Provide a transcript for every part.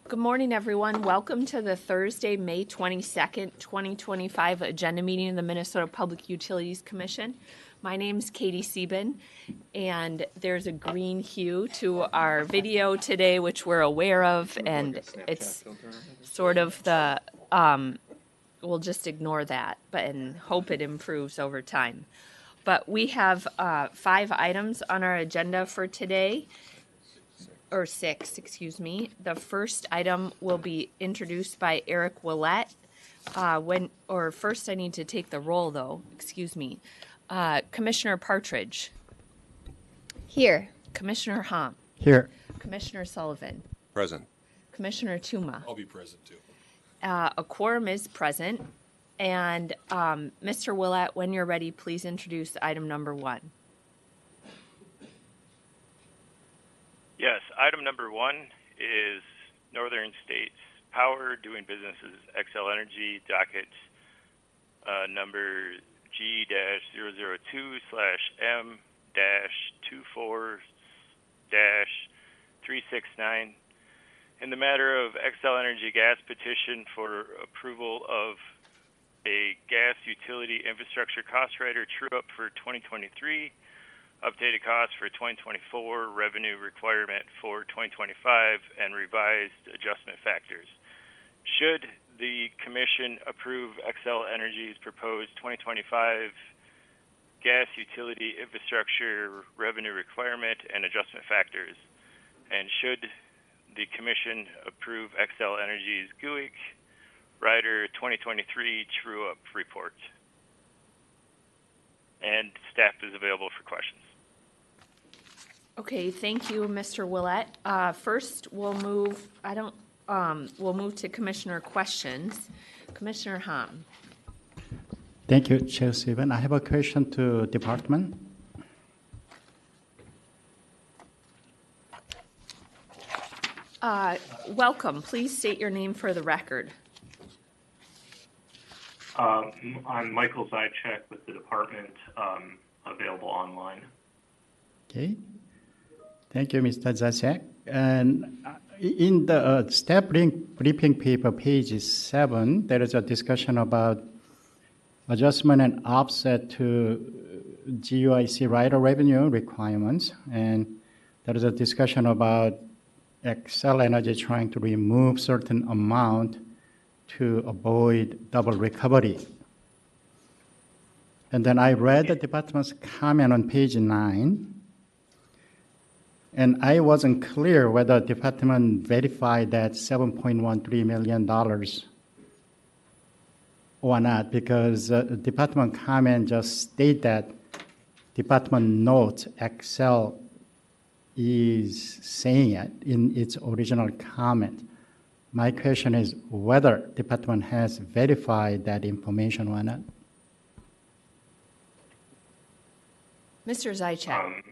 Good morning, everyone. Welcome to the Thursday, May 22nd, 2025 agenda meeting of the Minnesota Public Utilities Commission. My name's Katie Sieben, and there's a green hue to our video today, which we're aware of, and it's sort of the, we'll just ignore that and hope it improves over time. But we have 5 items on our agenda for today. Or 6, excuse me. The first item will be introduced by Eric Willett. First I need to take the roll though, excuse me. Commissioner Partridge. Here. Commissioner Hom. Here. Commissioner Sullivan. Present. Commissioner Tuma. I'll be present too. A quorum is present. And Mr. Willett, when you're ready, please introduce item number 1. Yes, item number 1 is Northern States Power doing business as Xcel Energy, docket number G-002/M-24-369 in the matter of Xcel Energy gas petition for approval of a gas utility infrastructure cost rider true-up for 2023, updated cost for 2024, revenue requirement for 2025, and revised adjustment factors. Should the Commission approve Xcel Energy's proposed 2025 gas utility infrastructure revenue requirement and adjustment factors? And should the Commission approve Xcel Energy's GUIC Rider 2023 true-up report? And staff is available for questions. Okay, thank you, Mr. Willett. First, we'll move to Commissioner questions. Commissioner Hom. Thank you, Chair Sieben. I have a question to department. Welcome. Please state your name for the record. I'm Michael Zychek with the department, available online. Okay. Thank you, Mr. Zychek. And in the staff briefing paper, page 7, there is a discussion about adjustment and offset to GUIC rider revenue requirements. And there is a discussion about Xcel Energy trying to remove certain amount to avoid double recovery. And then I read the department's comment on page 9, and I wasn't clear whether the department verified that $7.13 million or not, because the department comment just state that department notes Xcel is saying it in its original comment. My question is whether department has verified that information or not. Mr. Zychek.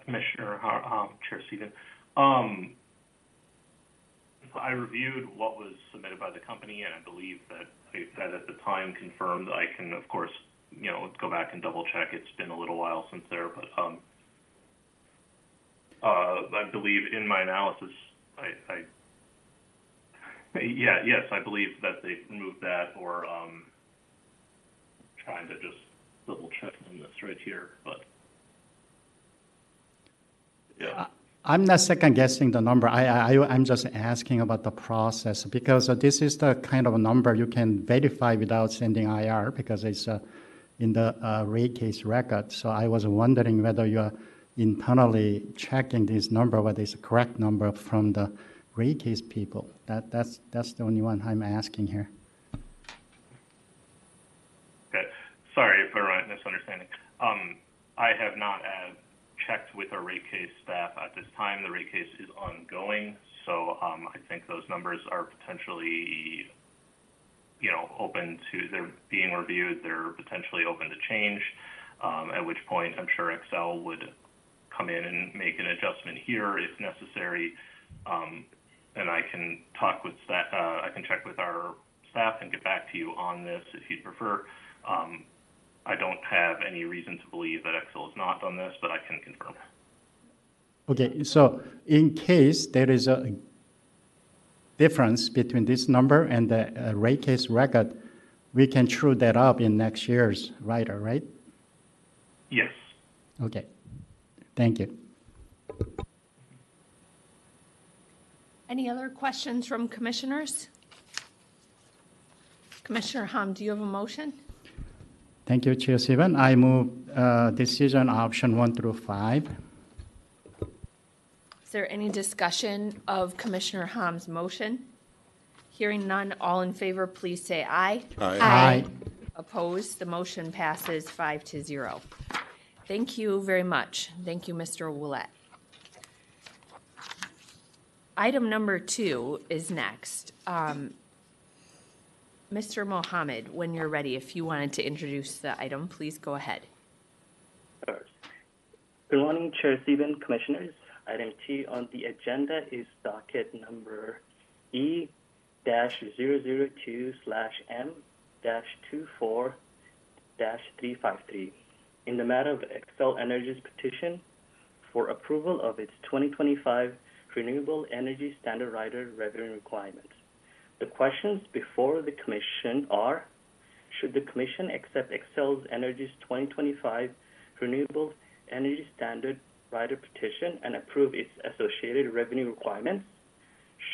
Commissioner, Chair Stephen. I reviewed what was submitted by the company, and I believe that at the time confirmed. I can, of course, go back and double check. It's been a little while since there, but I believe in my analysis, yes, I believe that they removed that, or trying to just double check on this right here, but yeah. I'm not second guessing the number. I'm just asking about the process, because this is the kind of a number you can verify without sending IR, because it's in the rate case record. So I was wondering whether you are internally checking this number, whether it's a correct number from the rate case people. That's the only one I'm asking here. Okay. Sorry if I'm misunderstanding. I have not checked with our rate case staff at this time. The rate case is ongoing, so I think those numbers are potentially, open to, they're being reviewed, they're potentially open to change, at which point I'm sure Xcel would come in and make an adjustment here if necessary, and I can talk with staff, I can check with our staff and get back to you on this if you'd prefer. I don't have any reason to believe that Xcel has not done this, but I can confirm. Okay, so in case there is a difference between this number and the rate case record, we can true that up in next year's rider, right? Yes. Okay. Thank you. Any other questions from commissioners? Commissioner Hom, do you have a motion? Thank you, Chair Sivan. I move decision option 1 through 5. Is there any discussion of Commissioner Hom's motion? Hearing none, all in favor, please say aye. Aye. Opposed, the motion passes 5-0. Thank you very much. Thank you, Mr. Willett. Item number 2 is next. Mr. Mohammed, when you're ready, if you wanted to introduce the item, please go ahead. Good morning, Chair Stephen, Commissioners. Item 2 on the agenda is docket number E-002/M-24-353 in the matter of Xcel Energy's petition for approval of its 2025 Renewable Energy Standard Rider revenue requirements. The questions before the Commission are, should the Commission accept Xcel Energy's 2025 Renewable Energy Standard Rider petition and approve its associated revenue requirements?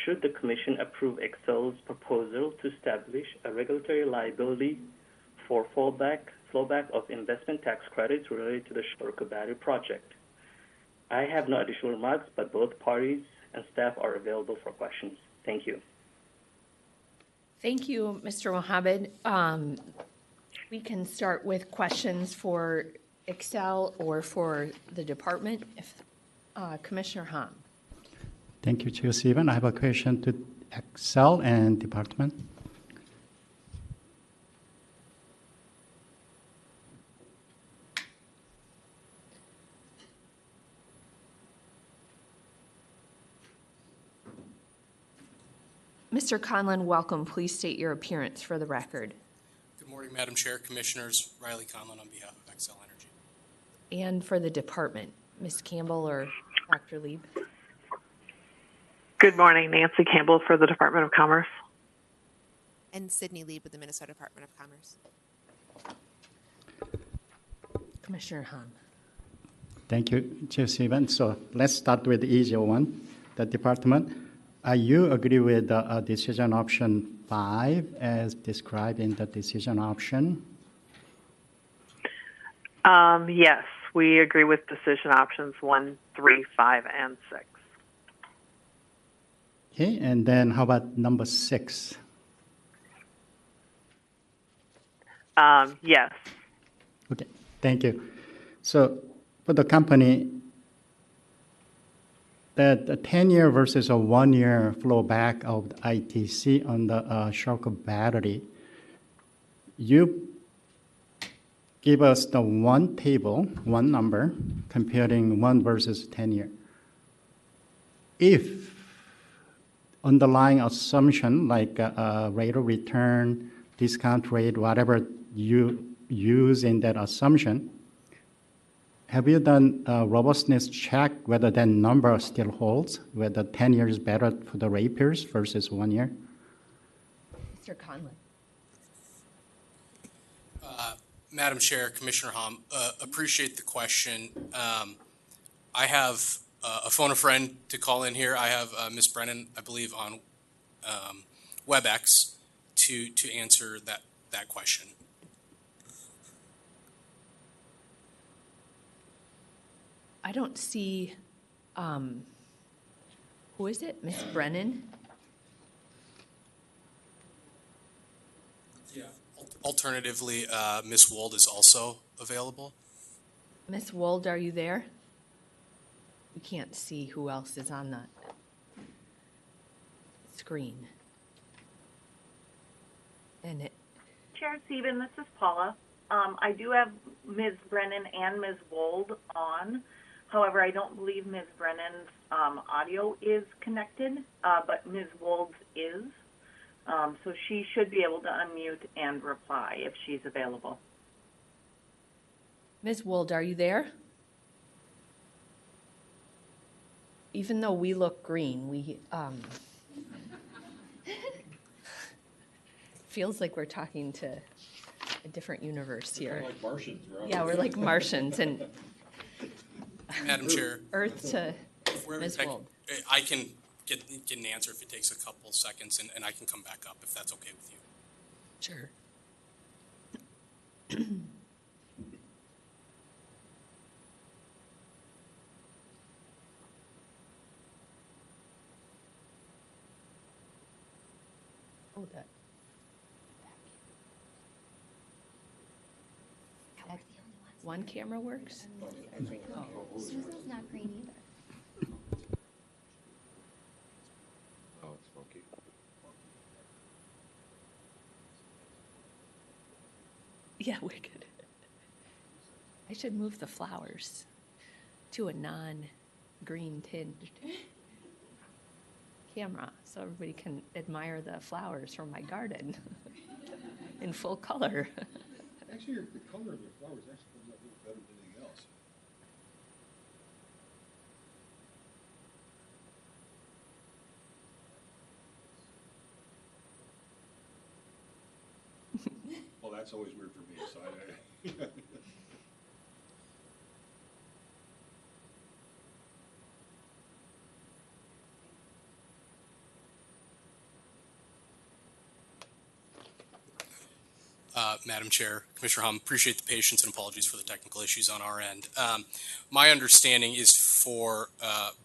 Should the Commission approve Xcel's proposal to establish a regulatory liability for flowback of investment tax credits related to the Shorka Battery project? I have no additional remarks, but both parties and staff are available for questions. Thank you. Thank you, Mr. Mohammed. We can start with questions for Xcel or for the department. If Commissioner Hom. Thank you, Chair Stephen. I have a question to Xcel and department. Mr. Conlon, welcome. Please state your appearance for the record. Good morning, Madam Chair, Commissioners. Riley Conlon on behalf of Xcel Energy. And for the department, Ms. Campbell or Dr. Lieb? Good morning, Nancy Campbell for the Department of Commerce. And Sydney Lieb with the Minnesota Department of Commerce. Commissioner Hom. Thank you, Chair Stephen. So let's start with the easier one, the department. You agree with the decision option 5 as described in the decision option? Yes, we agree with decision options 1, 3, 5, and 6. Okay, and then how about number 6? Yes. Okay, thank you. So for the company, that a 10-year versus a 1-year flow back of the ITC on the Shorka battery, you give us the one table, one number, comparing 1 versus 10-year. If underlying assumption like rate of return, discount rate, whatever you use in that assumption, have you done a robustness check whether that number still holds, whether 10 years is better for the ratepayers versus 1 year? Mr. Conlon. Madam Chair, Commissioner Hom, appreciate the question. I have a phone a friend to call in here. I have Ms. Brennan, I believe, on WebEx to answer that question. I don't see, who is it? Ms. Brennan? Yeah. Alternatively, Ms. Wold is also available. Ms. Wold, are you there? We can't see who else is on the screen. And it, Chair Stephen, this is Paula. I do have Ms. Brennan and Ms. Wold on. However, I don't believe Ms. Brennan's audio is connected, but Ms. Wold's is. So she should be able to unmute and reply if she's available. Ms. Wold, are you there? even though we look green, we, feels like we're talking to a different universe here. We're like Martians, right? Yeah, we're like Martians and Madam Chair, Earth to Ms. I- Wold. I can get an answer if it takes a couple seconds, and I can come back up if that's okay with you. Sure. Oh, that. One camera works? Susan's not green either. Oh, it's funky. Yeah, wicked. I should move the flowers to a non-green tinged camera so everybody can admire the flowers from my garden in full color. Actually, the color of the flowers actually comes out a little better than anything else. Well, that's always weird for me, so I Madam Chair, Commissioner Hom, appreciate the patience and apologies for the technical issues on our end. My understanding is for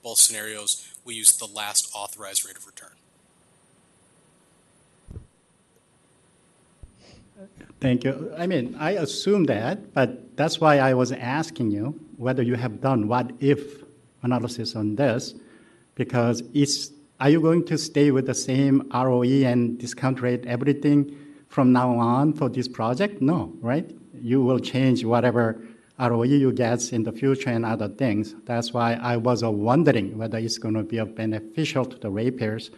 both scenarios, we use the last authorized rate of return. Thank you. I mean, I assume that, but that's why I was asking you whether you have done what if analysis on this, because are you going to stay with the same ROE and discount rate, everything from now on for this project? No, right? You will change whatever ROE you get in the future and other things. That's why I was wondering whether it's going to be beneficial to the ratepayers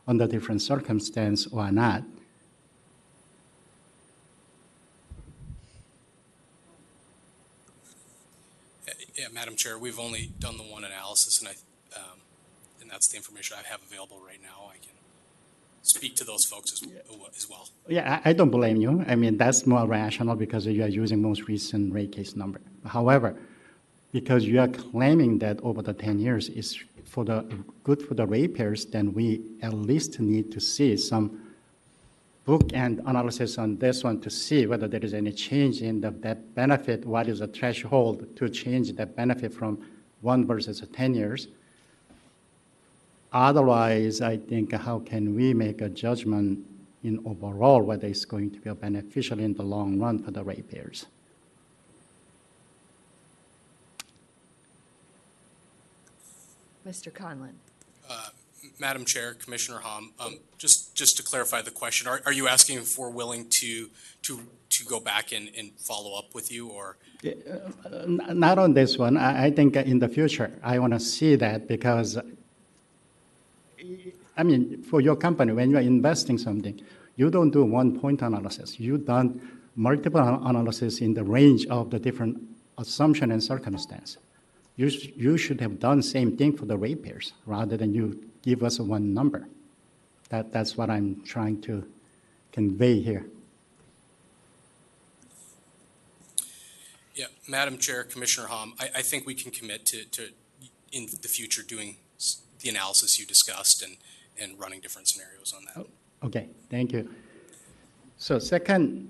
under different circumstance or not. Yeah, Madam Chair, we've only done the one analysis, and that's the information I have available right now. I can speak to those folks as well. Yeah, I don't blame you. I mean, that's more rational because you are using most recent rate case number. However, because you are claiming that over the 10 years is good for the ratepayers, then we at least need to see some bookend analysis on this one to see whether there is any change in that benefit, what is the threshold to change that benefit from 1 versus 10 years. Otherwise, I think how can we make a judgment in overall whether it's going to be beneficial in the long run for the ratepayers? Mr. Conlon. Madam Chair, Commissioner Hom, just to clarify the question, are you asking if we're willing to go back and follow up with you, or? Not on this one. I think in the future, I want to see that because, I mean, for your company, when you are investing something, you don't do one point analysis. You've done multiple analysis in the range of the different assumption and circumstance. You should have done same thing for the ratepayers rather than you give us one number. That's what I'm trying to convey here. Yeah, Madam Chair, Commissioner Hom, I think we can commit to in the future doing the analysis you discussed and running different scenarios on that. Okay, thank you. So second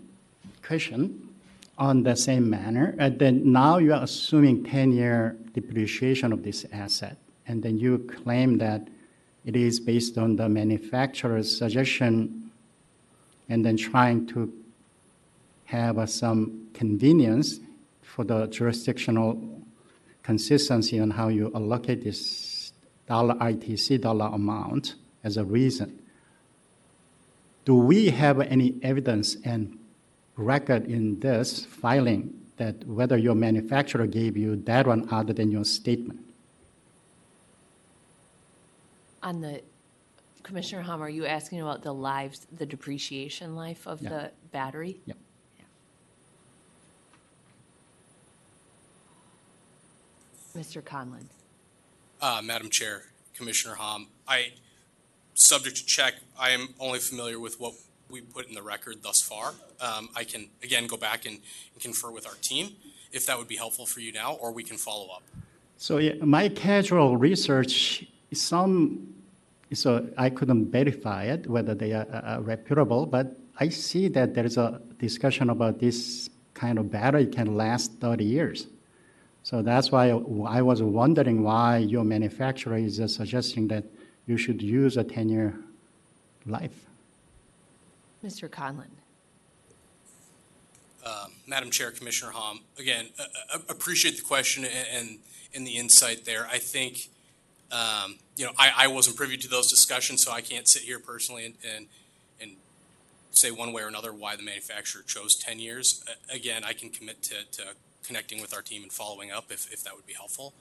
question on the same manner, and then now you are assuming 10-year depreciation of this asset, and then you claim that it is based on the manufacturer's suggestion and then trying to have some convenience for the jurisdictional consistency on how you allocate this ITC dollar amount as a reason. Do we have any evidence and record in this filing that whether your manufacturer gave you that one other than your statement? On the, Commissioner Hom, are you asking about the depreciation life of the battery? Yep. Mr. Conlon. Madam Chair, Commissioner Hom. Subject to check, I am only familiar with what we put in the record thus far. I can, again, go back and confer with our team if that would be helpful for you now, or we can follow up. So yeah, my casual research, so I couldn't verify it, whether they are reputable, but I see that there is a discussion about this kind of battery can last 30 years. So that's why I was wondering why your manufacturer is suggesting that you should use a 10-year life. Mr. Conlon. Madam Chair, Commissioner Hom, again, appreciate the question and the insight there. I think, I wasn't privy to those discussions, so I can't sit here personally and say one way or another why the manufacturer chose 10 years. Again, I can commit to connecting with our team and following up if that would be helpful.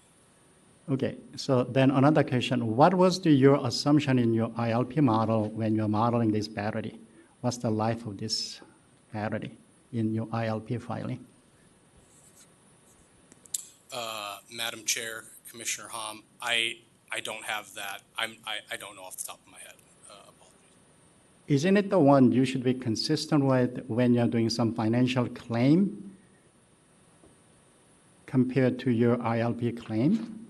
Okay, so then another question. What was your assumption in your ILP model when you're modeling this battery? What's the life of this battery in your ILP filing? Madam Chair, Commissioner Hom, I don't have that. I don't know off the top of my head. Isn't it the one you should be consistent with when you're doing some financial claim compared to your ILP claim?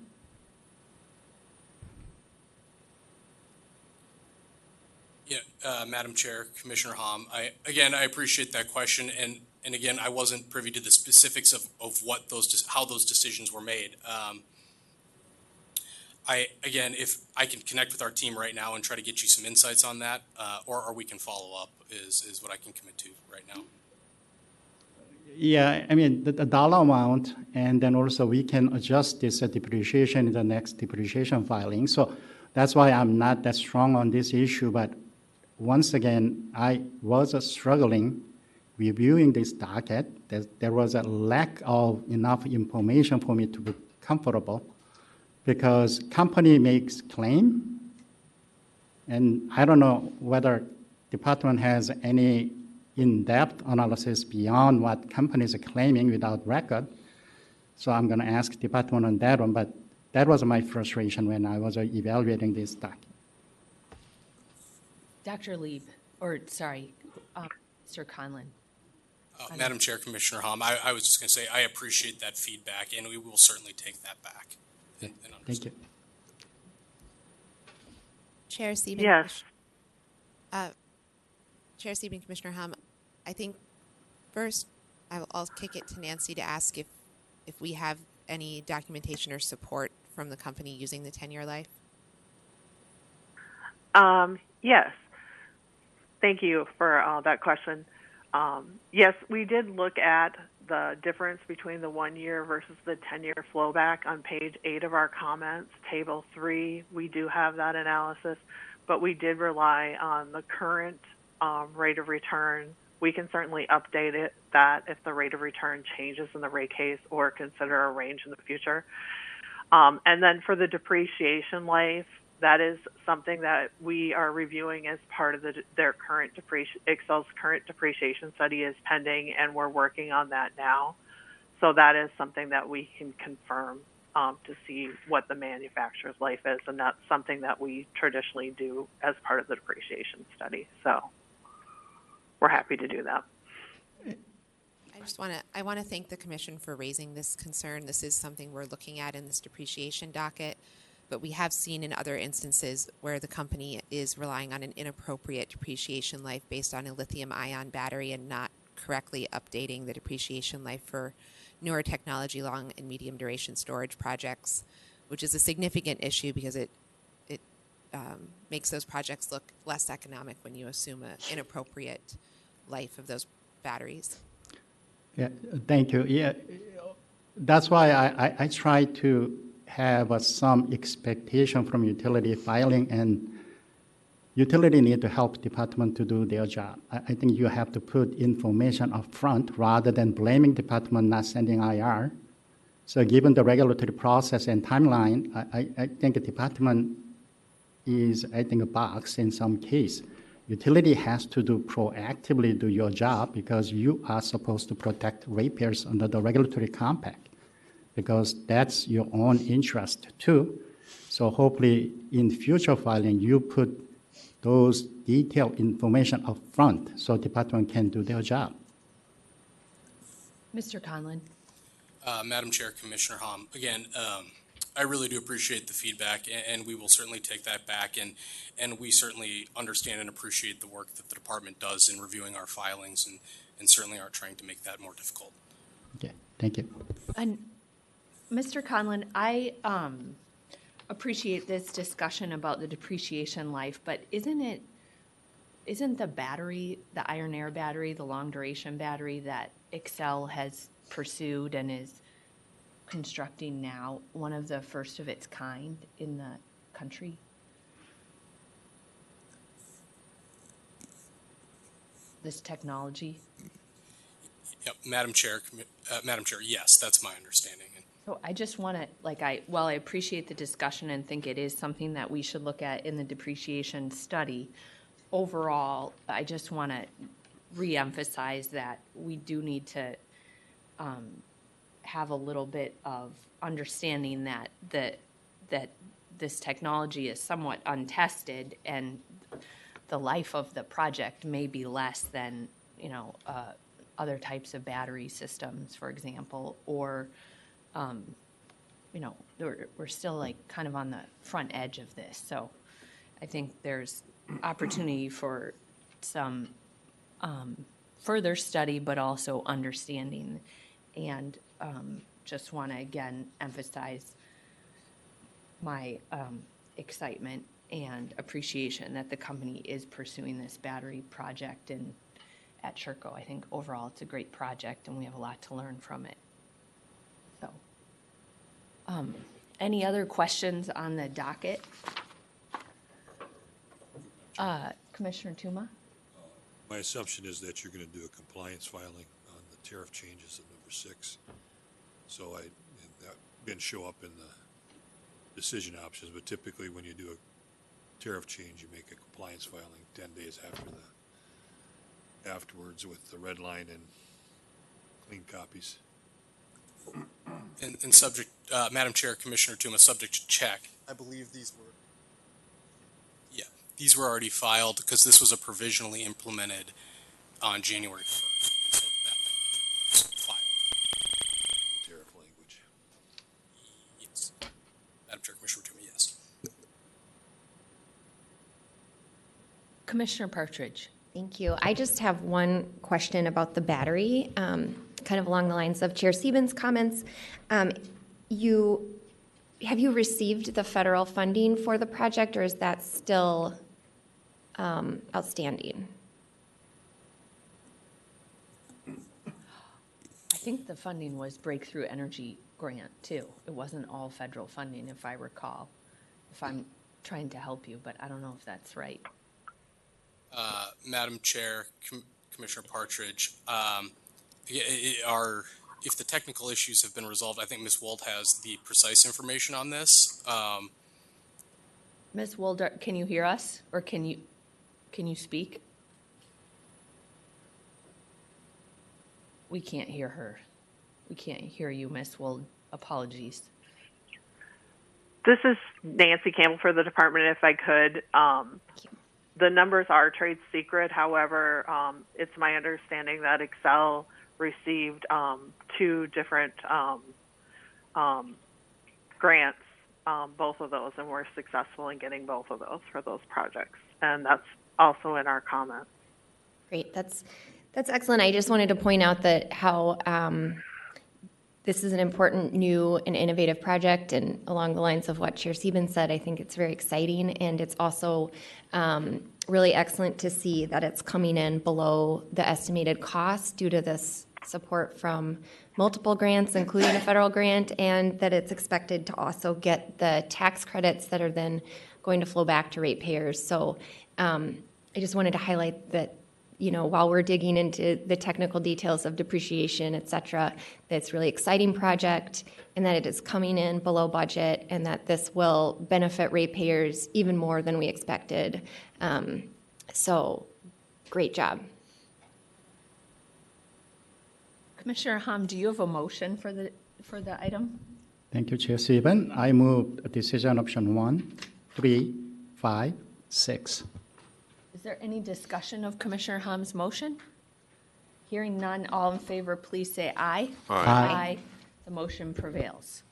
Yeah, Madam Chair, Commissioner Hom, I appreciate that question, and again, I wasn't privy to the specifics of what how those decisions were made. If I can connect with our team right now and try to get you some insights on that, or we can follow up is what I can commit to right now. Yeah, I mean, the dollar amount, and then also we can adjust this depreciation in the next depreciation filing. So that's why I'm not that strong on this issue, but once again, I was struggling reviewing this docket. There was a lack of enough information for me to be comfortable because company makes claim, and I don't know whether department has any in-depth analysis beyond what companies are claiming without record. So I'm going to ask department on that one, but that was my frustration when I was evaluating this docket. Dr. Lieb, Mr. Conlon. Madam Chair, Commissioner Hom, I was just going to say I appreciate that feedback, and we will certainly take that back. Okay. Thank you. Chair Sieben. Yes. Chair Sieben, Commissioner Hom, I think first I'll kick it to Nancy to ask if we have any documentation or support from the company using the 10-year life. Yes. Thank you for that question. Yes, we did look at the difference between the 1 year versus the 10-year flowback on page 8 of our comments, table 3. We do have that analysis, but we did rely on the current rate of return. We can certainly update that if the rate of return changes in the rate case or consider a range in the future. And then for the depreciation life, that is something that we are reviewing as part of their current Xcel's current depreciation study is pending, and we're working on that now. So that is something that we can confirm to see what the manufacturer's life is, and that's something that we traditionally do as part of the depreciation study. So we're happy to do that. I want to thank the Commission for raising this concern. This is something we're looking at in this depreciation docket. But we have seen in other instances where the company is relying on an inappropriate depreciation life based on a lithium-ion battery and not correctly updating the depreciation life for newer technology long and medium duration storage projects, which is a significant issue because it makes those projects look less economic when you assume an inappropriate life of those batteries. Yeah, thank you. Yeah, that's why I try to have some expectation from utility filing, and utility need to help department to do their job. I think you have to put information up front rather than blaming department not sending IR. So given the regulatory process and timeline, I think the department is, a box in some case. Utility has to proactively do your job because you are supposed to protect ratepayers under the regulatory compact, because that's your own interest too. So So hopefully in future filing, you put those detailed information up front so department can do their job. Mr. Conlon? Madam Chair, Commissioner Hom, again, I really do appreciate the feedback, and we will certainly take that back, and we certainly understand and appreciate the work that the department does in reviewing our filings, and certainly are trying to make that more difficult. Okay, thank you. And Mr. Conlon, I appreciate this discussion about the depreciation life, but isn't the battery, the iron air battery, the long duration battery that Xcel has pursued and is constructing now one of the first of its kind in the country? This technology? Yep, Madam Chair, yes, that's my understanding. So I just want to, while I appreciate the discussion and think it is something that we should look at in the depreciation study, overall, I just want to reemphasize that we do need to have a little bit of understanding that this technology is somewhat untested, and the life of the project may be less than other types of battery systems, for example, or we're still kind of on the front edge of this. So I think there's opportunity for some further study, but also understanding, and just want to again emphasize my excitement and appreciation that the company is pursuing this battery project at Sherco. I think overall it's a great project, and we have a lot to learn from it. So, any other questions on the docket? Commissioner Tuma? My assumption is that you're going to do a compliance filing on the tariff changes at number 6. So that didn't show up in the decision options, but typically when you do a tariff change, you make a compliance filing 10 days afterwards with the red line and clean copies. And subject, Madam Chair, Commissioner Tuma, subject to check. I believe these were already filed because this was a provisionally implemented on January 1st. And so that language was filed. Tariff language. Yes. Madam Chair, Commissioner Tuma, yes. Commissioner Partridge. Thank you. I just have one question about the battery, kind of along the lines of Chair Siebens' comments. Have you received the federal funding for the project, or is that still outstanding? I think the funding was Breakthrough Energy Grant, too. It wasn't all federal funding, if I recall, if I'm trying to help you, but I don't know if that's right. Madam Chair, Commissioner Partridge, if the technical issues have been resolved, I think Ms. Wold has the precise information on this. Ms. Wold, can you hear us, or can you speak? We can't hear her. We can't hear you, Ms. Wold. Apologies. This is Nancy Campbell for the department, if I could. The numbers are trade secret. However, it's my understanding that Xcel received 2 different grants, both of those, and we're successful in getting both of those for those projects. And that's also in our comments. Great. That's excellent. I just wanted to point out that how this is an important new and innovative project, and along the lines of what Chair Siebens said, I think it's very exciting, and it's also really excellent to see that it's coming in below the estimated cost due to this support from multiple grants, including a federal grant, and that it's expected to also get the tax credits that are then going to flow back to ratepayers. So I just wanted to highlight that, while we're digging into the technical details of depreciation, et cetera, that it's a really exciting project, and that it is coming in below budget, and that this will benefit ratepayers even more than we expected. So great job. Commissioner Hom, do you have a motion for the item? Thank you, Chair Stephen. I move decision option 1, 3, 5, 6. Is there any discussion of Commissioner Hum's motion? Hearing none, all in favor, please say aye. Aye. Aye. The motion prevails.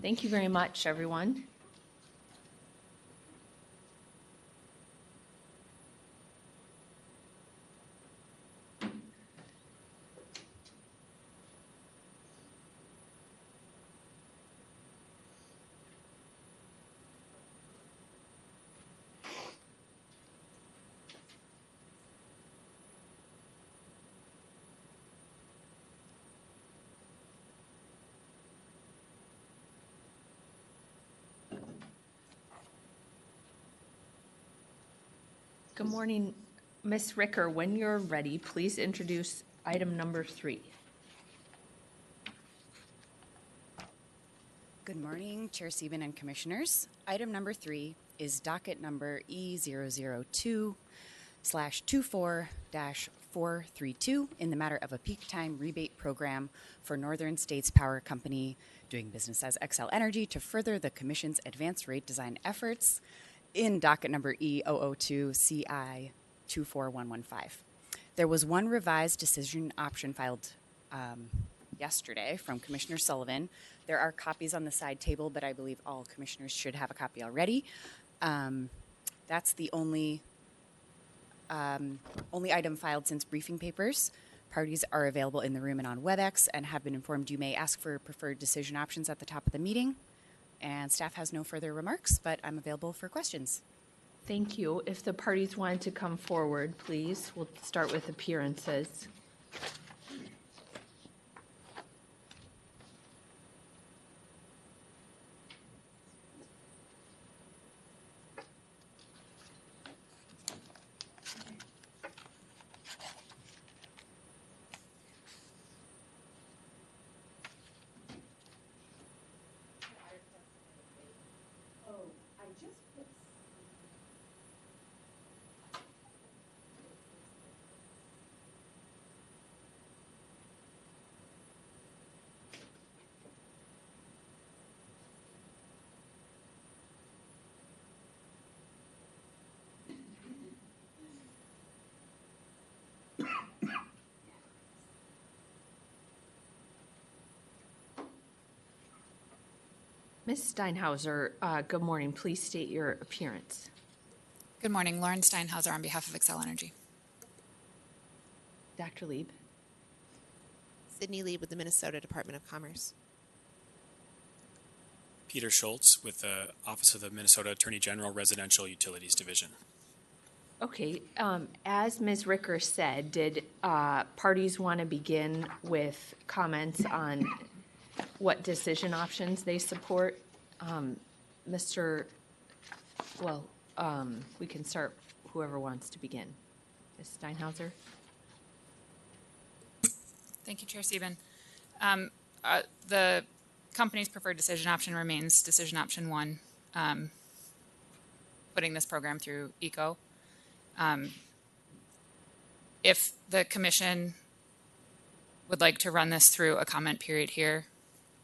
Thank you very much, everyone. Good morning, Ms. Ricker. When you're ready, please introduce item number 3. Good morning, Chair Sieben and Commissioners. Item number 3 is docket number E002/24-432 in the matter of a peak time rebate program for Northern States Power Company doing business as Xcel Energy to further the Commission's advanced rate design efforts in docket number E002-CI24115. There was one revised decision option filed yesterday from Commissioner Sullivan. There are copies on the side table, but I believe all commissioners should have a copy already. That's the only item filed since briefing papers. Parties are available in the room and on WebEx and have been informed you may ask for preferred decision options at the top of the meeting. And staff has no further remarks, but I'm available for questions. Thank you. If the parties want to come forward, please. We'll start with appearances. Ms. Steinhauser, good morning. Please state your appearance. Good morning. Lauren Steinhauser on behalf of Xcel Energy. Dr. Lieb. Sydney Lieb with the Minnesota Department of Commerce. Peter Schultz with the Office of the Minnesota Attorney General Residential Utilities Division. Okay, as Ms. Ricker said, did parties want to begin with comments on what decision options they support? We can start whoever wants to begin. Ms. Steinhauser? Thank you, Chair Sieben. The company's preferred decision option remains decision option 1, putting this program through ECO. If the commission would like to run this through a comment period here,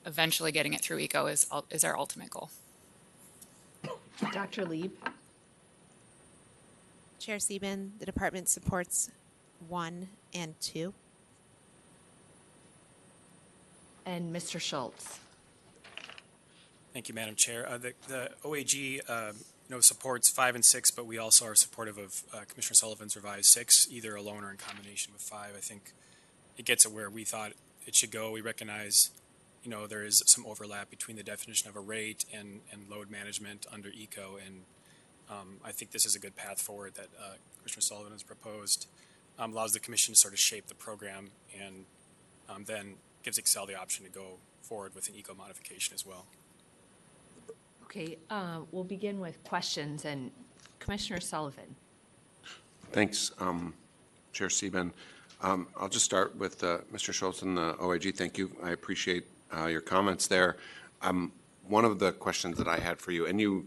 eventually getting it through ECO is our ultimate goal. Dr. Lieb? Chair Sieben, the department supports 1 and 2. And Mr. Schultz? Thank you, Madam Chair. The OAG supports 5 and 6, but we also are supportive of Commissioner Sullivan's revised 6, either alone or in combination with 5. I think it gets it where we thought it should go. We recognize, there is some overlap between the definition of a rate and load management under ECO, and I think this is a good path forward that Commissioner Sullivan has proposed. Allows the Commission to sort of shape the program and then gives Xcel the option to go forward with an ECO modification as well. Okay, we'll begin with questions, and Commissioner Sullivan. Thanks, Chair Sieben. I'll just start with Mr. Schultz and the OIG. Thank you. I appreciate your comments there. One of the questions that I had for you, and you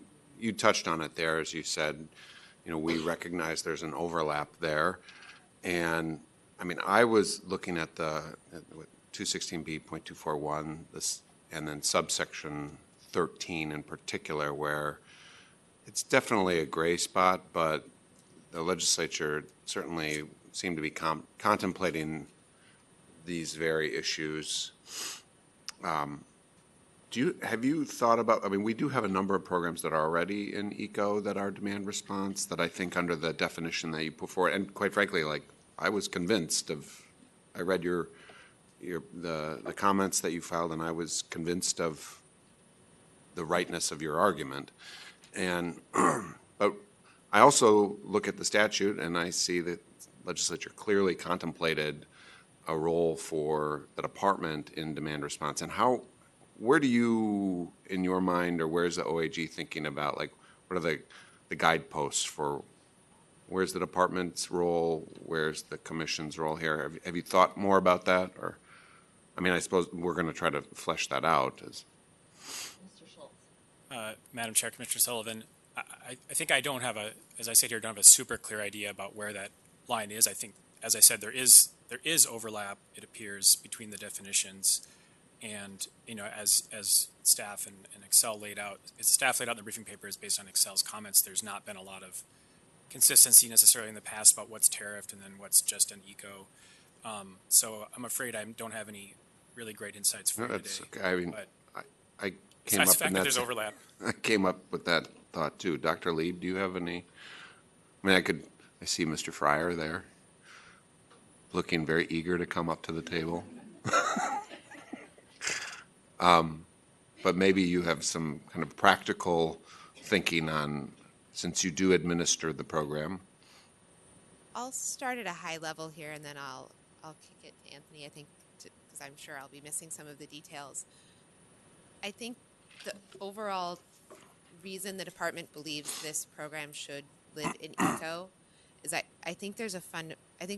touched on it there, as you said, we recognize there's an overlap there. And I mean, I was looking at the 216B.241, this and then subsection 13 in particular, where it's definitely a gray spot, but the legislature certainly seemed to be contemplating these very issues. Have you thought about, I mean, we do have a number of programs that are already in ECO that are demand response that I think under the definition that you put forward, and quite frankly, like, I was convinced of, I read the comments that you filed, and I was convinced of the rightness of your argument. And, but I also look at the statute and I see that legislature clearly contemplated a role for the department in demand response. And where do you, in your mind, or where's the OAG thinking about, like, what are the guideposts for where's the department's role, where's the commission's role here? Have you thought more about that? Or, I mean, I suppose we're going to try to flesh that out. Mr. Schultz. Madam Chair, Commissioner Sullivan, I think I don't have as I sit here, don't have a super clear idea about where that line is. I think, as I said, there is overlap, it appears, between the definitions. And, you know, as staff and Xcel laid out, staff laid out in the briefing paper is based on Xcel's comments. There's not been a lot of consistency necessarily in the past about what's tariffed and then what's just an eco. So I'm afraid I don't have any really great insights for you today. Okay. I mean, I came besides up the fact that there's overlap. I came up with that thought too. Dr. Lieb, do you have any? I mean, I see Mr. Fryer there, looking very eager to come up to the table. But maybe you have some kind of practical thinking on, since you do administer the program. I'll start at a high level here, and then I'll kick it to Anthony, I think, because I'm sure I'll be missing some of the details. I think the overall reason the department believes this program should live in ECO is I think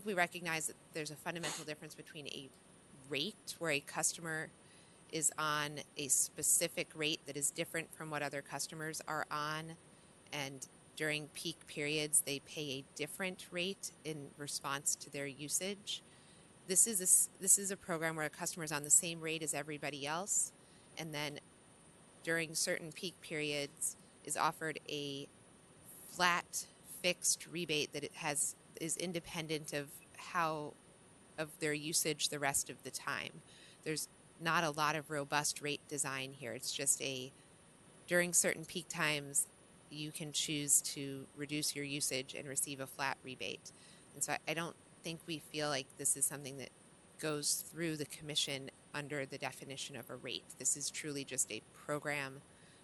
we recognize that there's a fundamental difference between a rate where a customer is on a specific rate that is different from what other customers are on, and during peak periods they pay a different rate in response to their usage. This is a program where a customer is on the same rate as everybody else, and then during certain peak periods is offered a flat fixed rebate that is independent of their usage the rest of the time. There's not a lot of robust rate design here. It's just during certain peak times, you can choose to reduce your usage and receive a flat rebate. And so I don't think we feel like this is something that goes through the commission under the definition of a rate. This is truly just a program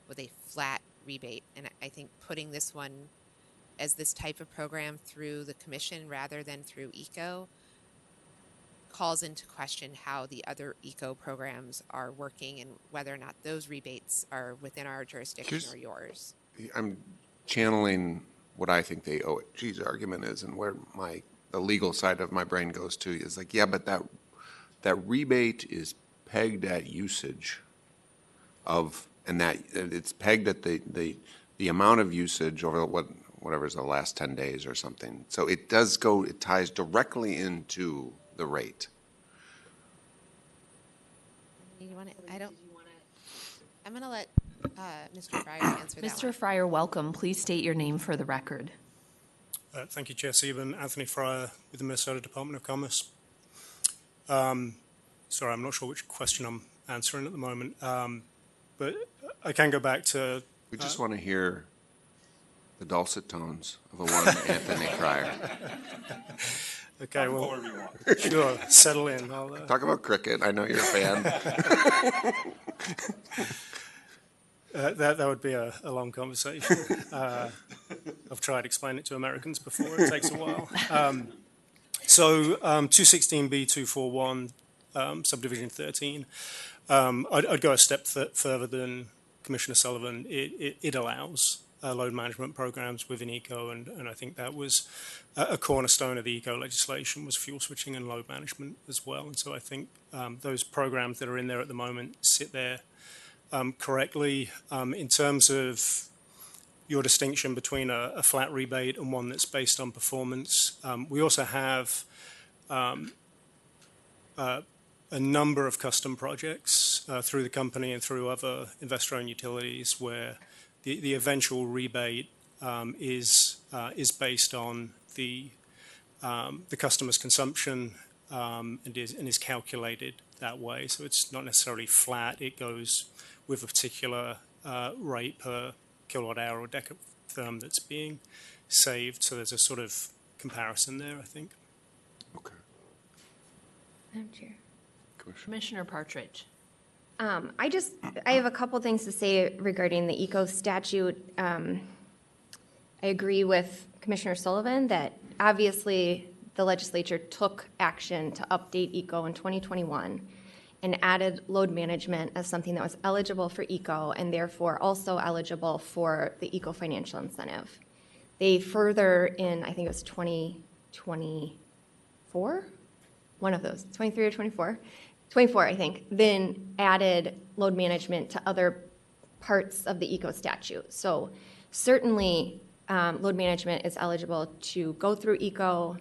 with a flat rebate. And I think putting this one as this type of program through the commission rather than through ECO calls into question how the other ECO programs are working and whether or not those rebates are within our jurisdiction or yours. I'm channeling what I think the OAG's argument is, and where the legal side of my brain goes to is like, yeah, but that rebate is pegged at usage and that it's pegged at the amount of usage over whatever is the last 10 days or something. So it ties directly into the rate. I'm going to let Mr. Fryer answer that Mr. Fryer, welcome. Please state your name for the record. Thank you, Chair Sieben. Anthony Fryer with the Minnesota Department of Commerce. Sorry, I'm not sure which question I'm answering at the moment, but I can go back to... We just want to hear the dulcet tones of a one Anthony Fryer. Okay, well, sure, settle in. Talk about cricket. I know you're a fan. That would be a long conversation. I've tried explaining it to Americans before. It takes a while. So 216B241, subdivision 13. I'd go a step further than Commissioner Sullivan. It allows load management programs within ECO, and I think that was a cornerstone of the ECO legislation was fuel switching and load management as well. And so I think those programs that are in there at the moment sit there correctly. In terms of your distinction between a flat rebate and one that's based on performance, we also have a a number of custom projects through the company and through other investor-owned utilities where the eventual rebate is based on the customer's consumption and is calculated that way. So it's not necessarily flat. It goes with a particular rate per kilowatt hour or decatherm that's being saved. So there's a sort of comparison there, I think. Okay. Madam Chair. Commissioner Partridge. I have a couple things to say regarding the ECO statute. I agree with Commissioner Sullivan that obviously the legislature took action to update ECO in 2021 and added load management as something that was eligible for ECO and therefore also eligible for the ECO financial incentive. They further in, I think it was 2024, one of those, 23 or 24, 24, I think, then added load management to other parts of the ECO statute. So certainly load management is eligible to go through ECO.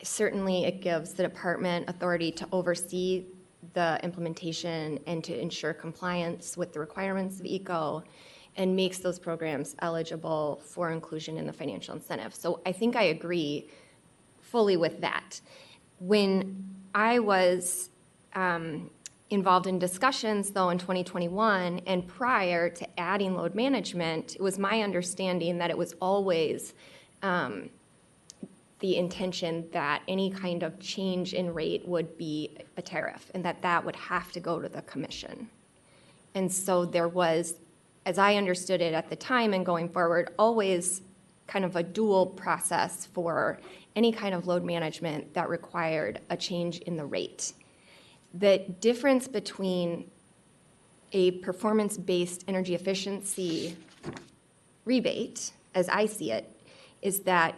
Certainly it gives the department authority to oversee the implementation and to ensure compliance with the requirements of ECO and makes those programs eligible for inclusion in the financial incentive. So I think I agree fully with that. When I was involved in discussions, though, in 2021 and prior to adding load management, it was my understanding that it was always the intention that any kind of change in rate would be a tariff and that would have to go to the commission. And so there was, as I understood it at the time and going forward, always kind of a dual process for any kind of load management that required a change in the rate. The difference between a performance-based energy efficiency rebate, as I see it, is that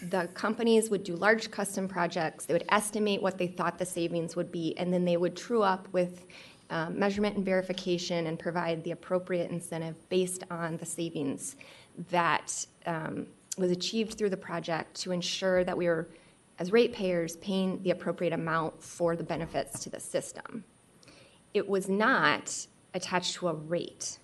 the companies would do large custom projects, they would estimate what they thought the savings would be, and then they would true up with measurement and verification and provide the appropriate incentive based on the savings that was achieved through the project to ensure that we were, as ratepayers, paying the appropriate amount for the benefits to the system. It was not attached to a rate.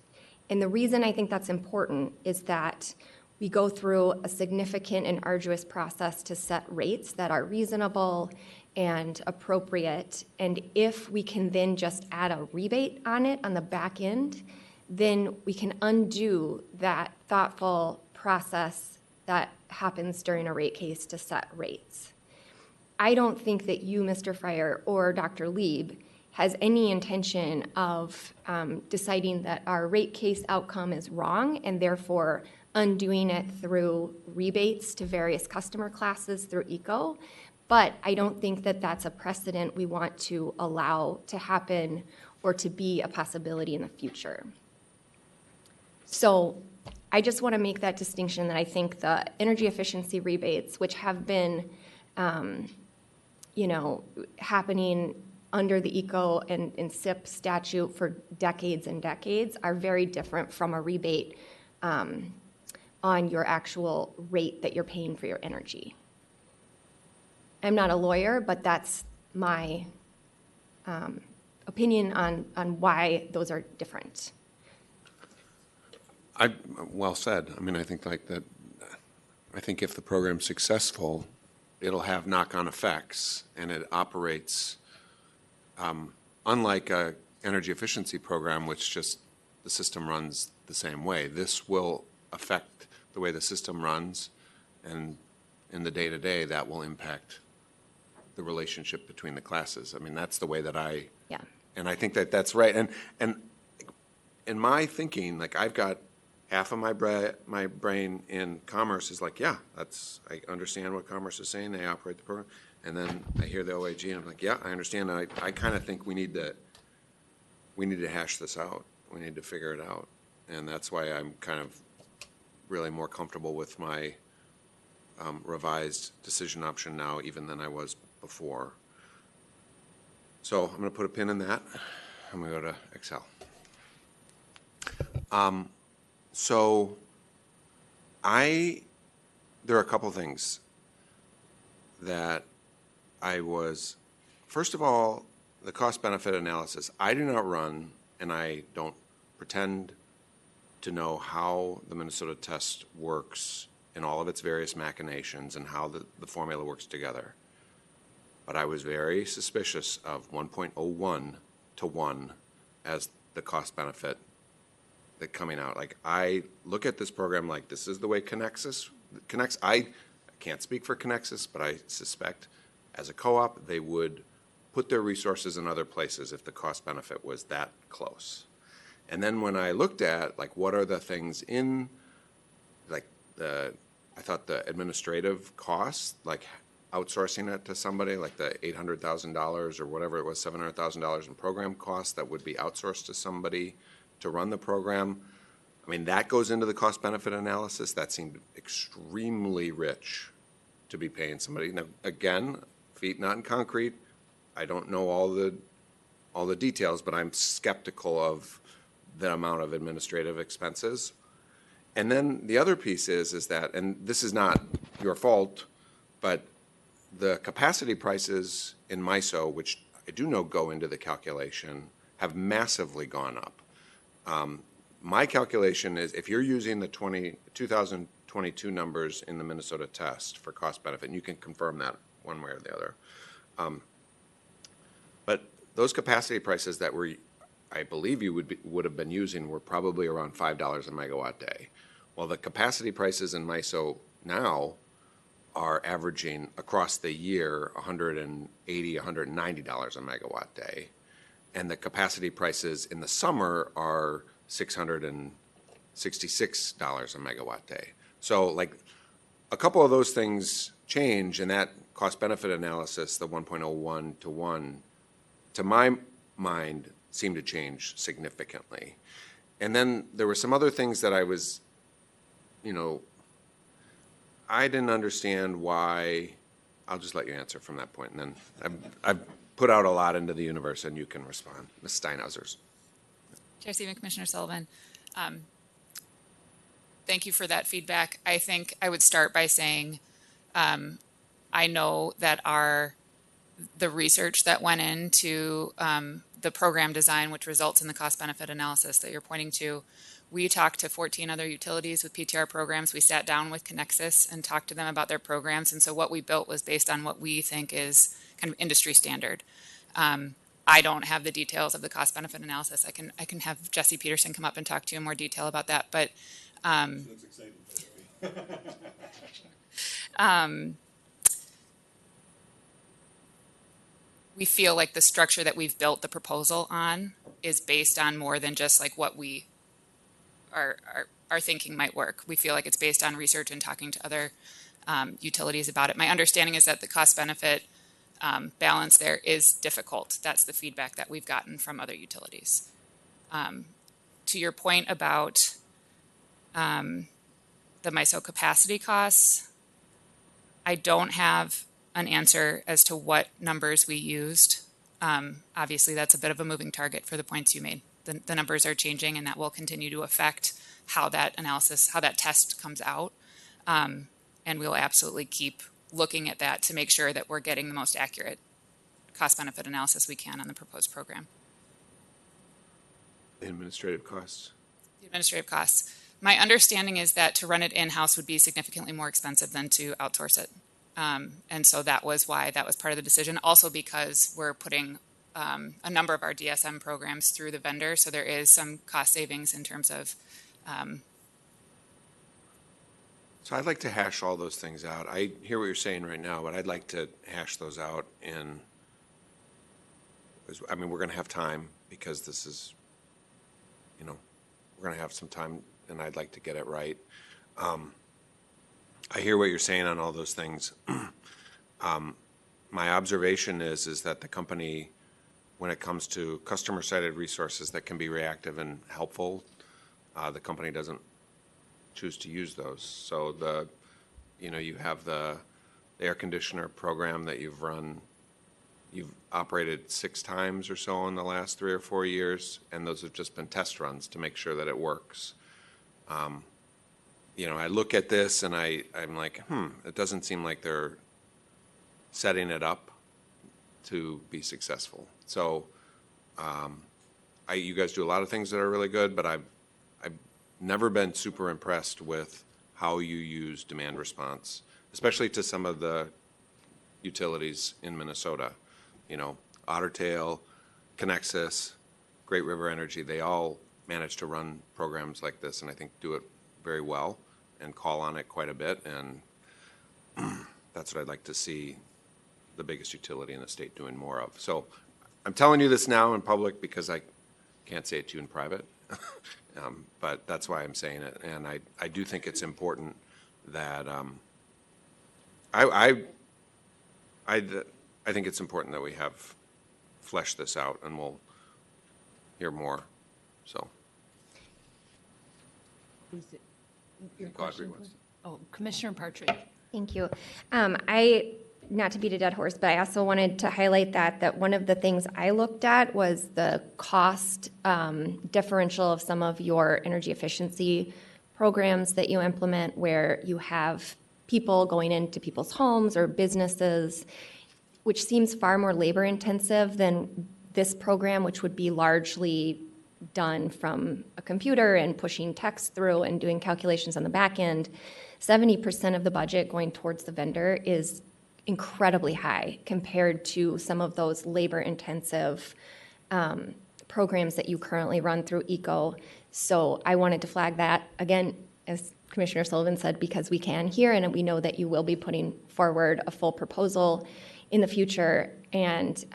And the reason I think that's important is that we go through a significant and arduous process to set rates that are reasonable and appropriate. And if we can then just add a rebate on it on the back end, then we can undo that thoughtful process that happens during a rate case to set rates. I don't think that you, Mr. Fryer, or Dr. Lieb has any intention of deciding that our rate case outcome is wrong and therefore undoing it through rebates to various customer classes through ECO. But I don't think that that's a precedent we want to allow to happen or to be a possibility in the future. So I just want to make that distinction that I think the energy efficiency rebates, which have been happening under the ECO and SIP statute for decades and decades, are very different from a rebate on your actual rate that you're paying for your energy. I'm not a lawyer, but that's my opinion on why those are different. Well said. I mean, I think like that. I think if the program's successful, it'll have knock-on effects, and it operates unlike a energy efficiency program, which just the system runs the same way. This will affect the way the system runs, and in the day-to-day, that will impact the relationship between the classes. I mean, that's the way that and I think that that's right. And in my thinking, like I've got half of my brain in commerce is like, yeah, I understand what commerce is saying. They operate the program. And then I hear the OAG and I'm like, yeah, I understand. I kind of think we need to hash this out. We need to figure it out. And that's why I'm kind of really more comfortable with my revised decision option now, even than I was before. So I'm going to put a pin in that. I'm going to go to Xcel. There are a couple things that first of all, the cost benefit analysis, I do not run, and I don't pretend to know how the Minnesota test works in all of its various machinations and how the formula works together. But I was very suspicious of 1.01 to 1 as the cost benefit that coming out. Like, I look at this program like this is the way connects. I can't speak for Connexus, but I suspect as a co-op they would put their resources in other places if the cost benefit was that close. And then when I looked at like what are the things in like I thought the administrative costs, like outsourcing it to somebody, like the $800,000 or whatever it was, $700,000 in program costs that would be outsourced to somebody to run the program. I mean, that goes into the cost benefit analysis. That seemed extremely rich to be paying somebody. Now, again, feet not in concrete. I don't know all the details, but I'm skeptical of the amount of administrative expenses. And then the other piece is that, and this is not your fault, but the capacity prices in MISO, which I do know go into the calculation, have massively gone up. My calculation is if you're using the 2022 numbers in the Minnesota test for cost benefit, and you can confirm that one way or the other, but those capacity prices that I believe you would have been using were probably around $5 a megawatt day. Well, the capacity prices in MISO now are averaging across the year $180, $190 a megawatt day. And the capacity prices in the summer are $666 a megawatt day. So like a couple of those things change, and that cost benefit analysis, the 1.01 to 1, to my mind, seemed to change significantly. And then there were some other things that I was, I didn't understand why. I'll just let you answer from that point, and then I've put out a lot into the universe, and you can respond. Ms. Steinhauser. Chair Stephen, Commissioner Sullivan, thank you for that feedback. I think I would start by saying I know that the research that went into the program design, which results in the cost-benefit analysis that you're pointing to, we talked to 14 other utilities with PTR programs. We sat down with Connexus and talked to them about their programs. And so what we built was based on what we think is kind of industry standard. I don't have the details of the cost-benefit analysis. I can have Jesse Peterson come up and talk to you in more detail about that. But looks exciting to me. We feel like the structure that we've built the proposal on is based on more than just like what we are thinking might work. We feel like it's based on research and talking to other utilities about it. My understanding is that the cost-benefit balance there is difficult. That's the feedback that we've gotten from other utilities. To your point about the MISO capacity costs, I don't have an answer as to what numbers we used. Obviously, that's a bit of a moving target for the points you made. The numbers are changing, and that will continue to affect how that test comes out. And we'll absolutely keep looking at that to make sure that we're getting the most accurate cost-benefit analysis we can on the proposed program. Administrative costs. The administrative costs. My understanding is that to run it in-house would be significantly more expensive than to outsource it. And so that was why that was part of the decision. Also because we're putting a number of our DSM programs through the vendor, so there is some cost savings in terms of. So I'd like to hash all those things out. I hear what you're saying right now, but I'd like to hash those out we're going to have time because this is, we're going to have some time, and I'd like to get it right. I hear what you're saying on all those things. My observation is that the company, when it comes to customer-sided resources that can be reactive and helpful, the company doesn't choose to use those. So you have the air conditioner program that you've run. You've operated 6 times or so in the last 3 or 4 years, and those have just been test runs to make sure that it works. I look at this and I'm like, it doesn't seem like they're setting it up to be successful. So you guys do a lot of things that are really good, but I've never been super impressed with how you use demand response, especially to some of the utilities in Minnesota. You know, Otter, Connexus, Great River Energy, they all manage to run programs like this, and I think do it very well and call on it quite a bit. And that's what I'd like to see the biggest utility in the state doing more of. So I'm telling you this now in public because I can't say it to you in private, but that's why I'm saying it. And I do think it's important that I think it's important that we have fleshed this out, and we'll hear more. So. Your question? Oh, Commissioner Partridge. Thank you. Not to beat a dead horse, but I also wanted to highlight that one of the things I looked at was the cost differential of some of your energy efficiency programs that you implement, where you have people going into people's homes or businesses, which seems far more labor intensive than this program, which would be largely done from a computer and pushing text through and doing calculations on the back end. 70% of the budget going towards the vendor is incredibly high compared to some of those labor-intensive programs that you currently run through ECO. So I wanted to flag that, again, as Commissioner Sullivan said, because we can here, and we know that you will be putting forward a full proposal in the future. And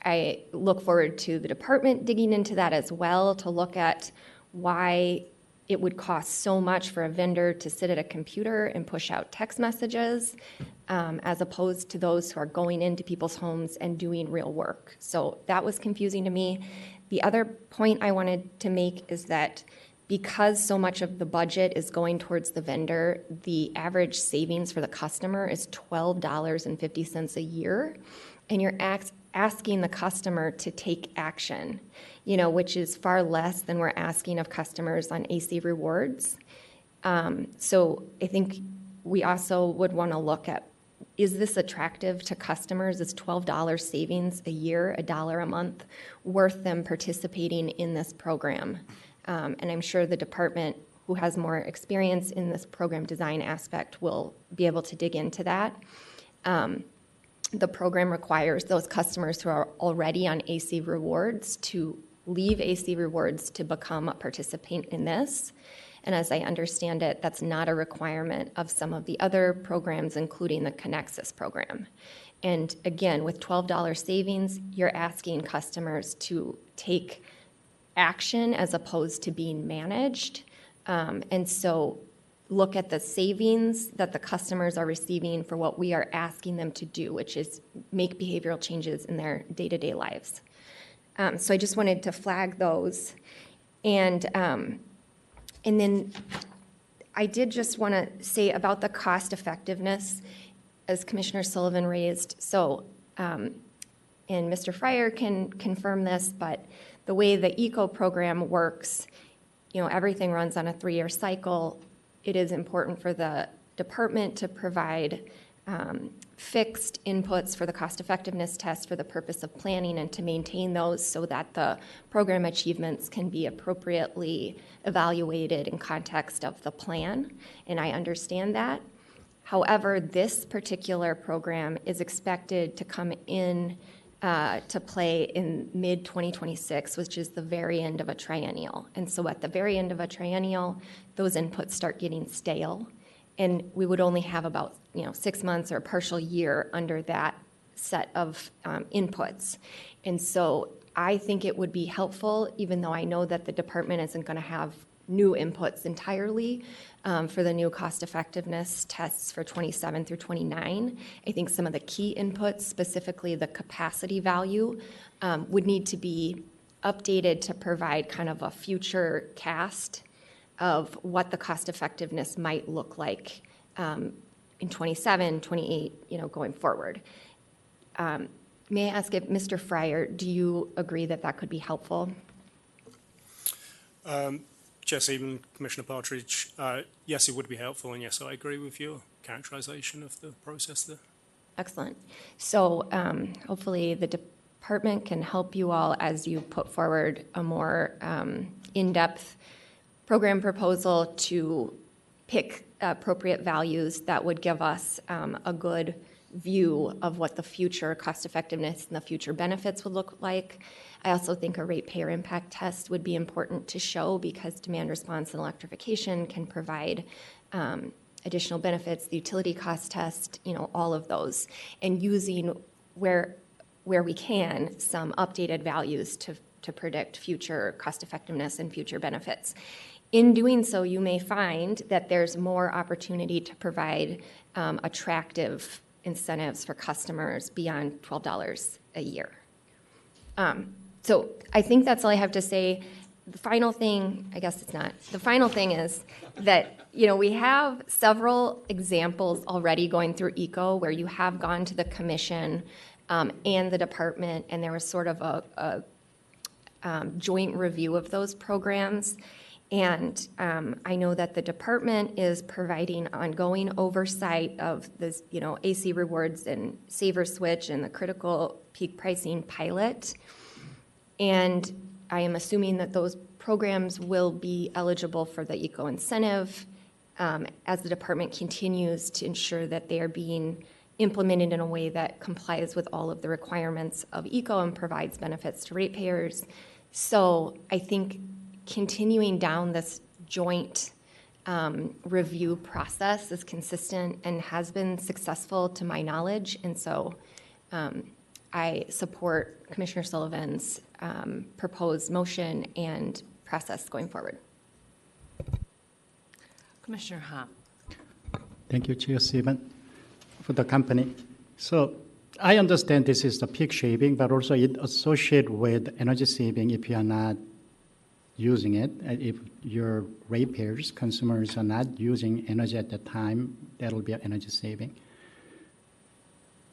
I look forward to the department digging into that as well, to look at why it would cost so much for a vendor to sit at a computer and push out text messages, as opposed to those who are going into people's homes and doing real work. So that was confusing to me. The other point I wanted to make is that because so much of the budget is going towards the vendor, the average savings for the customer is $12.50 a year, and you're asking the customer to take action, which is far less than we're asking of customers on AC rewards. So I think we also would want to look at, is this attractive to customers? Is $12 savings a year, $1 a month, worth them participating in this program? And I'm sure the department, who has more experience in this program design aspect, will be able to dig into that. The program requires those customers who are already on AC rewards to leave AC rewards to become a participant in this. And as I understand it, that's not a requirement of some of the other programs, including the Connexus program. And again, with $12 savings, you're asking customers to take action as opposed to being managed. And so look at the savings that the customers are receiving for what we are asking them to do, which is make behavioral changes in their day-to-day lives. So I just wanted to flag those. And then I did just want to say about the cost effectiveness, as Commissioner Sullivan raised. So, and Mr. Fryer can confirm this, but the way the ECO program works, everything runs on a 3-year cycle. It is important for the department to provide fixed inputs for the cost effectiveness test for the purpose of planning and to maintain those so that the program achievements can be appropriately evaluated in context of the plan. And I understand that. However, this particular program is expected to come in to play in mid-2026, which is the very end of a triennial. And so at the very end of a triennial, those inputs start getting stale, and we would only have about 6 months or a partial year under that set of inputs. And so I think it would be helpful, even though I know that the department isn't going to have new inputs entirely for the new cost effectiveness tests for 27 through 29. I think some of the key inputs, specifically the capacity value, would need to be updated to provide kind of a future cast of what the cost effectiveness might look like in 27, 28, going forward. May I ask if Mr. Fryer, do you agree that that could be helpful? Jesse and Commissioner Partridge, yes, it would be helpful, and yes, I agree with your characterization of the process there. Excellent. So hopefully the department can help you all as you put forward a more in-depth program proposal to pick appropriate values that would give us a good view of what the future cost effectiveness and the future benefits would look like. I also think a ratepayer impact test would be important to show because demand response and electrification can provide additional benefits, the utility cost test, all of those, and using where we can some updated values to predict future cost effectiveness and future benefits. In doing so, you may find that there's more opportunity to provide attractive incentives for customers beyond $12 a year. So I think that's all I have to say. The final thing, I guess it's not, the final thing is that, we have several examples already going through ECO where you have gone to the commission and the department, and there was sort of a joint review of those programs. And I know that the department is providing ongoing oversight of this, AC rewards and saver switch and the critical peak pricing pilot. And I am assuming that those programs will be eligible for the ECO incentive as the department continues to ensure that they are being implemented in a way that complies with all of the requirements of ECO and provides benefits to ratepayers. So I think continuing down this joint review process is consistent and has been successful to my knowledge. And so I support Commissioner Sullivan's proposed motion and process going forward. Commissioner Hom. Thank you, Chair Stephen, for the company. So I understand this is the peak shaving, but also it associated with energy saving if you are not using it. If your ratepayers, consumers are not using energy at that time, that will be an energy saving.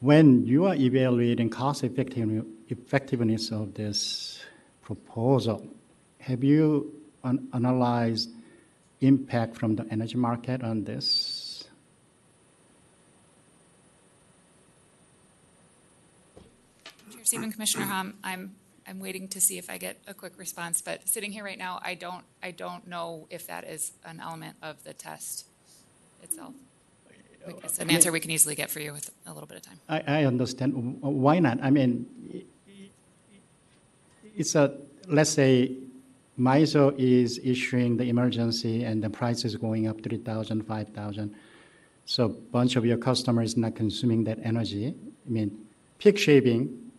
When you are evaluating cost effectiveness of this proposal, have you analyzed impact from the energy market on this? Chair Stephen, Commissioner Hom, I'm waiting to see if I get a quick response, but sitting here right now, I don't know if that is an element of the test itself. It's an answer we can easily get for you with a little bit of time. I understand. Why not? I mean, it's let's say MISO is issuing the emergency and the price is going up 3,000, 5,000. So a bunch of your customers not consuming that energy. I mean, peak shaving,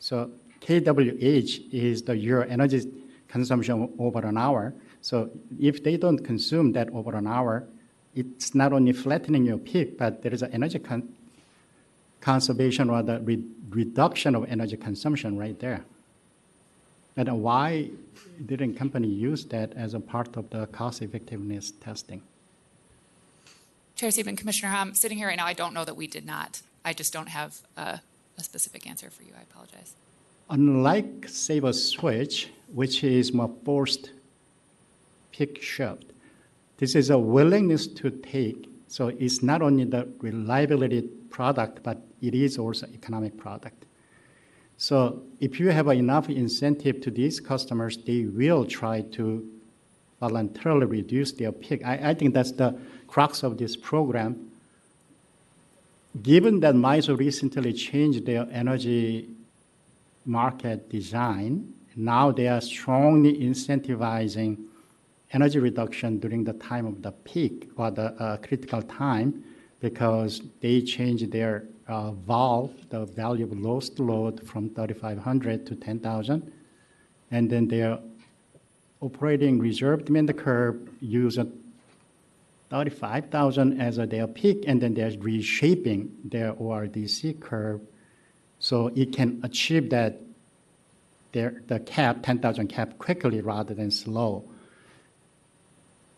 so kWh is your energy consumption over an hour. So if they don't consume that over an hour, it's not only flattening your peak, but there is an energy conservation or the reduction of energy consumption right there. And why didn't company use that as a part of the cost effectiveness testing? Chair Stephen, Commissioner Hom, sitting here right now, I don't know that we did not. I just don't have a specific answer for you. I apologize. Unlike saver switch, which is more forced peak shift, this is a willingness to take. So it's not only the reliability product, but it is also economic product. So if you have enough incentive to these customers, they will try to voluntarily reduce their peak. I think that's the crux of this program. Given that MISO recently changed their energy market design, now they are strongly incentivizing energy reduction during the time of the peak or the critical time because they changed their valve, the value of lowest load from 3,500 to 10,000. And then their operating reserve demand curve used 35,000 as their peak, and then they're reshaping their ORDC curve so it can achieve that the cap, 10,000 cap quickly rather than slow.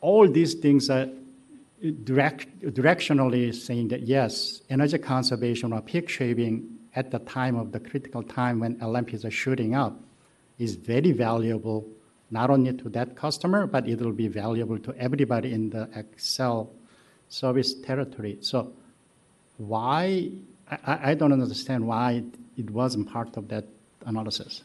All these things are directionally saying that yes, energy conservation or peak shaving at the time of the critical time when LMPs are shooting up is very valuable, not only to that customer, but it will be valuable to everybody in the Xcel service territory. So why I don't understand why it wasn't part of that analysis.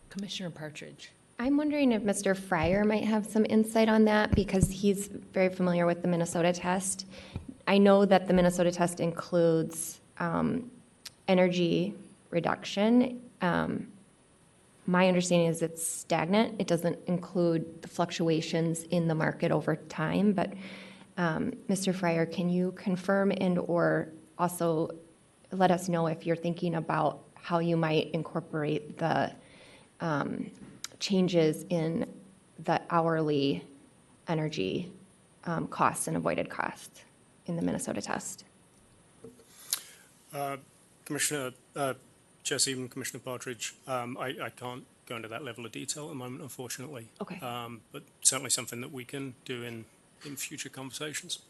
Commissioner Partridge. I'm wondering if Mr. Fryer might have some insight on that because he's very familiar with the Minnesota test. I know that the Minnesota test includes energy reduction. My understanding is it's stagnant. It doesn't include the fluctuations in the market over time. But Mr. Fryer, can you confirm and or also let us know if you're thinking about how you might incorporate the changes in the hourly energy costs and avoided costs in the Minnesota test? Commissioner Jesse and Commissioner Partridge, I can't go into that level of detail at the moment, unfortunately. Okay. But certainly something that we can do in future conversations.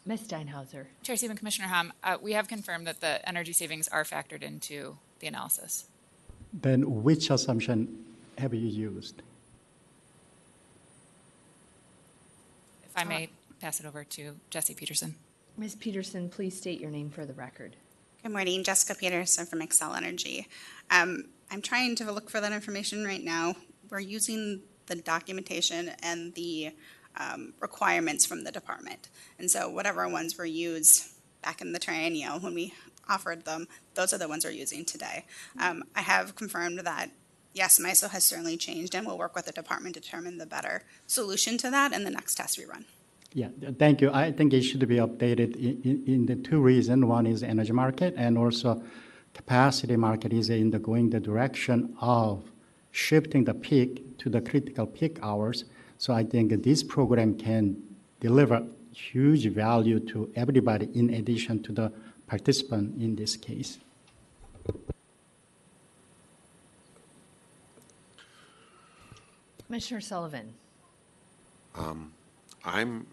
Ms. Steinhauser. Chair Stephen, Commissioner Hom, we have confirmed that the energy savings are factored into the analysis. Then which assumption have you used? If I may pass it over to Jesse Peterson. Ms. Peterson, please state your name for the record. Good morning, Jessica Peterson from Xcel Energy. I'm trying to look for that information right now. We're using the documentation and the requirements from the department. And so whatever ones were used back in the triennial when we offered them, those are the ones we're using today. I have confirmed that, yes, MISO has certainly changed and we'll work with the department to determine the better solution to that in the next test we run. Yeah, thank you. I think it should be updated in the two reasons. One is energy market and also capacity market is in the going the direction of shifting the peak to the critical peak hours. So I think this program can deliver huge value to everybody in addition to the participant in this case. Commissioner Sullivan. I'm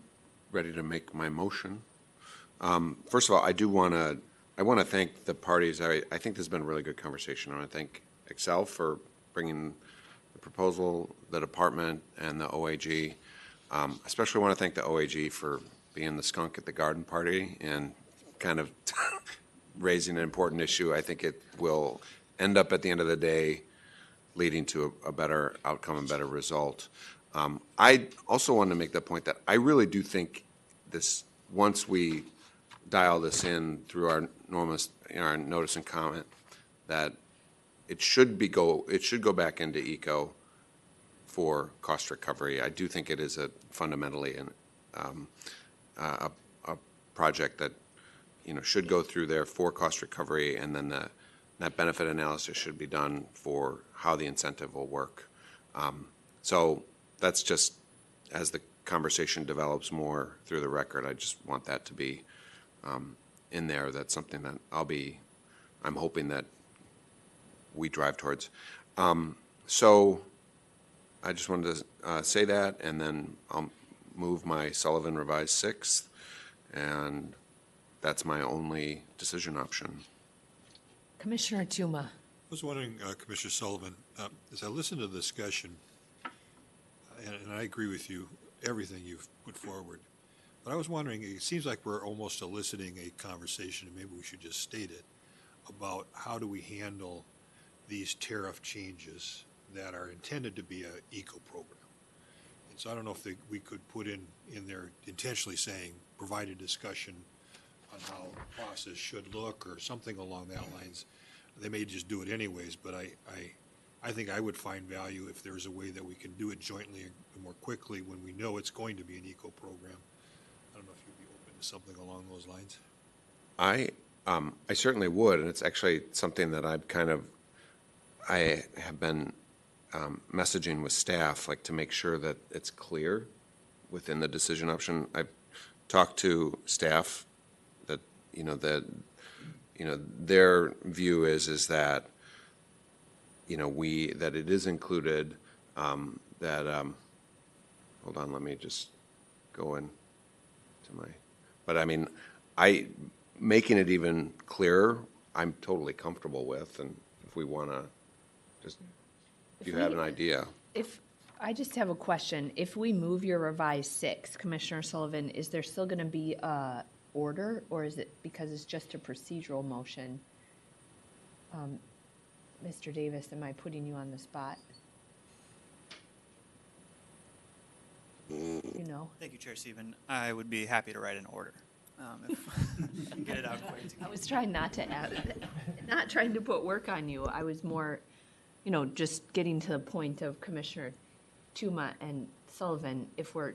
ready to make my motion. First of all, I want to thank the parties. I think this has been a really good conversation. I want to thank Xcel for bringing the proposal, the department, and the OAG. Especially want to thank the OAG for being the skunk at the garden party and kind of raising an important issue. I think it will end up at the end of the day leading to a better outcome and better result. I also want to make the point that I really do think this, once we dial this in through our notice and comment, that it should go back into ECO for cost recovery. I do think it is fundamentally a project that should go through there for cost recovery, and then that benefit analysis should be done for how the incentive will work. So that's just, as the conversation develops more through the record, I just want that to be in there. That's something that I'm hoping that we drive towards. So I just wanted to say that, and then I'll move my Sullivan revised 6th, and that's my only decision option. Commissioner Tuma. I was wondering, Commissioner Sullivan, as I listen to the discussion, and I agree with you, everything you've put forward, but I was wondering, it seems like we're almost eliciting a conversation, and maybe we should just state it, about how do we handle these tariff changes that are intended to be an eco program. And so I don't know if we could put in there intentionally saying, provide a discussion on how the process should look or something along that lines. They may just do it anyways, but I think I would find value if there's a way that we can do it jointly and more quickly when we know it's going to be an eco program. I don't know if you'd be open to something along those lines. I certainly would, and it's actually something that I have been messaging with staff, like to make sure that it's clear within the decision option. I've talked to staff that their view is that that it is included. Hold on, let me just go in to my. But I mean, making it even clearer, I'm totally comfortable with, and if we want to just If you have an idea. If, I just have a question. If we move your revised 6, Commissioner Sullivan, is there still going to be a order, or is it because it's just a procedural motion? Mr. Davis, am I putting you on the spot? You know? Thank you, Chair Stephen. I would be happy to write an order. If get it out quick. I was trying not to add, not trying to put work on you. I was more, just getting to the point of Commissioner Tuma and Sullivan. If we're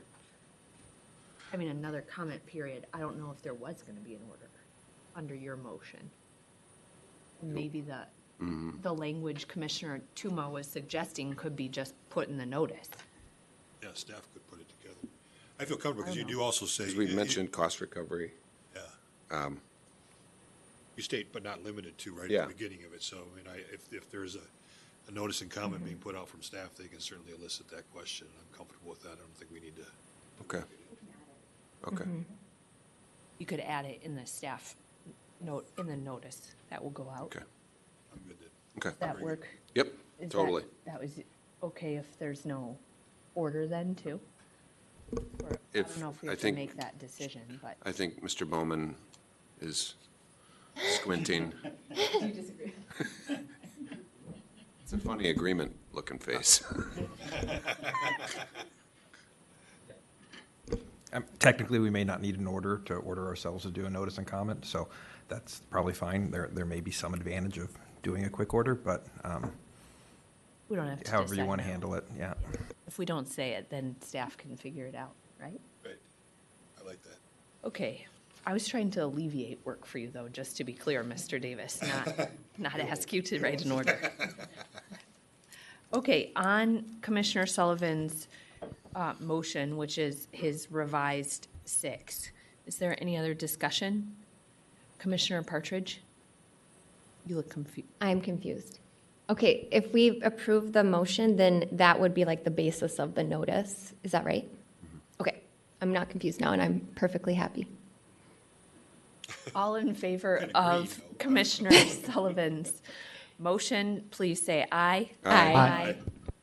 having another comment period, I don't know if there was going to be an order under your motion. Maybe the language Commissioner Tuma was suggesting could be just put in the notice. Yeah, staff could put it together. I feel comfortable because you do also say. Because we mentioned cost recovery. Yeah. You state, but not limited to, right Yeah. at the beginning of it. So, I mean, if there's a notice and comment being put out from staff, they can certainly elicit that question. I'm comfortable with that. I don't think we need to. Okay. Okay. You could add it in the staff note, in the notice that will go out. Okay. I'm good then. Okay. Does that work? Yep, Is totally. That was okay if there's no order then, too? Or, I If- don't know if we I have to think- make that decision, but. I think Mr. Bowman is squinting. Do you disagree? It's a funny agreement looking face. Technically, we may not need an order to order ourselves to do a notice and comment, so that's probably fine. There may be some advantage of doing a quick order, but We don't have to however you decide want to now. handle it, yeah. If we don't say it, then staff can figure it out, right? Right. I like that. Okay. I was trying to alleviate work for you, though, just to be clear, Mr. Davis, not ask you to write an order. Okay, on Commissioner Sullivan's motion, which is his revised 6, is there any other discussion? Commissioner Partridge? You look confused. I'm confused. Okay, if we approve the motion, then that would be like the basis of the notice. Is that right? Okay, I'm not confused now, and I'm perfectly happy. All in favor of Commissioner Sullivan's motion, please say aye. Aye. Aye.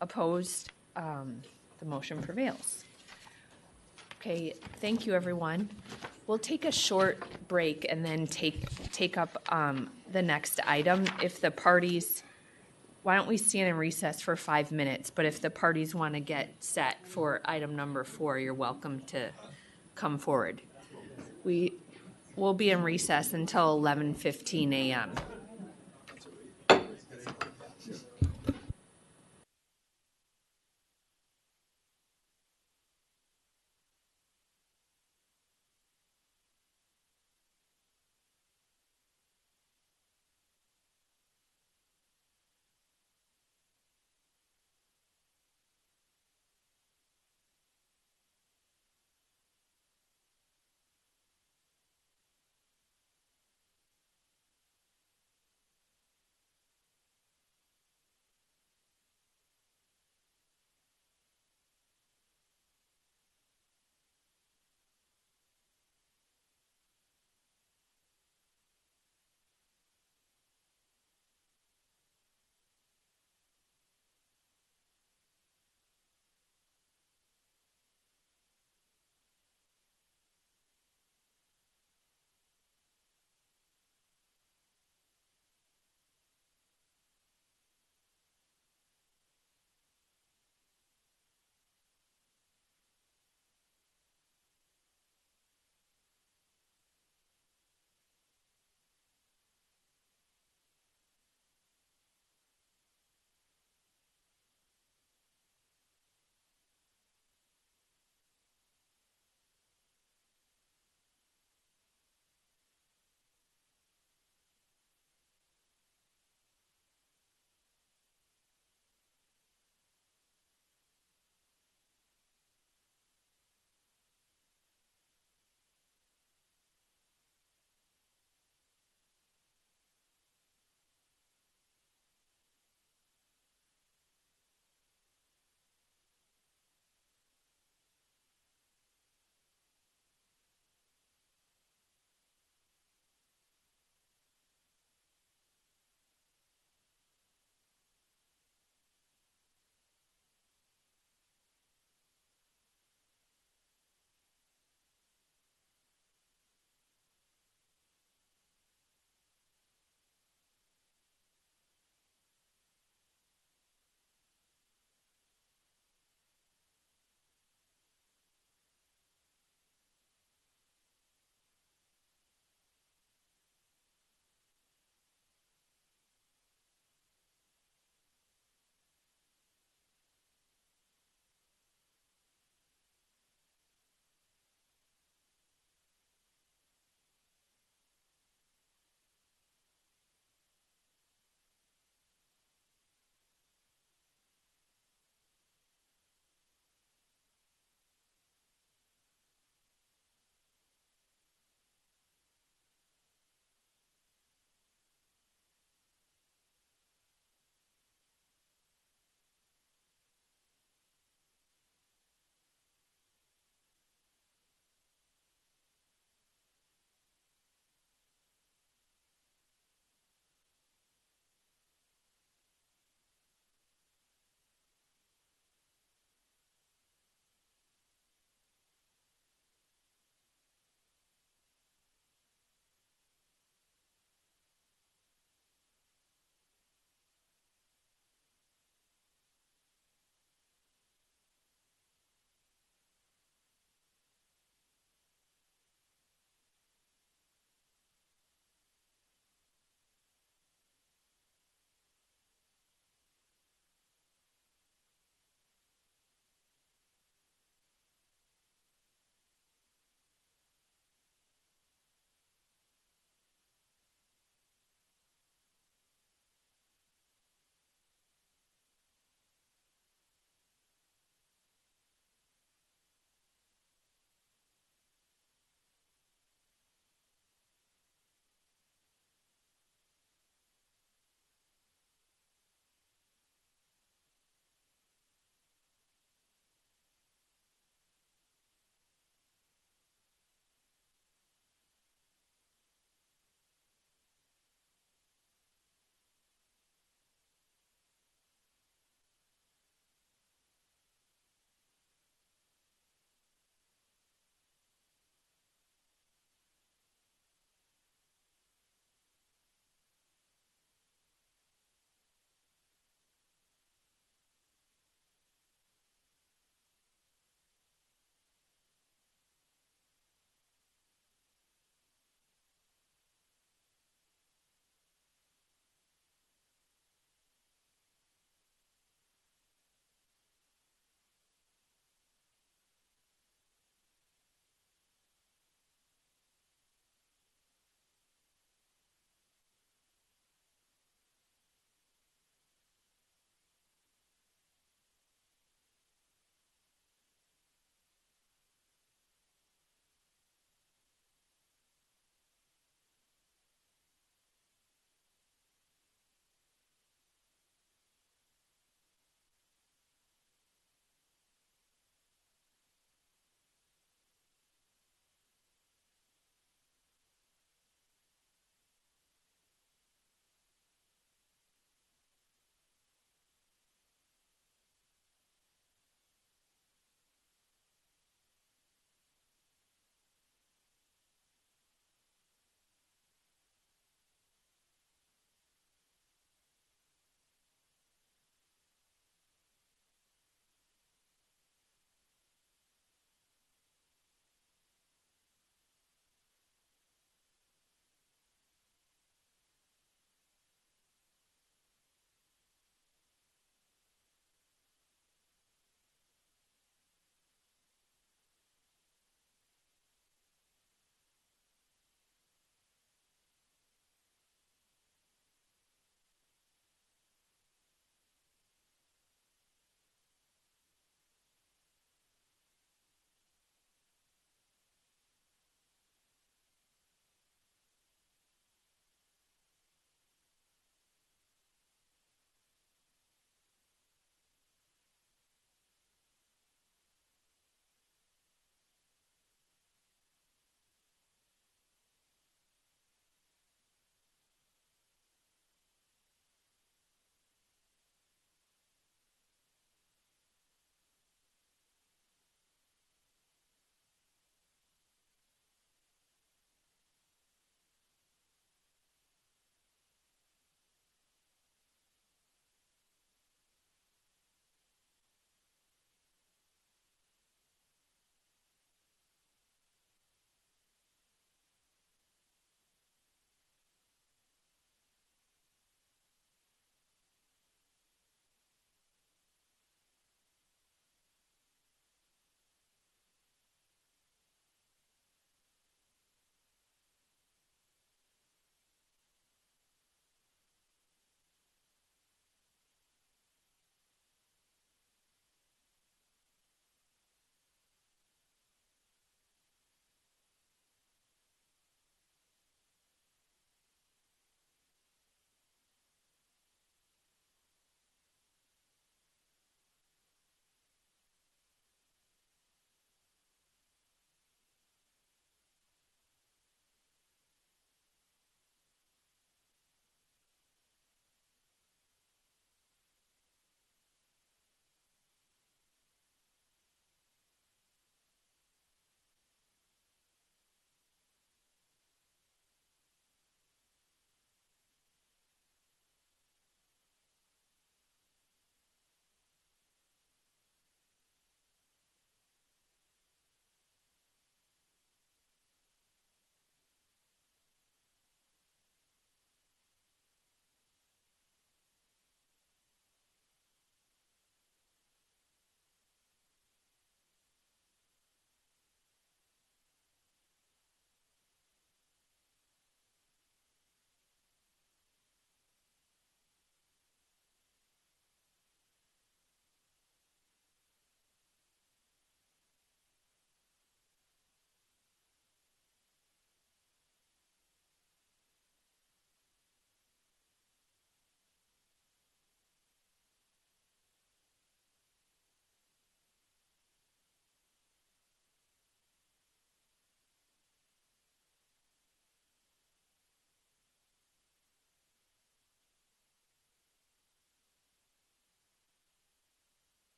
Opposed? The motion prevails. Okay, thank you, everyone. We'll take a short break and then take up the next item. If the parties, why don't we stand in recess for 5 minutes? But if the parties want to get set for item number 4, you're welcome to come forward. We'll be in recess until 11:15 a.m.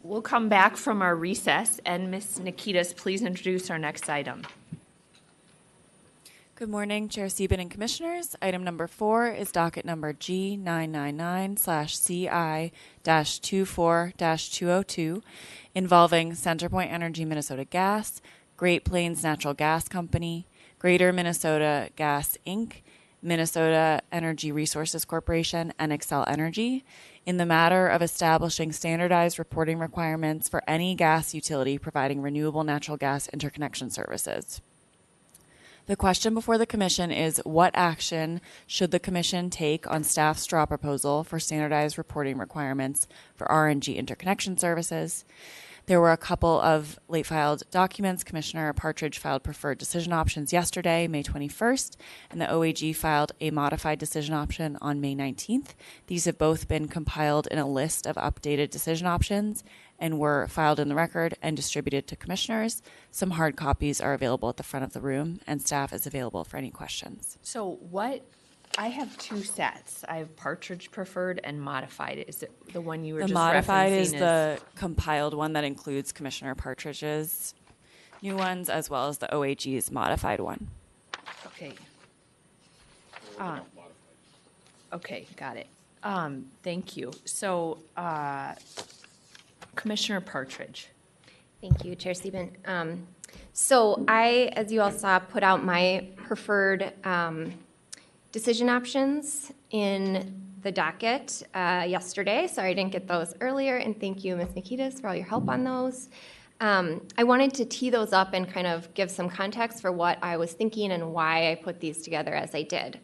we'll come back from our recess, and Ms. Nikitas, please introduce our next item. Good morning, Chair Sieben and Commissioners. Item number 4 is docket number G999/CI-24-202 involving Centerpoint Energy Minnesota Gas, Great Plains Natural Gas Company, Greater Minnesota Gas Inc., Minnesota Energy Resources Corporation, and Xcel Energy in the matter of establishing standardized reporting requirements for any gas utility providing renewable natural gas interconnection services. The question before the Commission is, what action should the Commission take on staff's straw proposal for standardized reporting requirements for RNG interconnection services? There were a couple of late filed documents. Commissioner Partridge filed preferred decision options yesterday, May 21st, and the OAG filed a modified decision option on May 19th. These have both been compiled in a list of updated decision options and were filed in the record and distributed to commissioners. Some hard copies are available at the front of the room, and staff is available for any questions. So I have 2 sets. I have Partridge preferred and modified. Is it the one you were The just modified referencing? is the compiled one that includes Commissioner Partridge's new ones as well as the OAG's modified one. Okay. Okay, got it. Thank you. So, Commissioner Partridge. Thank you, Chair Sieben. So I, as you all saw, put out my preferred decision options in the docket yesterday. Sorry I didn't get those earlier, and thank you, Ms. Nikitas, for all your help on those. I wanted to tee those up and kind of give some context for what I was thinking and why I put these together as I did.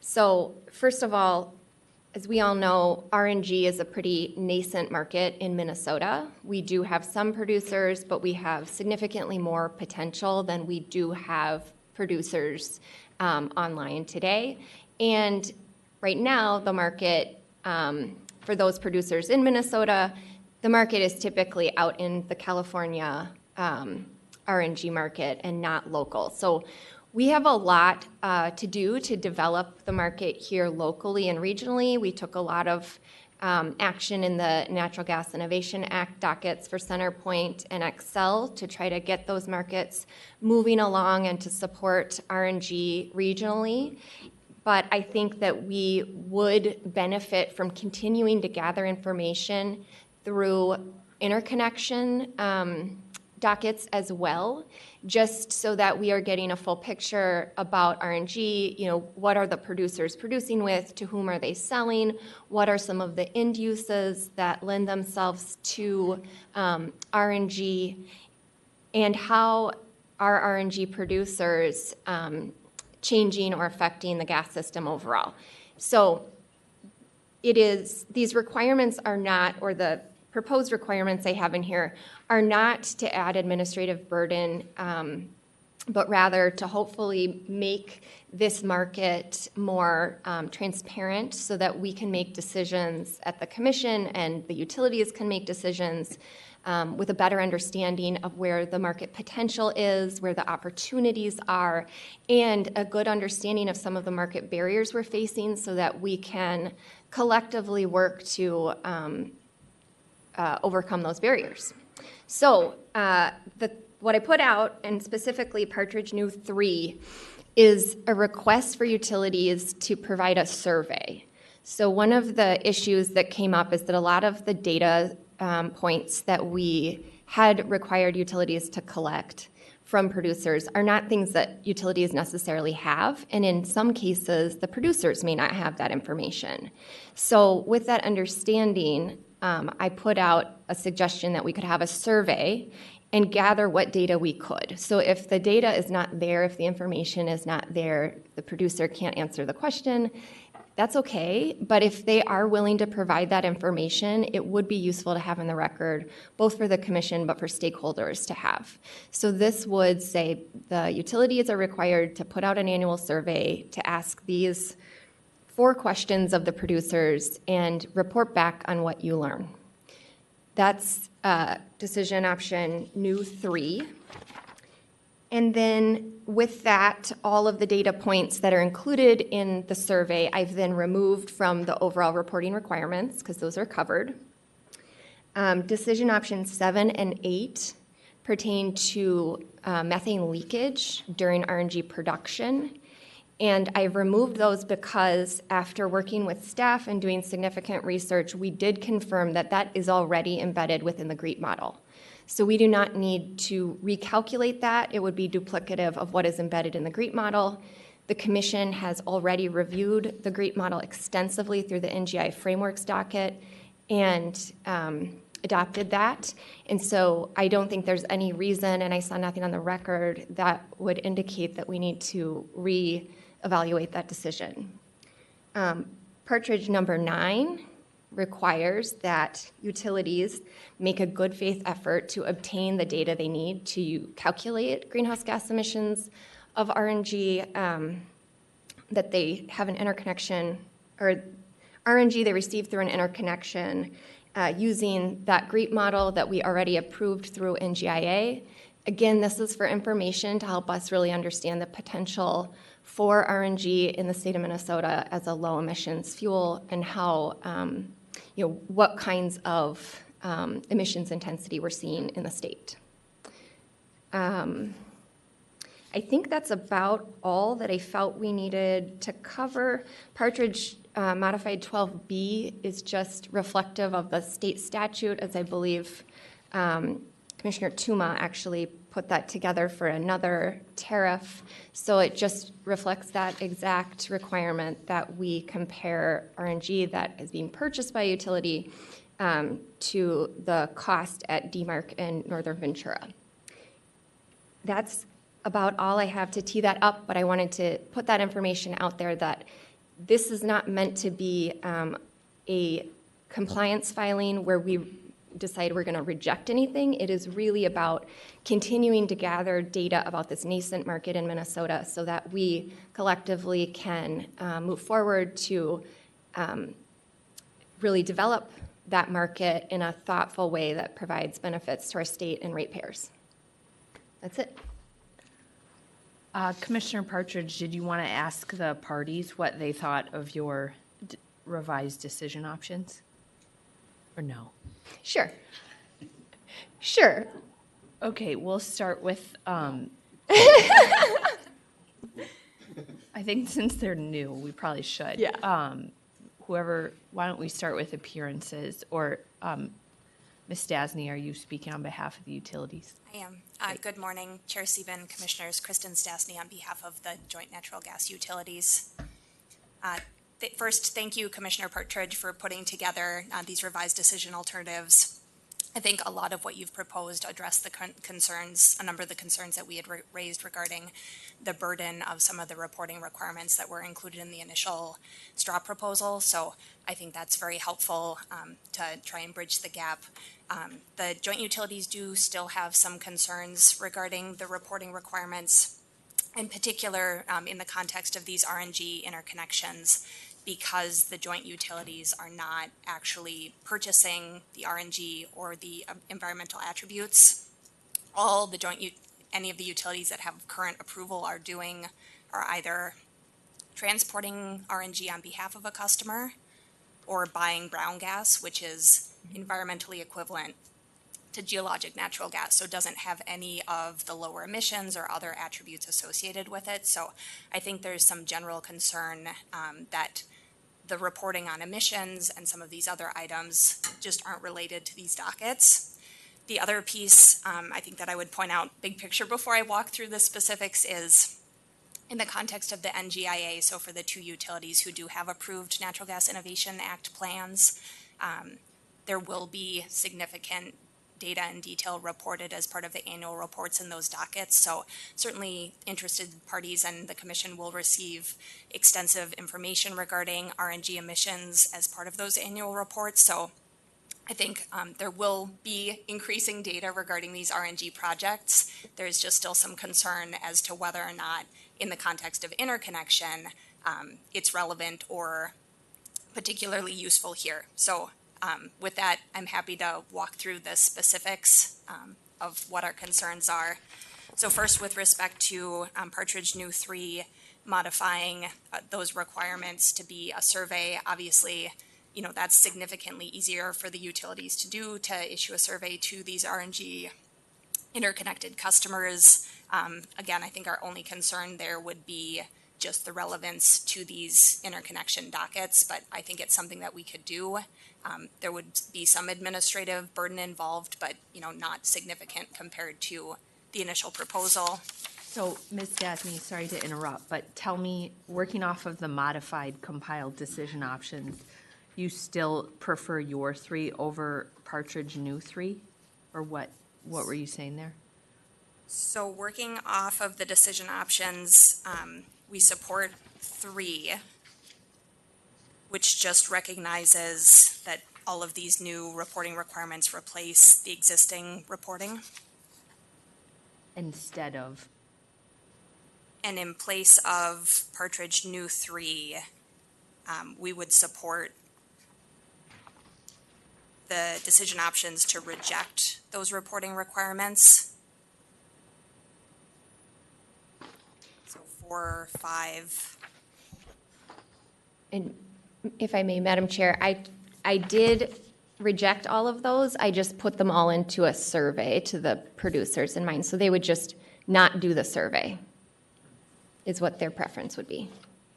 So first of all, as we all know, RNG is a pretty nascent market in Minnesota. We do have some producers, but we have significantly more potential than we do have producers online today. And right now, the market for those producers in Minnesota, the market is typically out in the California RNG market and not local. So we have a lot to do to develop the market here locally and regionally. We took a lot of action in the Natural Gas Innovation Act dockets for Centerpoint and Xcel to try to get those markets moving along and to support RNG regionally. But I think that we would benefit from continuing to gather information through interconnection dockets as well, just so that we are getting a full picture about RNG. You know, what are the producers producing with? To whom are they selling? What are some of the end uses that lend themselves to RNG? And how are RNG producers changing or affecting the gas system overall? So it is, these requirements are not, or the proposed requirements I have in here are not to add administrative burden, but rather to hopefully make this market more transparent so that we can make decisions at the Commission and the utilities can make decisions with a better understanding of where the market potential is, where the opportunities are, and a good understanding of some of the market barriers we're facing so that we can collectively work to overcome those barriers. So what I put out, and specifically Partridge New 3, is a request for utilities to provide a survey. So one of the issues that came up is that a lot of the data points that we had required utilities to collect from producers are not things that utilities necessarily have, and in some cases, the producers may not have that information. So with that understanding, I put out a suggestion that we could have a survey and gather what data we could. So if the data is not there, if the information is not there, the producer can't answer the question, that's okay. But if they are willing to provide that information, it would be useful to have in the record, both for the Commission but for stakeholders to have. So this would say the utilities are required to put out an annual survey to ask these 4 questions of the producers and report back on what you learn. That's decision option new 3. And then with that, all of the data points that are included in the survey, I've then removed from the overall reporting requirements because those are covered. Decision options 7 and 8 pertain to methane leakage during RNG production. And I've removed those because after working with staff and doing significant research, we did confirm that that is already embedded within the GREET model. So we do not need to recalculate that. It would be duplicative of what is embedded in the GREET model. The Commission has already reviewed the GREET model extensively through the NGI frameworks docket and adopted that. And so I don't think there's any reason, and I saw nothing on the record that would indicate that we need to evaluate that decision. Partridge number 9 requires that utilities make a good faith effort to obtain the data they need to calculate greenhouse gas emissions of RNG, that they have an interconnection, or RNG they receive through an interconnection using that GREET model that we already approved through NGIA. Again, this is for information to help us really understand the potential for RNG in the state of Minnesota as a low emissions fuel and how, what kinds of emissions intensity we're seeing in the state. I think that's about all that I felt we needed to cover. Partridge Modified 12B is just reflective of the state statute, as I believe Commissioner Tuma actually put that together for another tariff. So it just reflects that exact requirement that we compare RNG that is being purchased by a utility to the cost at DMARC in Northern Ventura. That's about all I have to tee that up, but I wanted to put that information out there that this is not meant to be a compliance filing where we decide we're going to reject anything. It is really about continuing to gather data about this nascent market in Minnesota so that we collectively can move forward to really develop that market in a thoughtful way that provides benefits to our state and ratepayers. That's it. Commissioner Partridge, did you want to ask the parties what they thought of your revised decision options? Or no? Sure. Sure. Okay, we'll start with, I think since they're new, we probably should. Yeah. Why don't we start with appearances? Or Ms. Stasny, are you speaking on behalf of the utilities? I am. Good morning, Chair Sieben, Commissioners. Kristen Stasny on behalf of the Joint Natural Gas Utilities. First, thank you, Commissioner Partridge, for putting together these revised decision alternatives. I think a lot of what you've proposed address the concerns, a number of the concerns that we had raised regarding the burden of some of the reporting requirements that were included in the initial straw proposal. So I think that's very helpful to try and bridge the gap. The joint utilities do still have some concerns regarding the reporting requirements, in particular in the context of these RNG interconnections, because the joint utilities are not actually purchasing the RNG or the environmental attributes. All the any of the utilities that have current approval are doing are either transporting RNG on behalf of a customer or buying brown gas, which is environmentally equivalent to geologic natural gas, so it doesn't have any of the lower emissions or other attributes associated with it. So I think there's some general concern that the reporting on emissions and some of these other items just aren't related to these dockets. The other piece I think that I would point out big picture before I walk through the specifics is in the context of the NGIA, so for the two utilities who do have approved Natural Gas Innovation Act plans, there will be significant data and detail reported as part of the annual reports in those dockets. So certainly interested parties and the Commission will receive extensive information regarding RNG emissions as part of those annual reports. So I think there will be increasing data regarding these RNG projects. There's just still some concern as to whether or not in the context of interconnection, it's relevant or particularly useful here. So with that, I'm happy to walk through the specifics of what our concerns are. So first, with respect to Partridge New 3, modifying those requirements to be a survey, obviously, that's significantly easier for the utilities to do, to issue a survey to these RNG interconnected customers. Again, I think our only concern there would be just the relevance to these interconnection dockets, but I think it's something that we could do. There would be some administrative burden involved, but not significant compared to the initial proposal. So, Ms. Dasney, sorry to interrupt, but tell me, working off of the modified compiled decision options, you still prefer your 3 over Partridge new 3? Or what were you saying there? So working off of the decision options, we support 3, which just recognizes that all of these new reporting requirements replace the existing reporting. Instead of? And in place of Partridge new 3, we would support the decision options to reject those reporting requirements. So 4, 5. And if I may, Madam Chair, I did reject all of those. I just put them all into a survey to the producers in mind. So they would just not do the survey, is what their preference would be.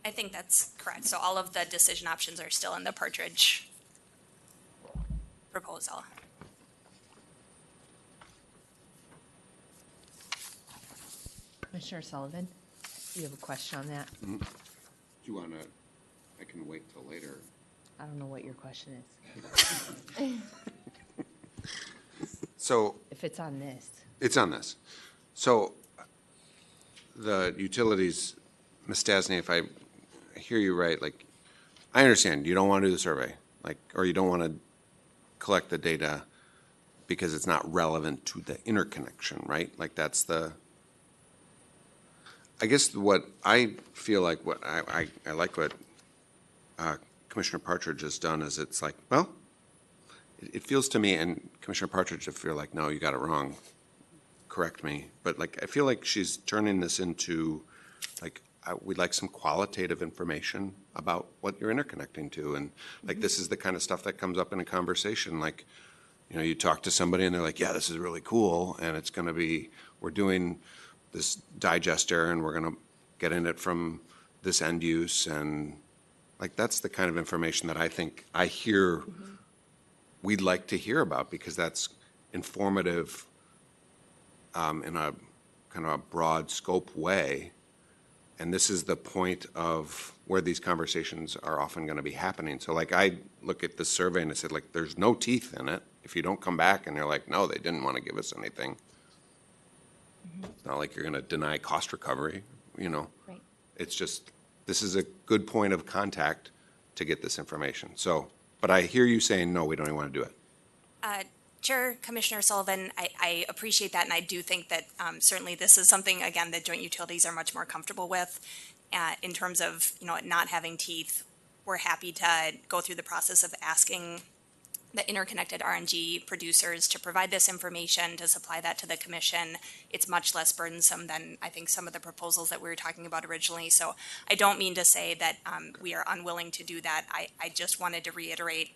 I think that's correct. So all of the decision options are still in the Partridge proposal. Commissioner Sullivan, you have a question on that? Do you want to, I can wait till later. I don't know what your question is. So. If it's on this. It's on this. So the utilities, Ms. Dasney, if I hear you right, like, I understand you don't want to do the survey, like, or you don't want to collect the data because it's not relevant to the interconnection, right? Like that's the, I guess what I feel like, what I like what Commissioner Partridge has done is it's like, well, it feels to me, and Commissioner Partridge, I feel like, no, you got it wrong, correct me, but like I feel like she's turning this into like, we'd like some qualitative information about what you're interconnecting to, and like this is the kind of stuff that comes up in a conversation. Like, you talk to somebody and they're like, yeah, this is really cool, and it's going to be, we're doing this digester and we're going to get in it from this end use, and like that's the kind of information that I think I hear we'd like to hear about, because that's informative in a kind of a broad scope way. And this is the point of where these conversations are often going to be happening. So like I look at this survey and I said, like, there's no teeth in it. If you don't come back and they're like, no, they didn't want to give us anything. It's not like you're going to deny cost recovery, Right. It's just, this is a good point of contact to get this information. So, but I hear you saying, no, we don't even want to do it. Chair, Commissioner Sullivan, I appreciate that, and I do think that certainly this is something, again, that joint utilities are much more comfortable with in terms of, it not having teeth. We're happy to go through the process of asking the interconnected RNG producers to provide this information, to supply that to the commission. It's much less burdensome than I think some of the proposals that we were talking about originally. So I don't mean to say that we are unwilling to do that. I just wanted to reiterate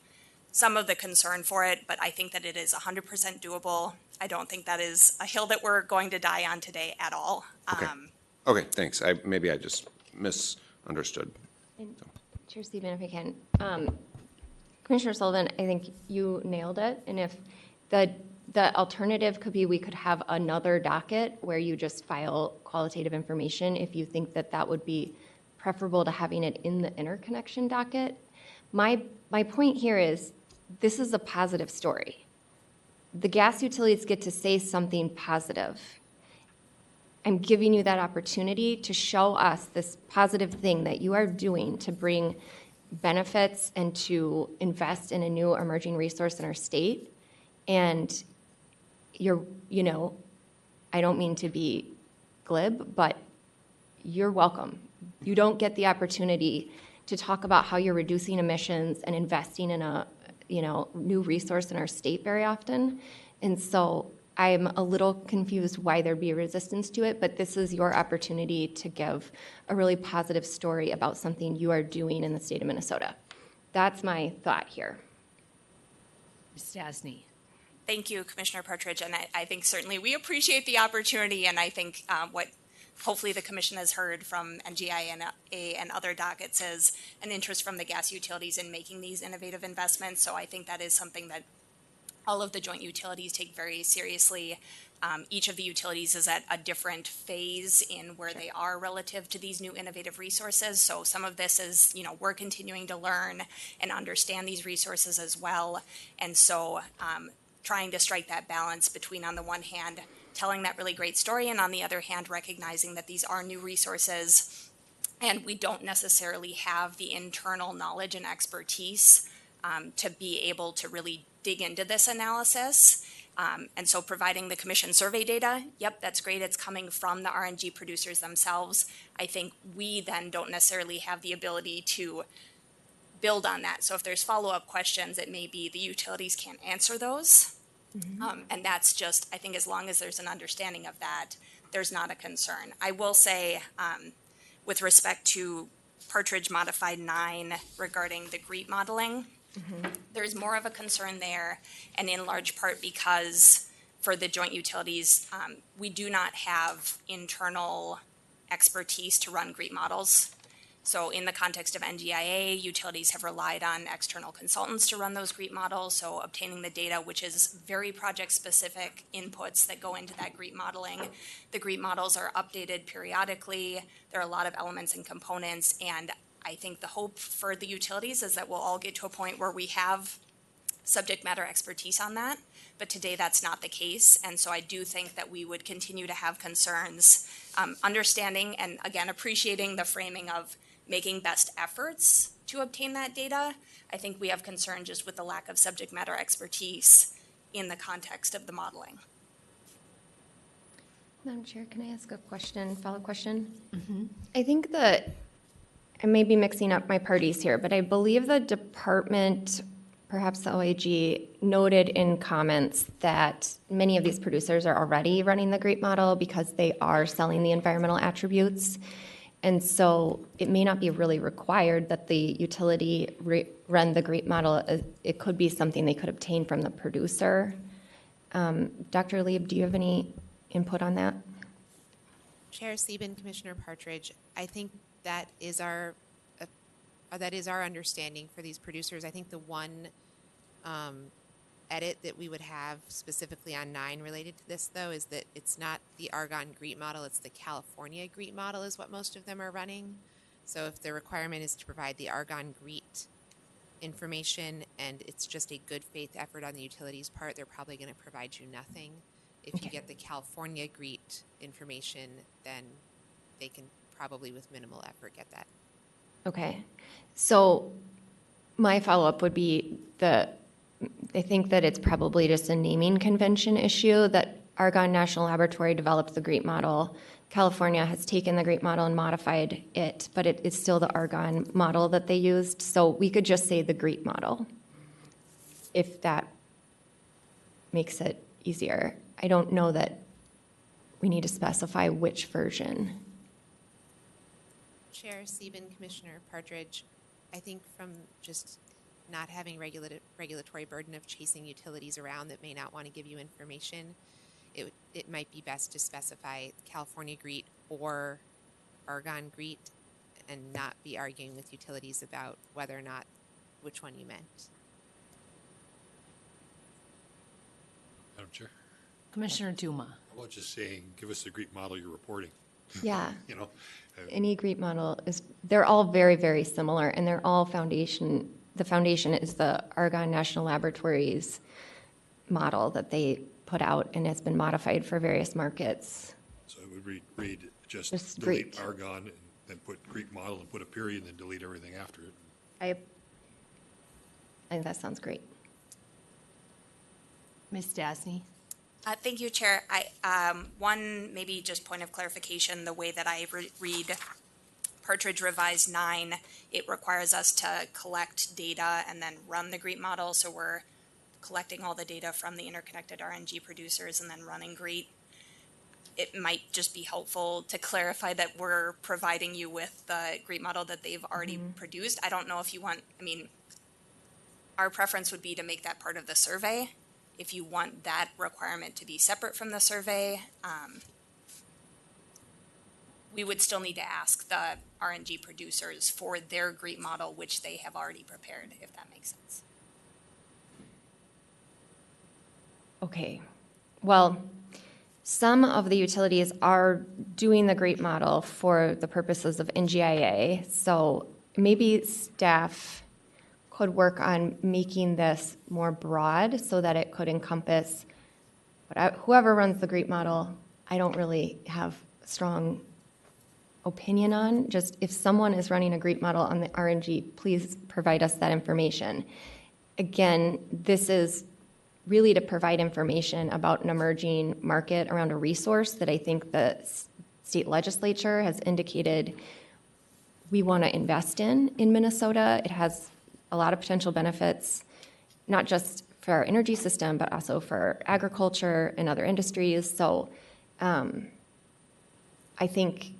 some of the concern for it, but I think that it is 100% doable. I don't think that is a hill that we're going to die on today at all. Okay, thanks. Maybe I just misunderstood. And Chair Stephen, if I can, Commissioner Sullivan, I think you nailed it. And if the alternative could be, we could have another docket where you just file qualitative information if you think that that would be preferable to having it in the interconnection docket. My point here is, this is a positive story. The gas utilities get to say something positive. I'm giving you that opportunity to show us this positive thing that you are doing to bring benefits and to invest in a new emerging resource in our state. And I don't mean to be glib, but you're welcome. You don't get the opportunity to talk about how you're reducing emissions and investing in a new resource in our state very often. And so I'm a little confused why there'd be a resistance to it, but this is your opportunity to give a really positive story about something you are doing in the state of Minnesota. that's my thought here. Ms. Stasny. Thank you, Commissioner Partridge, and I think certainly we appreciate the opportunity, and I think what hopefully the Commission has heard from NGIA and other dockets is an interest from the gas utilities in making these innovative investments. So I think that is something that all of the joint utilities take very seriously. Each of the utilities is at a different phase in where they are relative to these new innovative resources. So some of this is, we're continuing to learn and understand these resources as well. And so trying to strike that balance between, on the one hand, telling that really great story, and on the other hand, recognizing that these are new resources and we don't necessarily have the internal knowledge and expertise to be able to really dig into this analysis. And so providing the Commission survey data, yep, that's great. It's coming from the RNG producers themselves. I think we then don't necessarily have the ability to build on that. So if there's follow-up questions, it may be the utilities can't answer those. And that's just, I think as long as there's an understanding of that, there's not a concern. I will say, with respect to Partridge Modified 9 regarding the GREET modeling, there's more of a concern there, and in large part because for the joint utilities, we do not have internal expertise to run GREET models. So in the context of NGIA, utilities have relied on external consultants to run those GREET models. So obtaining the data, which is very project-specific inputs that go into that GREET modeling. The GREET models are updated periodically. There are a lot of elements and components, and I think the hope for the utilities is that we'll all get to a point where we have subject matter expertise on that. But today that's not the case. And so I do think that we would continue to have concerns, understanding and again, appreciating the framing of making best efforts to obtain that data. I think we have concern just with the lack of subject matter expertise in the context of the modeling. Madam Chair, can I ask a question, follow-up question? I think that I may be mixing up my parties here, but I believe the department, perhaps the OAG, noted in comments that many of these producers are already running the GREET model because they are selling the environmental attributes. And so it may not be really required that the utility run the GREET model. It could be something they could obtain from the producer. Dr. Lieb, do you have any input on that? Chair Sieben, Commissioner Partridge, I think that is our understanding for these producers. I think the one edit that we would have specifically on 9 related to this, though, is that it's not the Argonne GREET model, it's the California GREET model is what most of them are running. So if the requirement is to provide the Argonne GREET information and it's just a good faith effort on the utilities part, they're probably going to provide you nothing. If you get the California GREET information, then they can probably with minimal effort get that. Okay. So my follow-up would be I think that it's probably just a naming convention issue that Argonne National Laboratory developed the GREET model. California has taken the GREET model and modified it, but it is still the Argonne model that they used. So we could just say the GREET model, if that makes it easier. I don't know that we need to specify which version. Chair Sieben, Commissioner Partridge, I think from just not having regulatory burden of chasing utilities around that may not want to give you information, it might be best to specify California GREET or Argonne GREET and not be arguing with utilities about whether or not which one you meant. Madam Chair? Commissioner Duma. How about just saying, give us the GREET model you're reporting? Yeah. You know? Any GREET model they're all very, very similar, and they're all the foundation is the Argonne National Laboratories model that they put out and has been modified for various markets. So it would read just GREET. delete Argonne and then put GREET model and put a period and then delete everything after it. I think that sounds great. Ms. Stasny. Thank you, Chair. One maybe just point of clarification, the way that I read Partridge Revised 9, it requires us to collect data and then run the GREET model. So we're collecting all the data from the interconnected RNG producers and then running GREET. It might just be helpful to clarify that we're providing you with the GREET model that they've already produced. I don't know if you want, our preference would be to make that part of the survey. If you want that requirement to be separate from the survey, we would still need to ask the RNG producers for their GREET model, which they have already prepared, if that makes sense. Okay, well, some of the utilities are doing the GREET model for the purposes of NGIA, so maybe staff could work on making this more broad so that it could encompass whoever runs the GREET model. I don't really have a strong opinion on. Just if someone is running a GREET model on the RNG, please provide us that information. Again, this is really to provide information about an emerging market around a resource that I think the state legislature has indicated we want to invest in Minnesota. It has a lot of potential benefits, not just for our energy system, but also for agriculture and other industries. So I think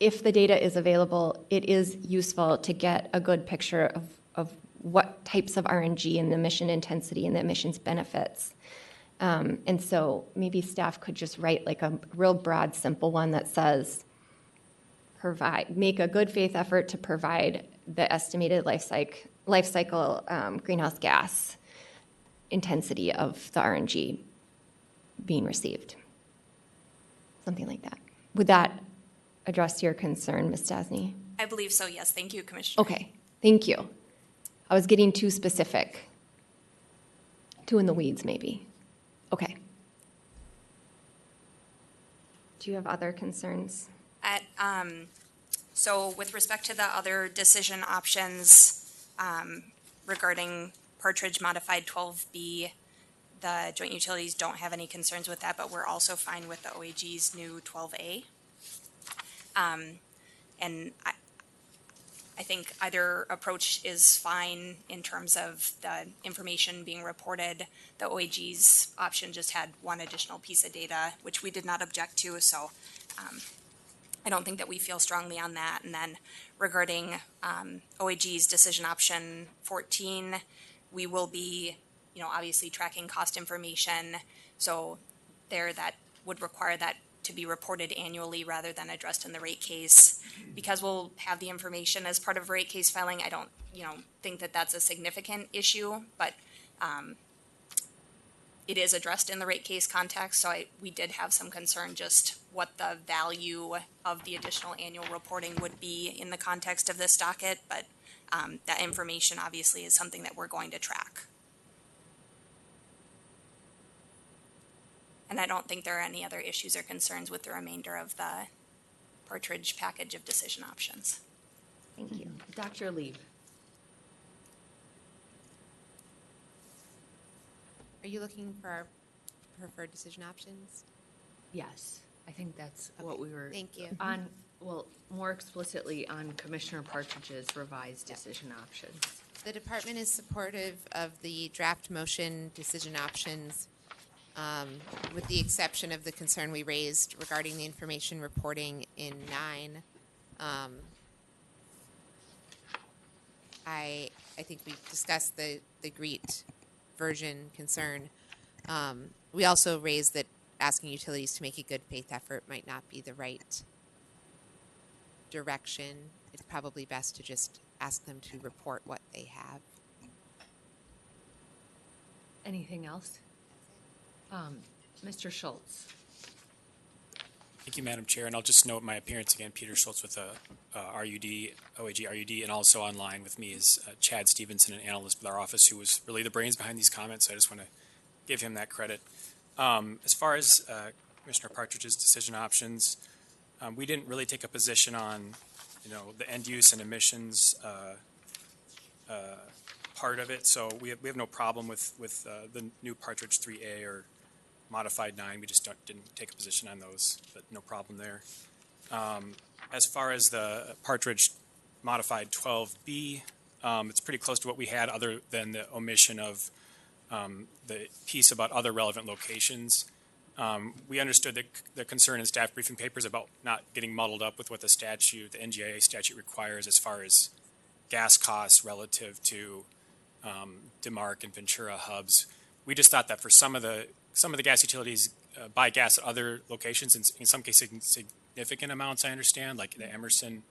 if the data is available, it is useful to get a good picture of what types of RNG and the emission intensity and the emissions benefits. And so maybe staff could just write like a real broad, simple one that says, make a good faith effort to provide the estimated life cycle greenhouse gas intensity of the RNG being received. Something like that. Would that address your concern, Ms. Stasny? I believe so, yes. Thank you, Commissioner. Okay, thank you. I was getting too specific. Too in the weeds, maybe. Okay. Do you have other concerns? So with respect to the other decision options regarding Partridge Modified 12B, the joint utilities don't have any concerns with that, but we're also fine with the OAG's new 12A. And I think either approach is fine in terms of the information being reported. The OAG's option just had one additional piece of data, which we did not object to, so I don't think that we feel strongly on that. And then regarding OAG's decision option 14, we will be, obviously tracking cost information. So that would require that to be reported annually rather than addressed in the rate case. Because we'll have the information as part of rate case filing, I don't, think that that's a significant issue, but it is addressed in the rate case context. So we did have some concern just what the value of the additional annual reporting would be in the context of this docket, but that information obviously is something that we're going to track. And I don't think there are any other issues or concerns with the remainder of the Partridge package of decision options. Thank you. Dr. Lee. Are you looking for our preferred decision options? Yes, I think that's what we were. Thank you. On, well, more explicitly on Commissioner Partridge's revised decision options. The department is supportive of the draft motion decision options, with the exception of the concern we raised regarding the information reporting in 9. I think we discussed the GREET version concern. We also raised that asking utilities to make a good faith effort might not be the right direction. It's probably best to just ask them to report what they have. Anything else? Mr. Schultz. Thank you, Madam Chair, and I'll just note my appearance again. Peter Schultz with RUD, OAG RUD, and also online with me is Chad Stevenson, an analyst with our office who was really the brains behind these comments. So I just want to give him that credit. As far as Commissioner Partridge's decision options, we didn't really take a position on, the end use and emissions part of it. So we have no problem with the new Partridge 3A or modified 9. We just didn't take a position on those, but no problem there. As far as the Partridge modified 12B, it's pretty close to what we had other than the omission of the piece about other relevant locations. We understood the concern in staff briefing papers about not getting muddled up with what the NGIA statute requires as far as gas costs relative to DeMarc and Ventura hubs. We just thought that for some of the gas utilities buy gas at other locations, in some cases significant amounts, I understand, like the Emerson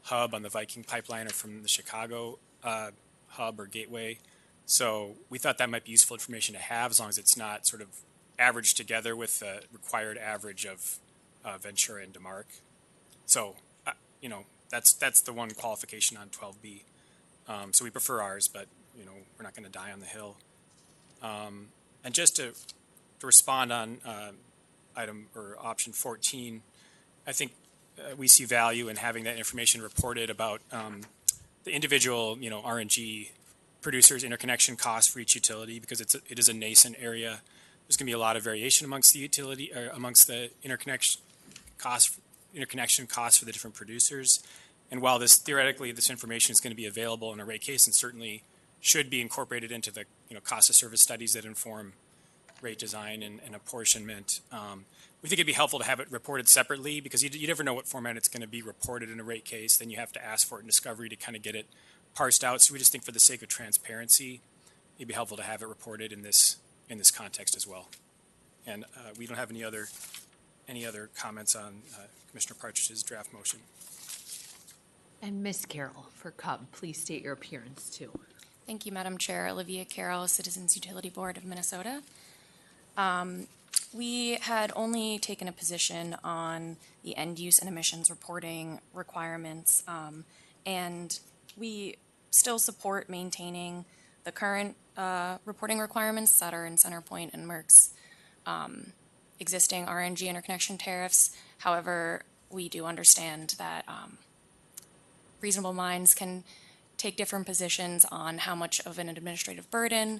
hub on the Viking pipeline or from the Chicago hub or gateway. So we thought that might be useful information to have as long as it's not sort of averaged together with the required average of Ventura and DeMarc. So, you know, that's the one qualification on 12B. So we prefer ours, but, you know, we're not going to die on the hill. And just to respond on item or option 14, I think we see value in having that information reported about the individual, you know, RNG producers' interconnection costs for each utility, because it is a nascent area. There's going to be a lot of variation amongst the utility or amongst the interconnection costs for the different producers. And while theoretically this information is going to be available in a rate case and certainly should be incorporated into the, you know, cost of service studies that inform rate design and apportionment, we think it'd be helpful to have it reported separately, because you never know what format it's going to be reported in a rate case. Then you have to ask for it in discovery to kind of get it parsed out. So we just think for the sake of transparency, it'd be helpful to have it reported in this context as well. And we don't have any other comments on Commissioner Partridge's draft motion. And Ms. Carroll for CUB, please state your appearance too. Thank you, Madam Chair. Olivia Carroll, Citizens Utility Board of Minnesota. We had only taken a position on the end use and emissions reporting requirements, and we still support maintaining the current reporting requirements that are in CenterPoint and Merck's existing RNG interconnection tariffs. However, we do understand that reasonable minds can take different positions on how much of an administrative burden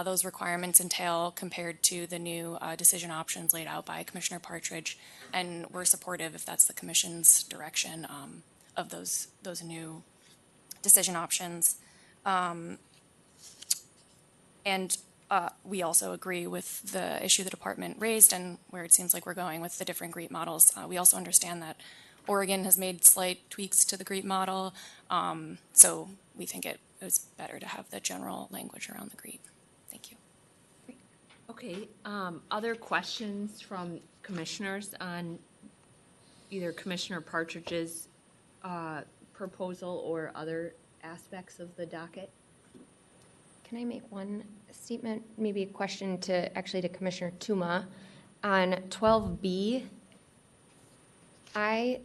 those requirements entail compared to the new decision options laid out by Commissioner Partridge, and we're supportive if that's the Commission's direction of those new decision options. And we also agree with the issue the department raised and where it seems like we're going with the different GREET models. We also understand that Oregon has made slight tweaks to the GREET model, so we think it was better to have the general language around the GREET. Thank you. Okay, other questions from commissioners on either Commissioner Partridge's proposal or other aspects of the docket? Can I make one statement, maybe a question to Commissioner Tuma? On 12B, I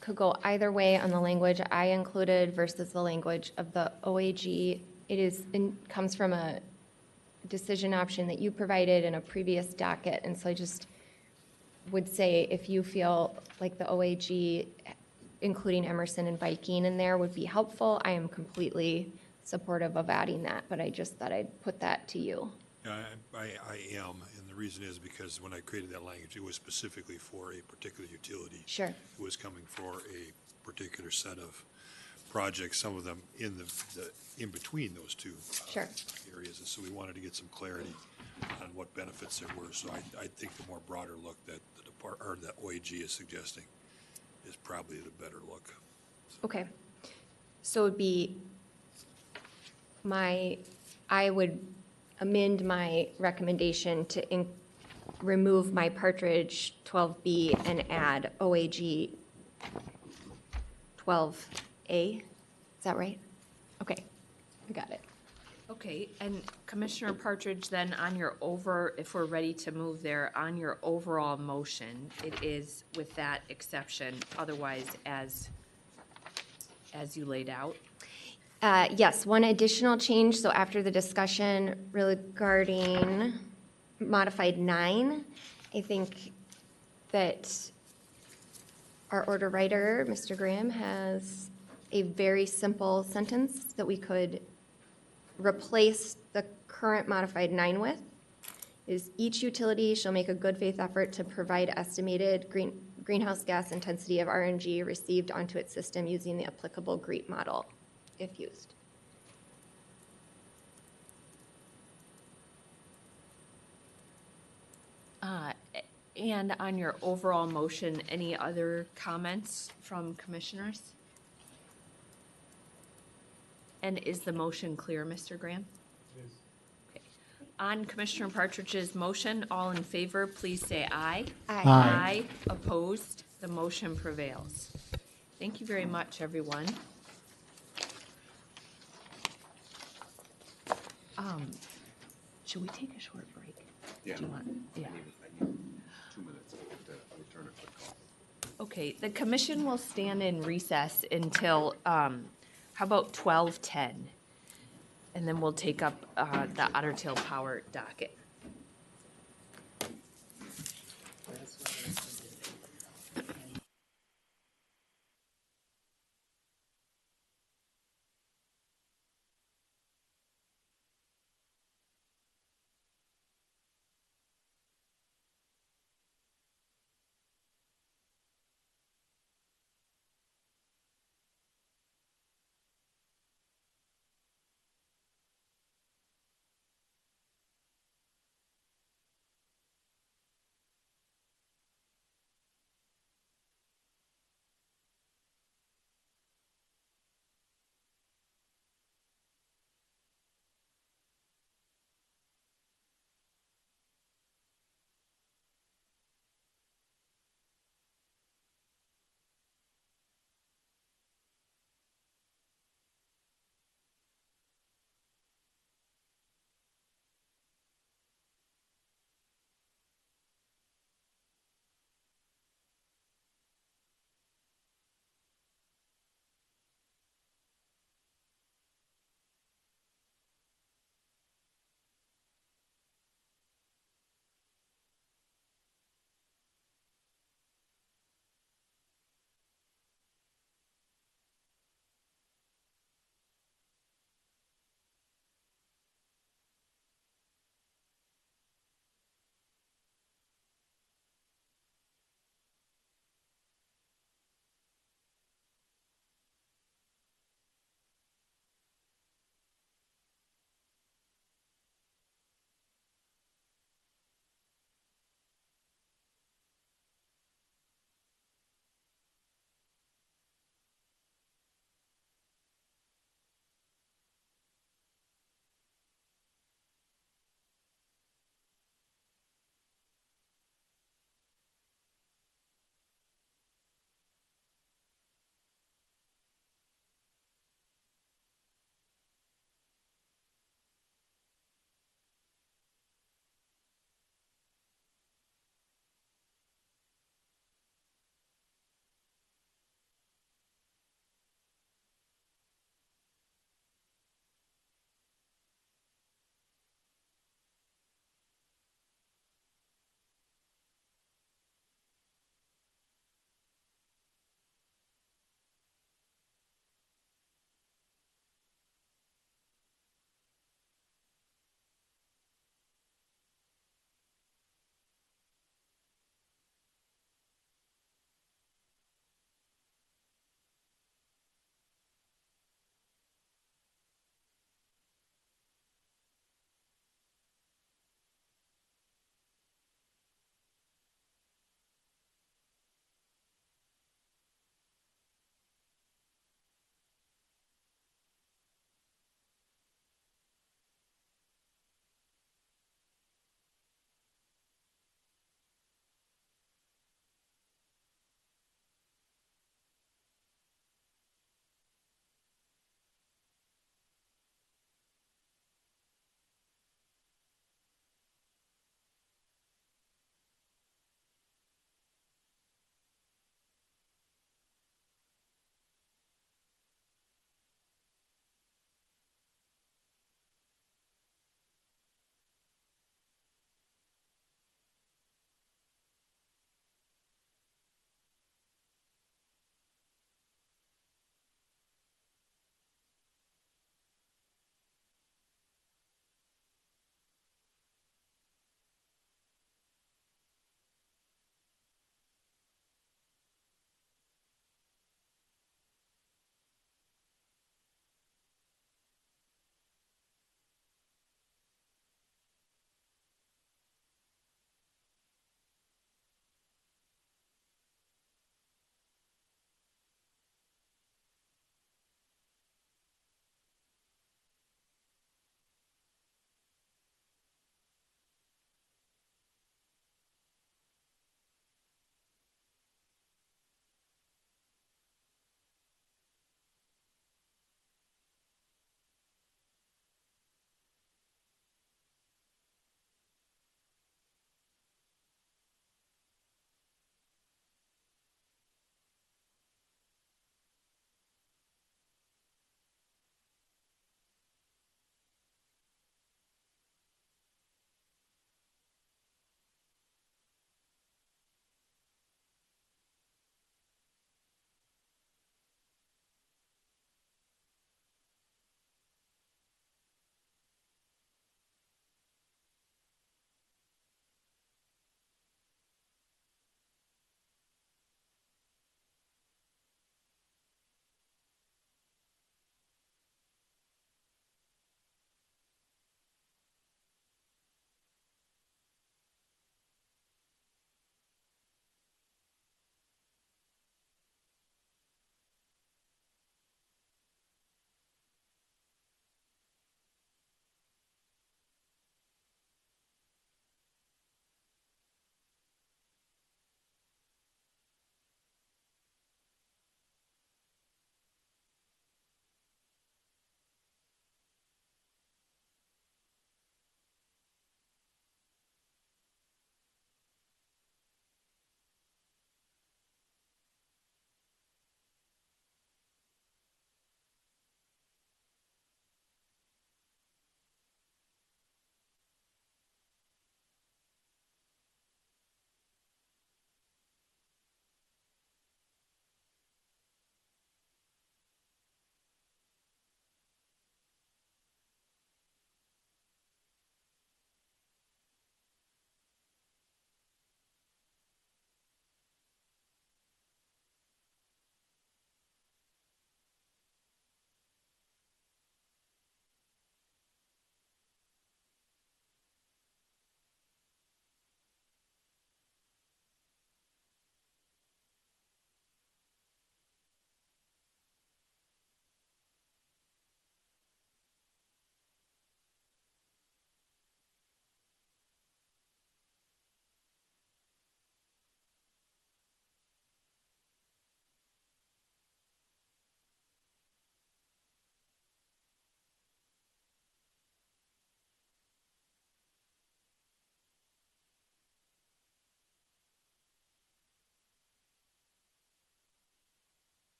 could go either way on the language I included versus the language of the OAG. Comes from a decision option that you provided in a previous docket, and so I just would say if you feel like the OAG, including Emerson and Viking in there, would be helpful, I am completely supportive of adding that, but I just thought I'd put that to you. I am, and the reason is because when I created that language, it was specifically for a particular utility. Sure. It was coming for a particular set of projects, some of them in between those two areas, and so we wanted to get some clarity on what benefits there were. So I think the more broader look that that OAG is suggesting is probably the better look. Okay, so it would be I would amend my recommendation to remove my Partridge 12B and add OAG 12A. Is that right? Okay, I got it. Okay, and Commissioner Partridge, then if we're ready to move there, on your overall motion, it is with that exception, otherwise as you laid out? Yes, one additional change. So after the discussion regarding modified 9, I think that our order writer, Mr. Graham, has a very simple sentence that we could replace the current modified 9 with. Is each utility shall make a good faith effort to provide estimated greenhouse gas intensity of RNG received onto its system using the applicable GREET model, if used. And on your overall motion, any other comments from commissioners? And is the motion clear, Mr. Graham? Okay. On Commissioner Partridge's motion, all in favor, please say aye. Aye. Aye. Opposed? The motion prevails. Thank you very much, everyone. Should we take a short break? Yeah. Do you want? Yeah. I need 2 minutes to return a quick call. Okay, the commission will stand in recess until, how about 12:10? And then we'll take up the Otter Tail Power docket.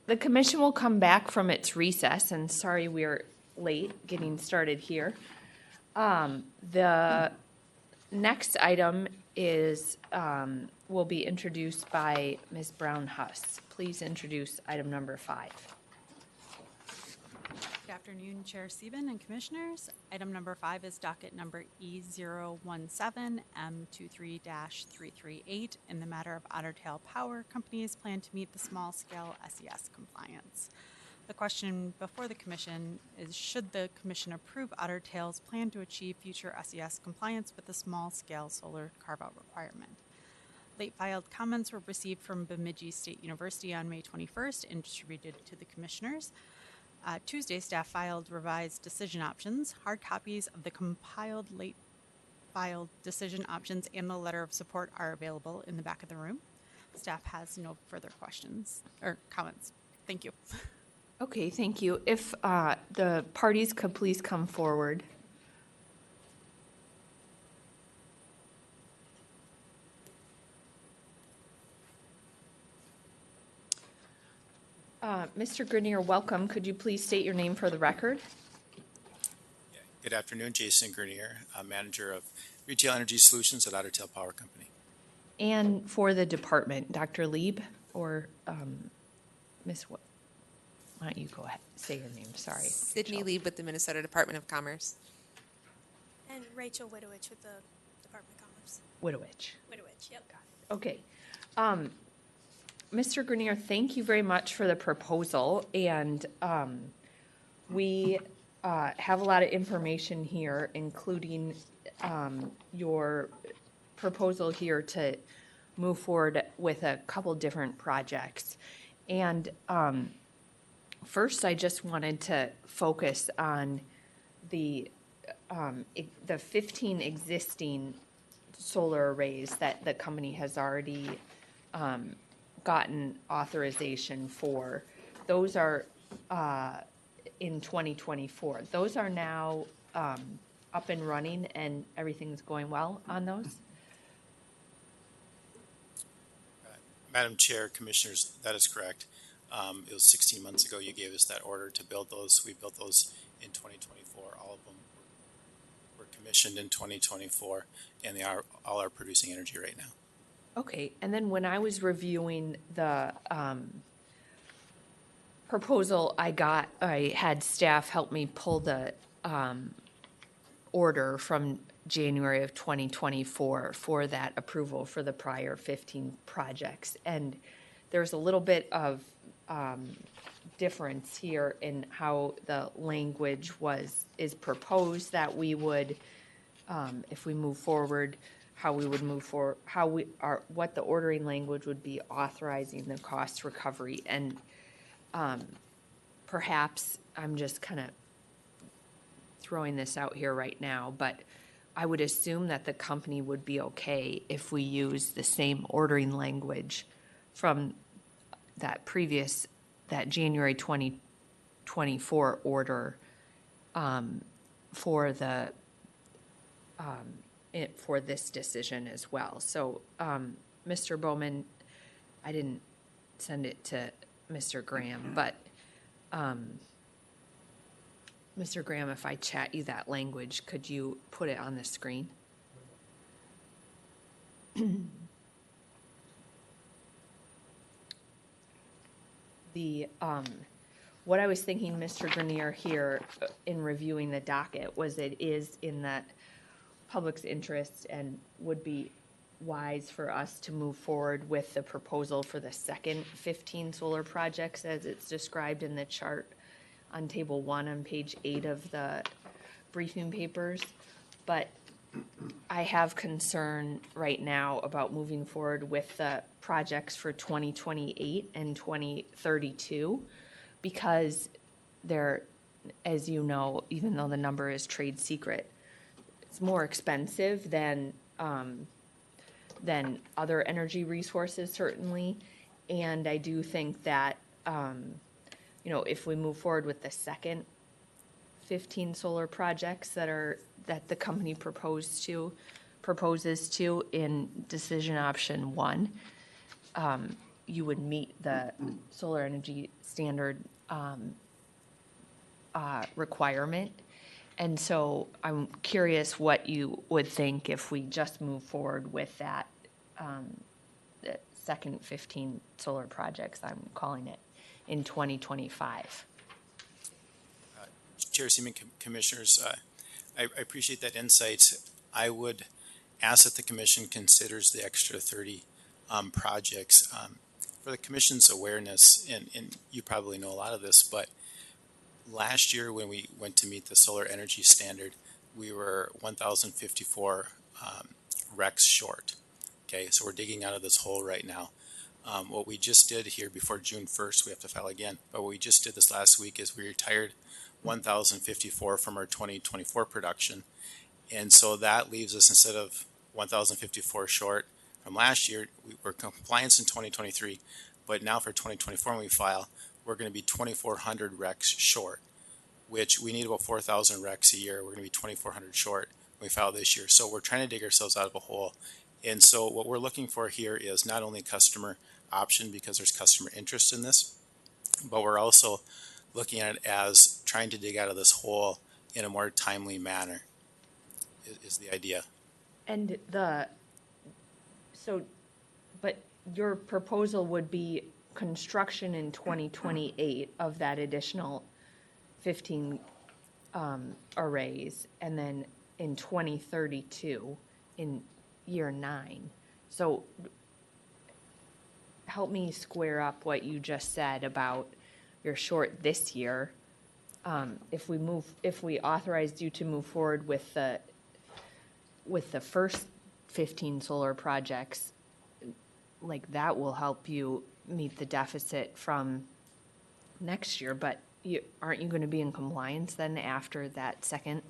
The commission will come back from its recess, and sorry we're late getting started here. The next item is, will be introduced by Ms. Brown-Huss. Please introduce item number 5. Good afternoon, Chair Sieben and Commissioners. Item number 5 is docket number E017M23-338 in the matter of Otter Power Company's plan to meet the small-scale SES compliance. The question before the Commission is, should the Commission approve Otter Tail's plan to achieve future SES compliance with the small-scale solar carve-out requirement? Late filed comments were received from Bemidji State University on May 21st and distributed to the Commissioners. Tuesday, staff filed revised decision options. Hard copies of the compiled late filed decision options and the letter of support are available in the back of the room. Staff has no further questions or comments. Thank you. Okay, thank you. If the parties could please come forward. Mr. Grenier, welcome. Could you please state your name for the record? Good afternoon, Jason Grenier, Manager of Retail Energy Solutions at Otter Power Company. And for the department, Dr. Lieb or Ms. Why don't you go ahead and say your name? Sorry. Sydney Lieb with the Minnesota Department of Commerce. And Rachel Widowich with the Department of Commerce. Widowich. Widowich, yep. Okay. Mr. Grenier, thank you very much for the proposal. And we have a lot of information here, including your proposal here to move forward with a couple different projects. And first, I just wanted to focus on the 15 existing solar arrays that the company has already gotten authorization for. Those are in 2024. Those are now up and running, and everything's going well on those? Madam Chair, Commissioners, that is correct. It was 16 months ago you gave us that order to build those. We built those in 2024. All of them were commissioned in 2024, and they all are producing energy right now. Okay, and then when I was reviewing the proposal I had staff help me pull the order from January of 2024 for that approval for the prior 15 projects. And there's a little bit of difference here in how the language is proposed that we would, if we move forward, how we would move forward, what the ordering language would be authorizing the cost recovery. And perhaps I'm just kind of throwing this out here right now, but I would assume that the company would be okay if we use the same ordering language from that January 2024 order for this decision as well. So, Mr. Bowman, I didn't send it to Mr. Graham, but Mr. Graham, if I chat you that language, could you put it on the screen? What I was thinking, Mr. Grenier, here in reviewing the docket was it is in the public's interest and would be wise for us to move forward with the proposal for the second 15 solar projects as it's described in the chart on table 1 on page 8 of the briefing papers. But I have concern right now about moving forward with the projects for 2028 and 2032 because they're, as you know, even though the number is trade secret, it's more expensive than other energy resources, certainly. And I do think that, if we move forward with the second 15 solar projects that the company proposes to in decision option 1, you would meet the solar energy standard requirement. And so I'm curious what you would think if we just move forward with that the second 15 solar projects, I'm calling it, in 2025. Chair Seaman, Commissioners, I appreciate that insight. I would ask that the Commission considers the extra 30 projects. For the Commission's awareness, and you probably know a lot of this, but last year when we went to meet the solar energy standard, we were 1,054 RECs short. Okay, so we're digging out of this hole right now. What we just did here before June 1st, we have to file again, but what we just did this last week is we retired 1,054 from our 2024 production. And so that leaves us, instead of 1,054 short from last year, we were compliance in 2023, but now for 2024 when we file, we're going to be 2,400 RECs short, which we need about 4,000 RECs a year. We're going to be 2,400 short when we file this year. So we're trying to dig ourselves out of a hole. And so what we're looking for here is not only customer option, because there's customer interest in this, but we're also looking at it as trying to dig out of this hole in a more timely manner is the idea. And but your proposal would be construction in 2028 of that additional 15 arrays, and then in 2032 in year 9. So help me square up what you just said about you're short this year. If we authorized you to move forward with the first 15 solar projects, like that will help you meet the deficit from next year, but aren't you going to be in compliance then after that second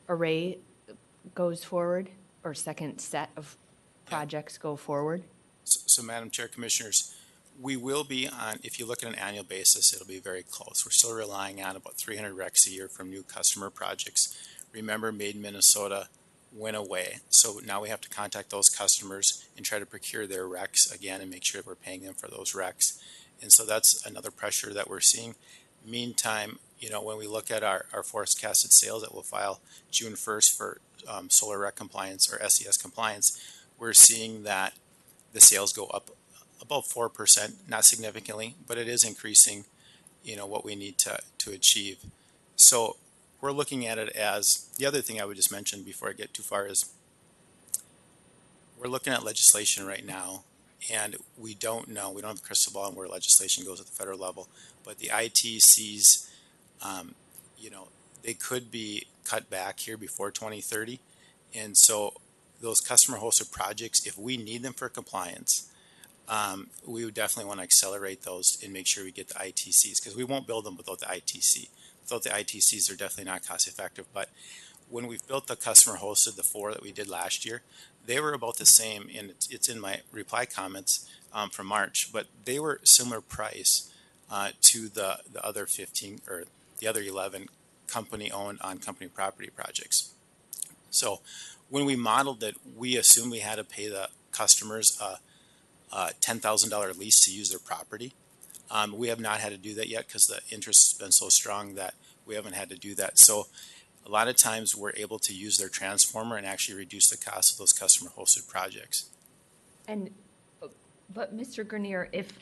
array goes forward, or second set of projects go forward? So Madam Chair, Commissioners, we will be on, if you look at an annual basis, it'll be very close. We're still relying on about 300 RECs a year from new customer projects. Remember, Made in Minnesota went away, so now we have to contact those customers and try to procure their RECs again and make sure we're paying them for those RECs. And so that's another pressure that we're seeing. Meantime, when we look at our forecasted sales that we'll file June 1st for solar REC compliance or SES compliance, we're seeing that the sales go up about 4%, not significantly, but it is increasing, what we need to achieve. So we're looking at it as, the other thing I would just mention before I get too far is, we're looking at legislation right now, and we don't have a crystal ball on where legislation goes at the federal level, but the ITCs, they could be cut back here before 2030. And so those customer hosted projects, if we need them for compliance, we would definitely want to accelerate those and make sure we get the ITCs, because we won't build them without the ITC. Without the ITCs, they're definitely not cost effective. But when we've built the customer hosted, the 4 that we did last year, they were about the same, and it's in my reply comments from March, but they were similar price to the other 15 or the other 11 company-owned on company property projects. So when we modeled it, we assumed we had to pay the customers a $10,000 lease to use their property. We have not had to do that yet because the interest has been so strong that we haven't had to do that. So a lot of times we're able to use their transformer and actually reduce the cost of those customer hosted projects. But Mr. Grenier, if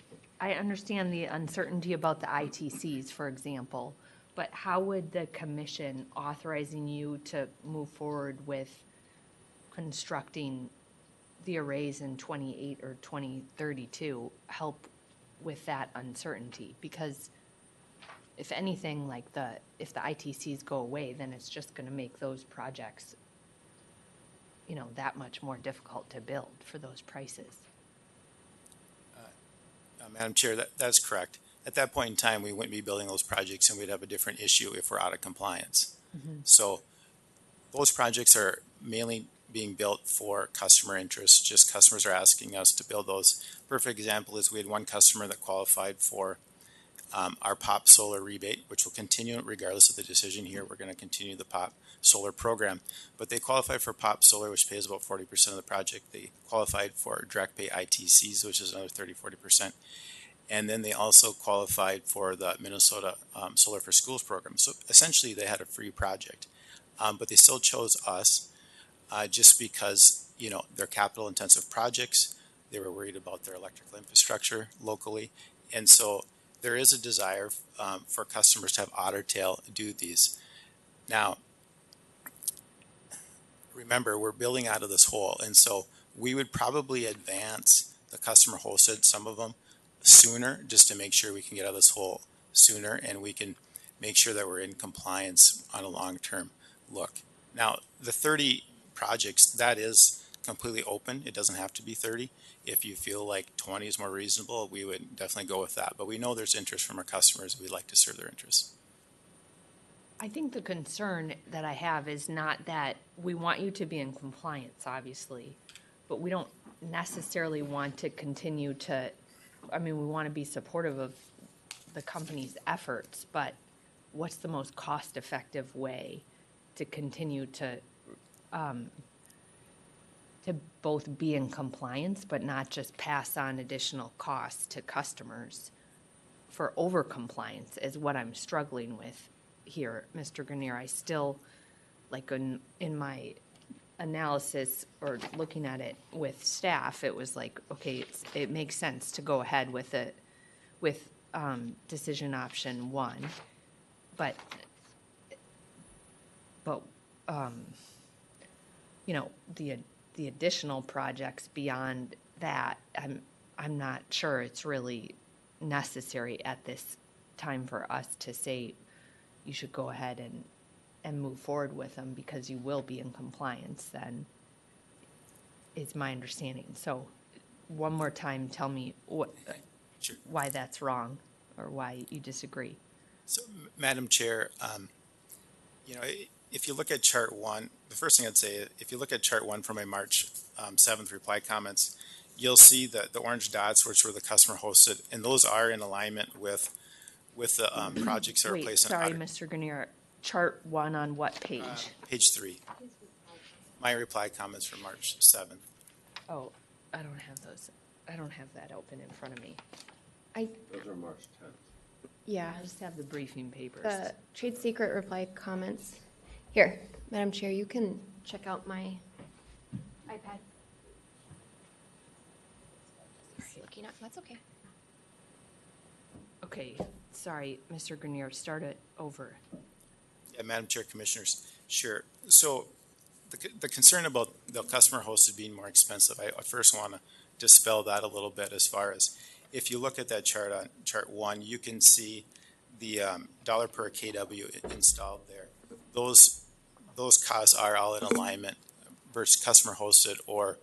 I understand the uncertainty about the ITCs, for example, but how would the commission authorizing you to move forward with constructing the arrays in 28 or 2032 help with that uncertainty? Because if anything, if the ITCs go away, then it's just going to make those projects, that much more difficult to build for those prices. Madam Chair, that's correct. At that point in time, we wouldn't be building those projects, and we'd have a different issue if we're out of compliance. Mm-hmm. So those projects are mainly being built for customer interest. Just customers are asking us to build those. Perfect example is we had one customer that qualified for our POP solar rebate, which will continue regardless of the decision here. We're going to continue the POP solar program, but they qualified for POP solar, which pays about 40% of the project. They qualified for direct pay ITCs, which is another 30-40%. And then they also qualified for the Minnesota Solar for Schools program. So essentially they had a free project, but they still chose us just because, you know, they're capital intensive projects. They were worried about their electrical infrastructure locally. And so there is a desire for customers to have Otter Tail do these. Now, remember, we're building out of this hole, and so we would probably advance the customer hosted, some of them, sooner, just to make sure we can get out of this hole sooner, and we can make sure that we're in compliance on a long-term look. Now, the 30 projects, that is completely open. It doesn't have to be 30. If you feel like 20 is more reasonable, we would definitely go with that. But we know there's interest from our customers. We'd like to serve their interests. I think the concern that I have is not that we want you to be in compliance, obviously, but we don't necessarily want to continue to, I mean, we want to be supportive of the company's efforts, but what's the most cost-effective way to continue to both be in compliance, but not just pass on additional costs to customers for over-compliance is what I'm struggling with here, Mr. Grenier. I still, like in my analysis or looking at it with staff, it was like, okay, it makes sense to go ahead with it, with decision option 1, but you know, the additional projects beyond that, I'm not sure it's really necessary at this time for us to say you should go ahead and move forward with them because you will be in compliance then, is my understanding. So one more time, tell me why that's wrong or why you disagree. So, Madam Chair, you know, if you look at chart 1, the first thing I'd say, if you look at chart 1 from my March 7th reply comments, you'll see that the orange dots, which were the customer hosted, and those are in alignment with the projects that are placed in Otter. Mr. Grenier, chart 1 on what page? Page 3. My reply comments from March 7th. Oh, I don't have those. I don't have that open in front of me. Those are March 10th. Yeah. I just have the briefing papers. The trade secret reply comments. Here, Madam Chair, you can check out my iPad. Sorry, looking at, that's okay. Okay, sorry, Mr. Grenier, start it over. Yeah, Madam Chair, Commissioners, sure. So the concern about the customer hosted being more expensive, I first want to dispel that a little bit as far as, if you look at that chart on chart 1, you can see the dollar per kW installed there. Those costs are all in alignment versus customer hosted or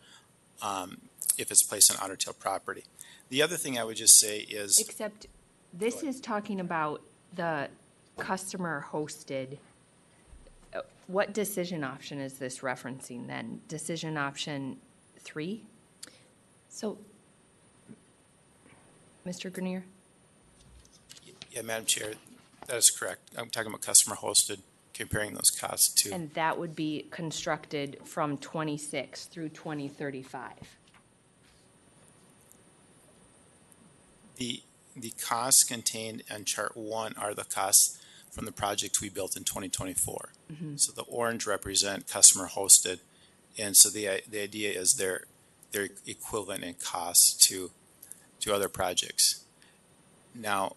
if it's placed on Otter Tail property. The other thing I would just say is, Except this is talking about the customer hosted. What decision option is this referencing then? Decision option 3? So, Mr. Grenier? yeah, Madam Chair, that is correct. I'm talking about customer hosted, comparing those costs to. And that would be constructed from 26 through 2035. The costs contained in chart 1 are the costs from the projects we built in 2024. Mm-hmm. So the orange represent customer hosted, and so the idea is they're equivalent in costs to other projects. Now,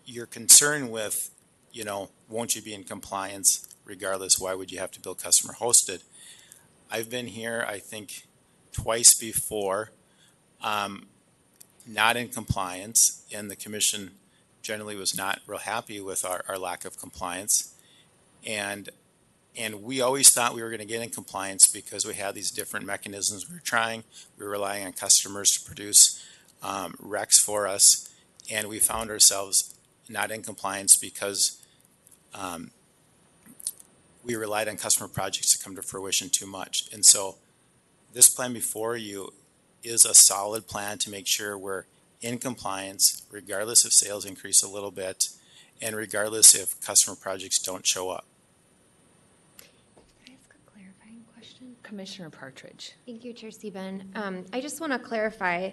your concern with, you know, won't you be in compliance regardless? Why would you have to build customer hosted? I've been here, I think, twice before, not in compliance, and the commission generally was not real happy with our lack of compliance. And we always thought we were going to get in compliance because we had these different mechanisms we were trying. We were relying on customers to produce RECs for us, and we found ourselves not in compliance because we relied on customer projects to come to fruition too much. And so this plan before you is a solid plan to make sure we're in compliance, regardless if sales increase a little bit, and regardless if customer projects don't show up. Can I ask a clarifying question? Commissioner Partridge. Thank you, Chair Sieben. I just want to clarify,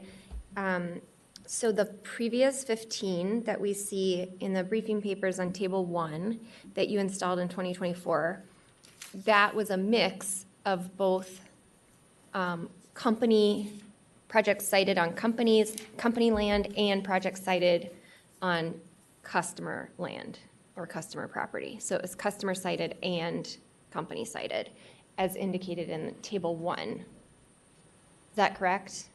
so the previous 15 that we see in the briefing papers on Table 1 that you installed in 2024, that was a mix of both company projects cited on company land and projects cited on customer land or customer property. So it was customer cited and company cited, as indicated in Table 1. Is that correct?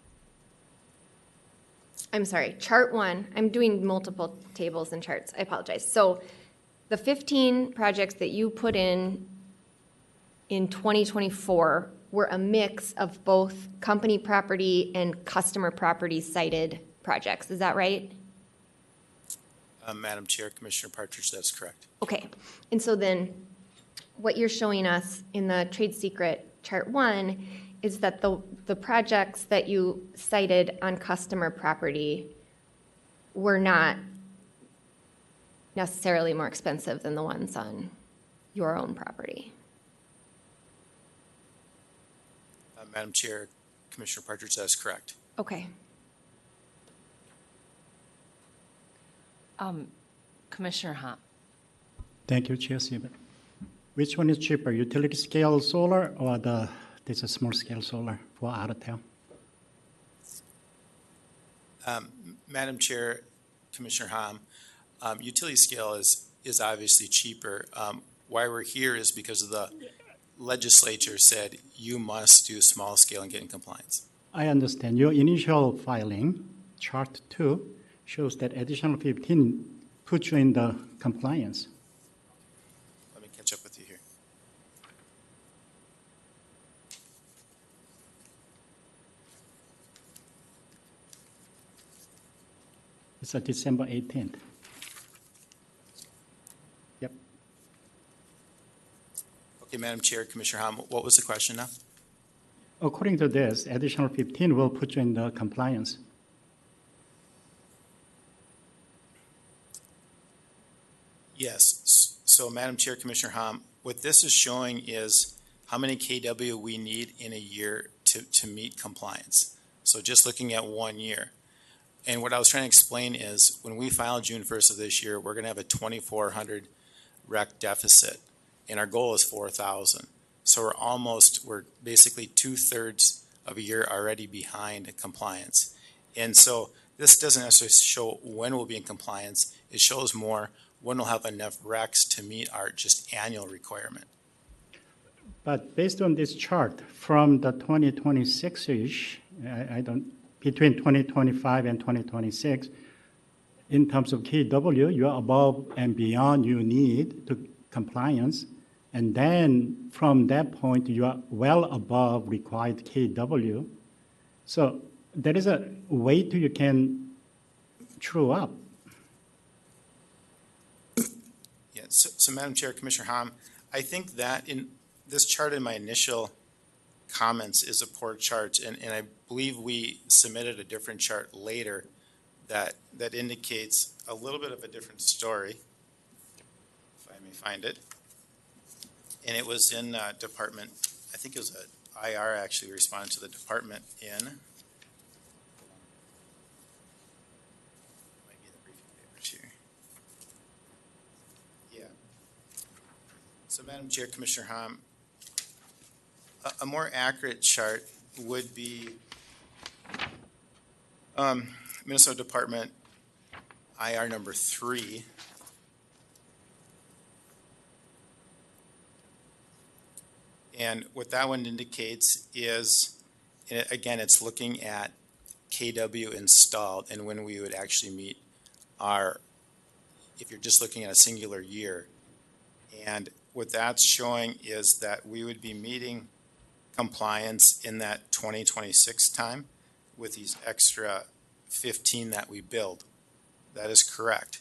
I'm sorry, Chart 1. I'm doing multiple tables and charts. I apologize. So the 15 projects that you put in 2024 were a mix of both company property and customer property cited projects. Is that right? Madam Chair, Commissioner Partridge, that's correct. Okay. And so then what you're showing us in the trade secret Chart 1 is that the projects that you cited on customer property were not necessarily more expensive than the ones on your own property. Madam Chair, Commissioner Partridge, that's correct. Okay. Commissioner Hom. Thank you, Chair Sieben. Which one is cheaper, utility scale solar or this is small scale solar for Otter? Madam Chair, Commissioner Hom, utility scale is obviously cheaper. Why we're here is because of the legislature said you must do small scale and get in compliance. I understand. Your initial filing, Chart 2, shows that additional 15 puts you in the compliance. Let me catch up with you here. It's December 18th. Yep. Okay, Madam Chair, Commissioner Hom, what was the question now? According to this, additional 15 will put you in the compliance. Yes. So, Madam Chair, Commissioner Hom, what this is showing is how many KW we need in a year to meet compliance. So just looking at 1 year. And what I was trying to explain is when we file June 1st of this year, we're going to have a 2,400 rec deficit, and our goal is 4,000. So we're basically 2/3 of a year already behind compliance. And so this doesn't necessarily show when we'll be in compliance. It shows more when we'll have enough recs to meet our just annual requirement. But based on this chart, from the 2026-ish, between 2025 and 2026, in terms of KW, you're above and beyond you need to compliance. And then from that point, you are well above required KW. So there is a way to you can true up. Yeah, so Madam Chair, Commissioner Hom, I think that in this chart in my initial comments is a poor chart, and I believe we submitted a different chart later that indicates a little bit of a different story, if I may find it. And it was in department, I think it was IR actually responded to the department in, might be the briefing papers here. Yeah. So Madam Chair, Commissioner Hom, a more accurate chart would be Minnesota Department IR number 3. And what that one indicates is, again, it's looking at KW installed and when we would actually meet our, if you're just looking at a singular year. And what that's showing is that we would be meeting compliance in that 2026 time with these extra 15 that we build. That is correct.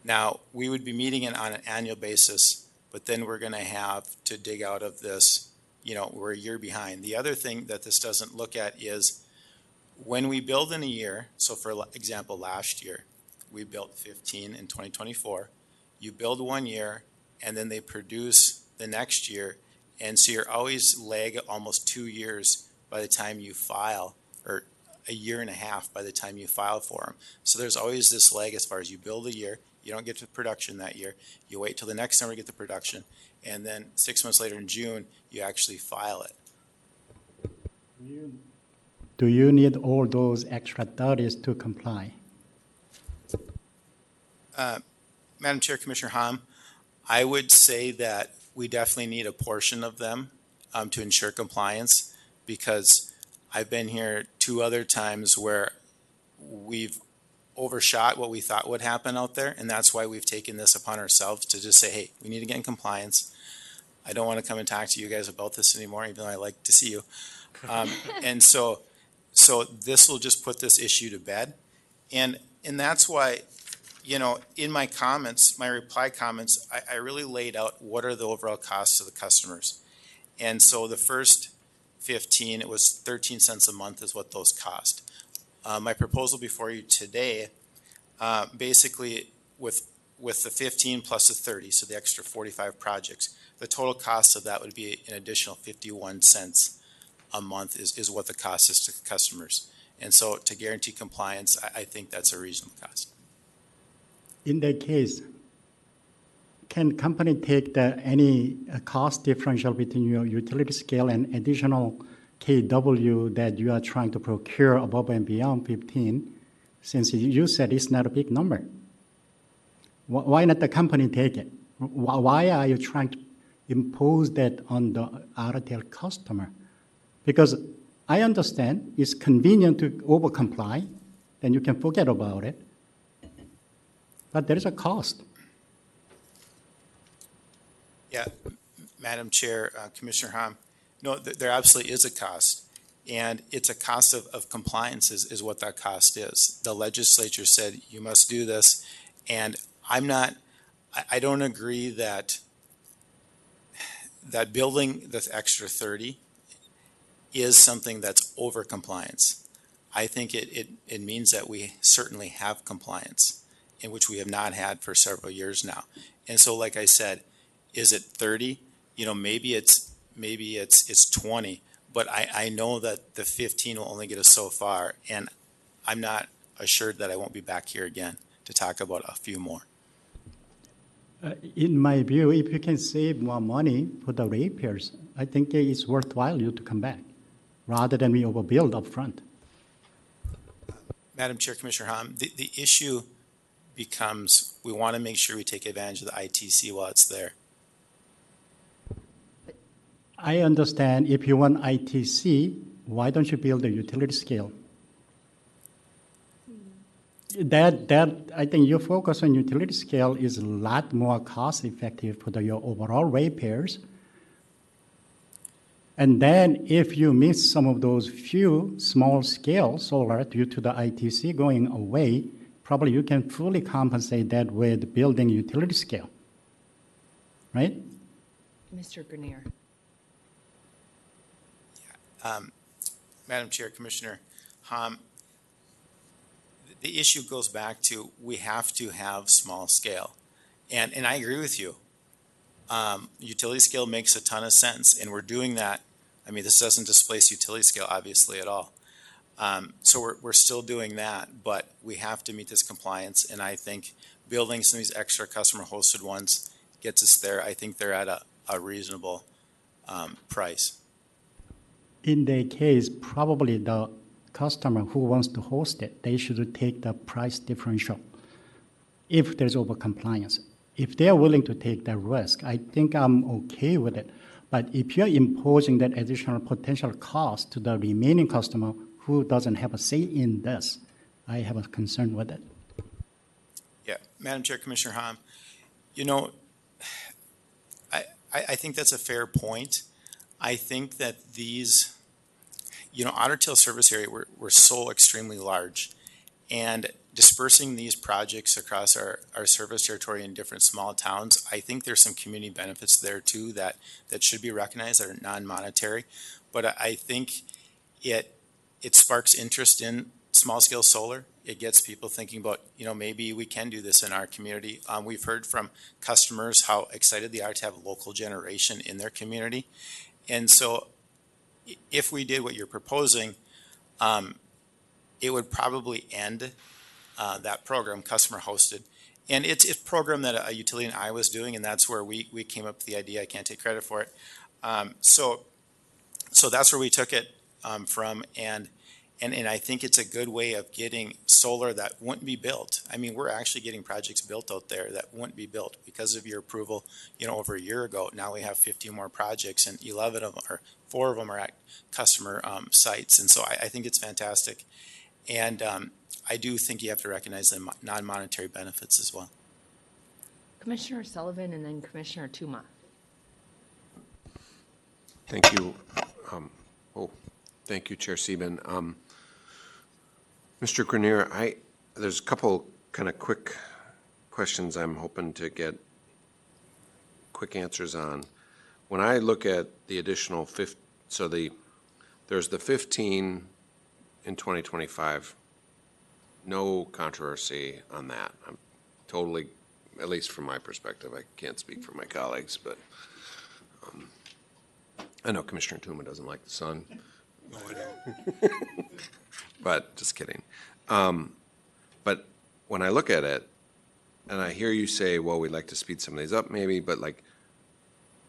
Now, we would be meeting it on an annual basis, but then we're going to have to dig out of this, we're a year behind. The other thing that this doesn't look at is When we build in a year, so for example, last year, we built 15 in 2024. You build 1 year, and then they produce the next year. And so you're always lag almost 2 years by the time you file, or a year and a half by the time you file for them. So there's always this lag as far as you build a year, you don't get to production that year, you wait till the next summer to get the production, and then 6 months later in June, you actually file it. Do you need all those extra 30s to comply? Madam Chair, Commissioner Hom, I would say that we definitely need a portion of them to ensure compliance, because I've been here 2 other times where we've overshot what we thought would happen out there, and that's why we've taken this upon ourselves to just say, hey, we need to get in compliance. I don't want to come and talk to you guys about this anymore, even though I like to see you. And so this will just put this issue to bed. And that's why, you know, in my comments, my reply comments, I really laid out what are the overall costs to the customers. And so the first 15, it was 13 cents a month is what those cost. My proposal before you today, basically with the 15 plus the 30, so the extra 45 projects, the total cost of that would be an additional 51 cents a month is what the cost is to customers. And so to guarantee compliance, I think that's a reasonable cost. In that case, can company take any cost differential between your utility scale and additional KW that you are trying to procure above and beyond 15, since you said it's not a big number? Why not the company take it? Why are you trying to impose that on the Otter customer? Because I understand it's convenient to over-comply, then you can forget about it. But there is a cost. Yeah, Madam Chair, Commissioner Hom, no, there absolutely is a cost. And it's a cost of compliance is what that cost is. The legislature said you must do this. And I don't agree that building this extra 30 is something that's over compliance. I think it means that we certainly have compliance, in which we have not had for several years now. And so, like I said, is it 30? You know, maybe it's 20, but I know that the 15 will only get us so far, and I'm not assured that I won't be back here again to talk about a few more. In my view, if you can save more money for the ratepayers, I think it's worthwhile you to come back, rather than we overbuild up front. Madam Chair, Commissioner Hom, the issue becomes we want to make sure we take advantage of the ITC while it's there. I understand if you want ITC, why don't you build a utility scale? That I think your focus on utility scale is a lot more cost effective for your overall ratepayers. And then if you miss some of those few small scale solar due to the ITC going away, probably you can fully compensate that with building utility scale, right? Mr. Grenier. Madam Chair, Commissioner Hom, the issue goes back to we have to have small scale. And I agree with you. Utility scale makes a ton of sense, and we're doing that. I mean, this doesn't displace utility scale, obviously, at all. So we're still doing that, but we have to meet this compliance, and I think building some of these extra customer-hosted ones gets us there. I think they're at a reasonable price. In their case, probably the customer who wants to host it, they should take the price differential if there's over-compliance. If they're willing to take that risk, I think I'm okay with it. But if you're imposing that additional potential cost to the remaining customer who doesn't have a say in this, I have a concern with it. Yeah, Madam Chair, Commissioner Hom, you know, I think that's a fair point. I think that these, you know, Otter Tail service area, we're so extremely large, and dispersing these projects across our service territory in different small towns, I think there's some community benefits there too that should be recognized that are non-monetary. But I think it it sparks interest in small scale solar. It gets people thinking about, maybe we can do this in our community. We've heard from customers how excited they are to have local generation in their community. And so if we did what you're proposing, it would probably end that program, customer hosted. And it's a program that a utility in Iowa is doing, and that's where we came up with the idea. I can't take credit for it. So that's where we took it from. And I think it's a good way of getting solar that wouldn't be built. I mean, we're actually getting projects built out there that wouldn't be built because of your approval, over a year ago. Now we have 50 more projects, and 11 of them, or 4 of them, are at customer sites. And so I think it's fantastic. And I do think you have to recognize the non-monetary benefits as well. Commissioner Sullivan and then Commissioner Tuma. Thank you. Thank you, Chair Sieben. Mr. Grenier, there's a couple kind of quick questions I'm hoping to get quick answers on. When I look at the additional there's the 15 in 2025, no controversy on that. I'm totally, at least from my perspective, I can't speak for my colleagues, but I know Commissioner Tuma doesn't like the sun. No, I don't. But just kidding. But when I look at it, and I hear you say, well, we'd like to speed some of these up maybe, but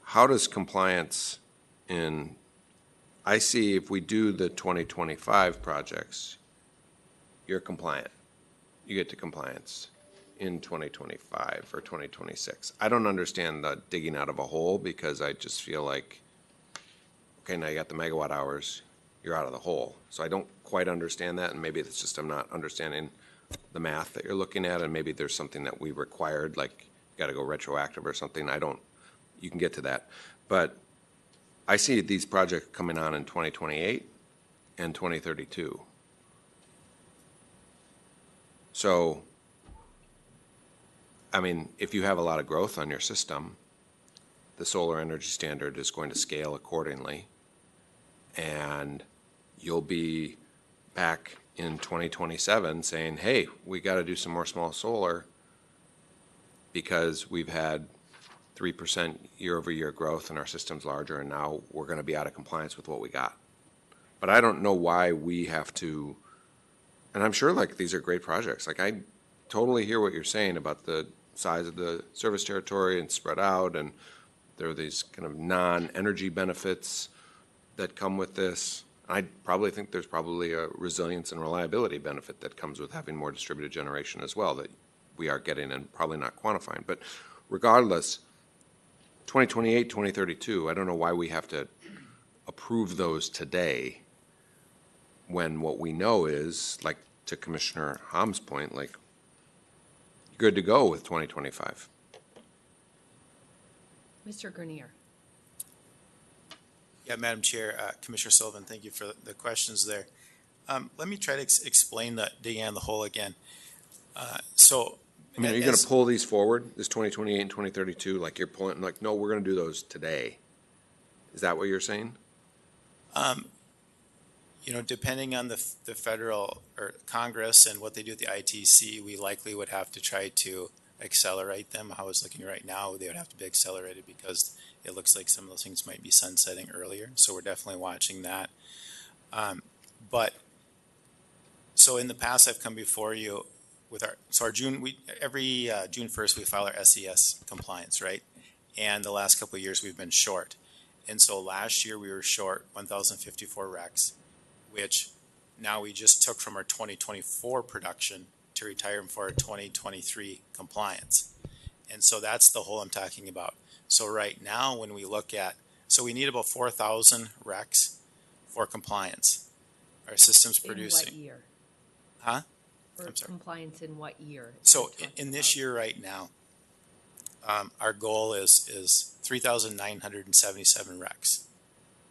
how does compliance I see if we do the 2025 projects, you're compliant. You get to compliance in 2025 or 2026. I don't understand the digging out of a hole, because I just feel like, okay, now you got the megawatt hours, you're out of the hole. So I don't quite understand that, and maybe it's just I'm not understanding the math that you're looking at, and maybe there's something that we required, like got to go retroactive or something. You can get to that. But I see these projects coming on in 2028 and 2032. So, I mean, if you have a lot of growth on your system, the solar energy standard is going to scale accordingly, and you'll be back in 2027 saying, hey, we got to do some more small solar because we've had 3% year-over-year growth and our system's larger, and now we're going to be out of compliance with what we got. But I don't know why we have to, and I'm sure these are great projects. I totally hear what you're saying about the size of the service territory and spread out, and there are these kind of non-energy benefits that come with this. I probably think there's probably a resilience and reliability benefit that comes with having more distributed generation as well that we are getting and probably not quantifying. But regardless, 2028, 2032, I don't know why we have to approve those today when what we know is, to Commissioner Ham's point, good to go with 2025. Mr. Grenier. Yeah, Madam Chair, Commissioner Sullivan, thank you for the questions there. Let me try to explain the digging on the hole again. Are you going to pull these forward, this 2028 and 2032, you're pulling, no, we're going to do those today? Is that what you're saying? Depending on the federal or Congress and what they do at the ITC, we likely would have to try to accelerate them. How it's looking right now, they would have to be accelerated because it looks like some of those things might be sunsetting earlier. So we're definitely watching that. So in the past, I've come before you with our June, every June 1st, we file our SES compliance, right? And the last couple of years, we've been short. And so last year, we were short 1,054 RECs, which now we just took from our 2024 production to retire them for our 2023 compliance. And so that's the hole I'm talking about. So right now, when we look at, we need about 4,000 RECs for compliance. Our system's producing. In what year? Huh? For compliance in what year? So in this year right now, our goal is 3,977 RECs.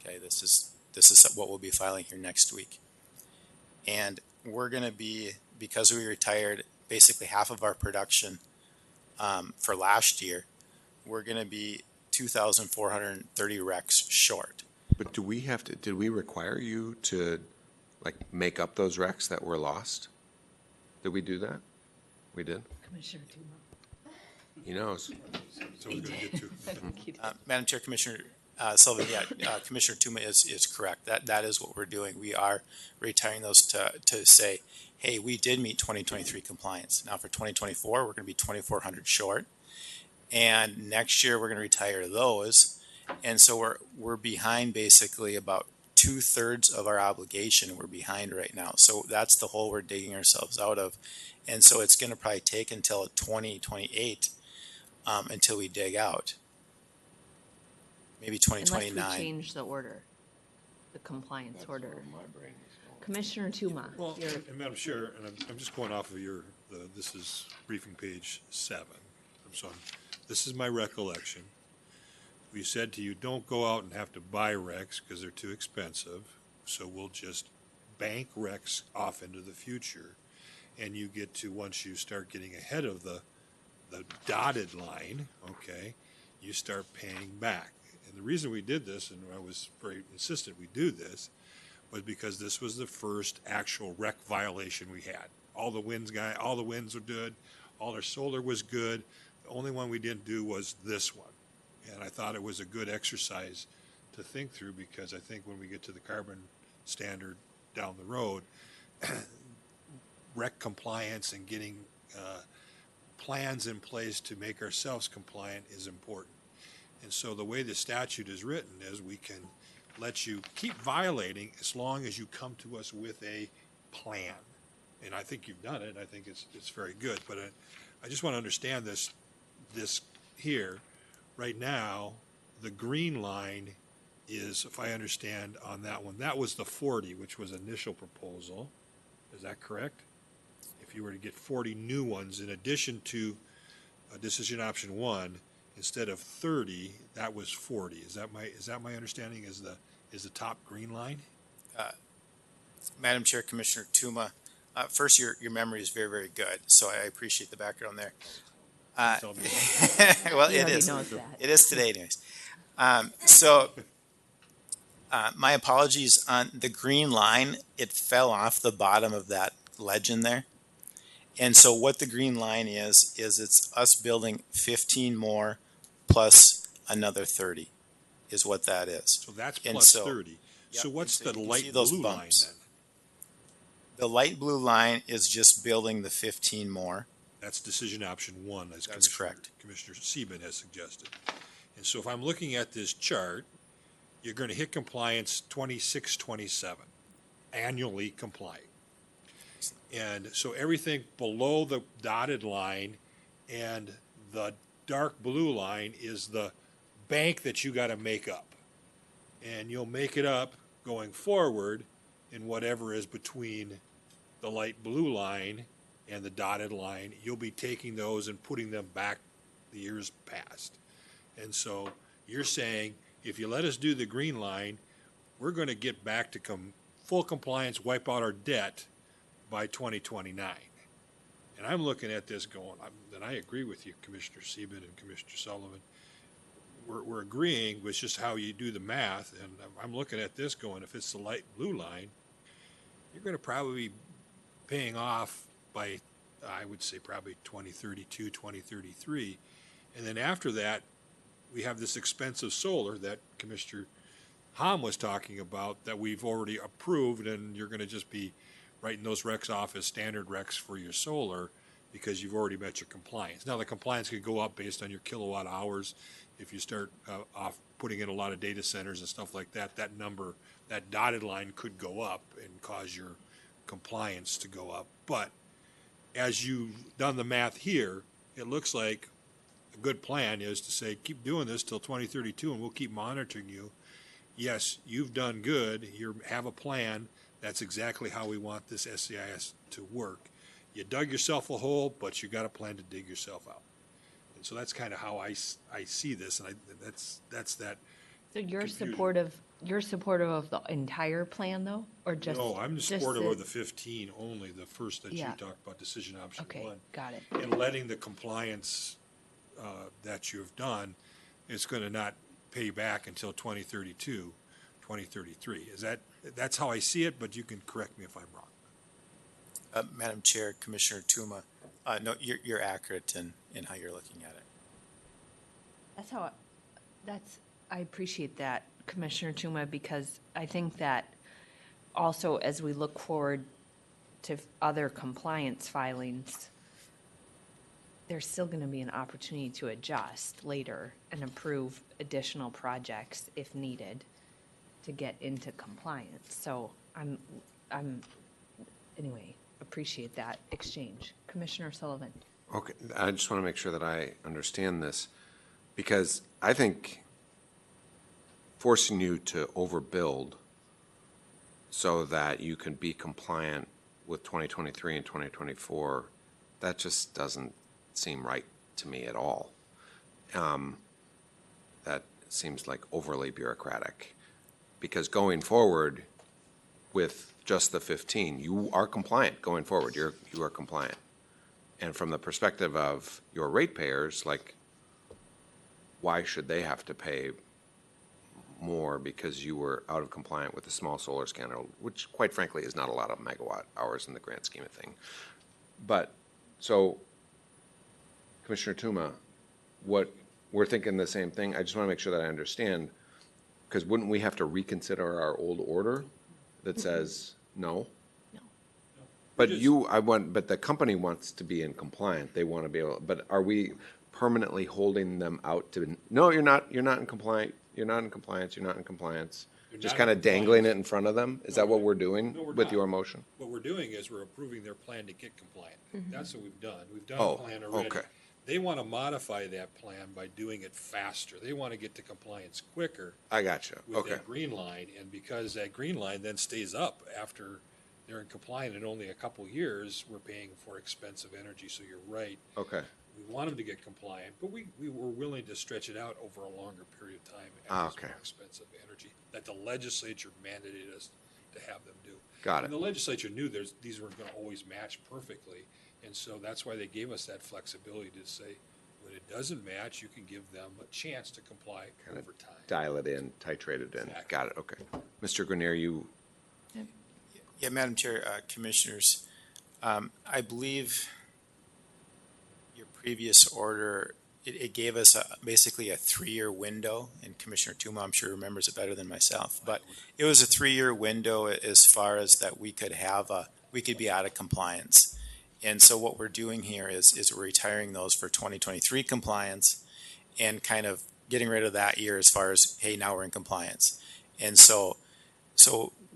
Okay, this is what we'll be filing here next week. And we're going to be, because we retired basically half of our production for last year, we're going to be 2,430 RECs short. But did we require you to like make up those recs that were lost? Did we do that? We did? Commissioner Tuma. He knows. So we're going to get to. Madam Chair, Commissioner Sullivan, Commissioner Tuma is correct. That is what we're doing. We are retiring those to say, hey, we did meet 2023 compliance. Now for 2024, we're going to be 2,400 short. And next year, we're going to retire those. And so we're behind basically about 2/3 of our obligation. We're behind right now. So that's the hole we're digging ourselves out of. And so it's going to probably take until 2028 until we dig out. Maybe 2029. Unless we change the order, the compliance order. Commissioner Tuma. Well, and Madam Chair, and I'm just going off of this is briefing page 7. This is my recollection. We said to you, don't go out and have to buy RECs because they're too expensive. So we'll just bank RECs off into the future. And you get to, once you start getting ahead of the dotted line, okay, you start paying back. And the reason we did this, and I was very insistent we do this, was because this was the first actual REC violation we had. All the winds were good, all our solar was good. The only one we didn't do was this one. And I thought it was a good exercise to think through, because I think when we get to the carbon standard down the road, REC compliance and getting plans in place to make ourselves compliant is important. And so the way the statute is written is we can let you keep violating as long as you come to us with a plan. And I think you've done it. I think it's very good. But I just want to understand this here. Right now, the green line is, if I understand on that one, that was the 40, which was initial proposal. Is that correct? If you were to get 40 new ones in addition to decision option 1, instead of 30, that was 40. Is that my understanding? Is the top green line? Madam Chair, Commissioner Tuma, first, your memory is very, very good. So I appreciate the background there. Well, it is. It is today, anyways. My apologies on the green line. It fell off the bottom of that legend there. And so what the green line is it's us building 15 more plus another 30 is what that is. So that's plus 30. So what's the light blue line then? The light blue line is just building the 15 more. That's decision option 1, as That's correct. Commissioner Sieben has suggested. And so if I'm looking at this chart, you're going to hit compliance 26, 27, annually complying. And so everything below the dotted line and the dark blue line is the bank that you got to make up. And you'll make it up going forward in whatever is between the light blue line and the dotted line. You'll be taking those and putting them back the years past. And so you're saying, if you let us do the green line, we're going to get back to full compliance, wipe out our debt by 2029. And I'm looking at this going, and I agree with you, Commissioner Sieben and Commissioner Sullivan. We're agreeing with just how you do the math, and I'm looking at this going, if it's the light blue line, you're going to probably be paying off by, I would say, probably 2032, 2033. And then after that, we have this expensive solar that Commissioner Hom was talking about that we've already approved, and you're going to just be writing those recs off as standard recs for your solar because you've already met your compliance. Now, the compliance could go up based on your kilowatt hours. If you start off putting in a lot of data centers and stuff like that, that number, that dotted line could go up and cause your compliance to go up. But as you've done the math here, it looks like a good plan is to say, keep doing this till 2032 and we'll keep monitoring you. Yes, you've done good. You have a plan. That's exactly how we want this SCIS to work. You dug yourself a hole, but you got a plan to dig yourself out. And so that's kind of how I see this, and that's that. So you're confusion. supportive of the entire plan, though, or just? No, I'm just supportive of the 15 only, the first that you talked about, decision option 1. Okay, got it. And letting the compliance that you have done, it's going to not pay back until 2032. 2033. That's how I see it, but you can correct me if I'm wrong. Madam Chair, Commissioner Tuma, no, you're accurate in how you're looking at it. I appreciate that, Commissioner Tuma, because I think that also as we look forward to other compliance filings, there's still going to be an opportunity to adjust later and approve additional projects if needed to get into compliance. So anyway, appreciate that exchange. Commissioner Sullivan. Okay, I just want to make sure that I understand this, because I think forcing you to overbuild so that you can be compliant with 2023 and 2024, that just doesn't seem right to me at all. That seems like overly bureaucratic, because going forward with just the 15, you are compliant going forward. You are compliant. And from the perspective of your ratepayers, like, why should they have to pay more because you were out of compliant with the small solar scandal, which quite frankly is not a lot of megawatt hours in the grand scheme of thing. But so, Commissioner Tuma, what we're thinking the same thing. I just want to make sure that I understand, because wouldn't we have to reconsider our old order that says no? No. But but the company wants to be in compliant. They want to be able, but are we permanently holding them out to, no, you're not in compliant. You're not in compliance. You're not in compliance. Just kind of dangling it in front of them? Is that what we're doing with your motion? What we're doing is we're approving their plan to get compliant. That's what we've done. We've done Oh, a plan already. okay. They want to modify that plan by doing it faster. They want to get to compliance quicker. I gotcha. With Okay. that green line, and because that green line then stays up after they're in compliant in only a couple years, we're paying for expensive energy, so you're right. Okay. We want them to get compliant, but we were willing to stretch it out over a longer period of time Ah, as okay. more expensive energy that the legislature mandated us to have them do. Got And it. the legislature knew these weren't going to always match perfectly, and so that's why they gave us that flexibility to say, when it doesn't match, you can give them a chance to comply Kind of over time. dial it in, titrate it in. Exactly. Got it. Okay. Mr. Grenier, you, Yeah, Madam Chair, Commissioners, I believe your previous order, it gave us basically a 3-year window, and Commissioner Tuma, I'm sure remembers it better than myself, but it was a 3-year window as far as that we could be out of compliance. And so what we're doing here is we're retiring those for 2023 compliance and kind of getting rid of that year as far as, hey, now we're in compliance. And so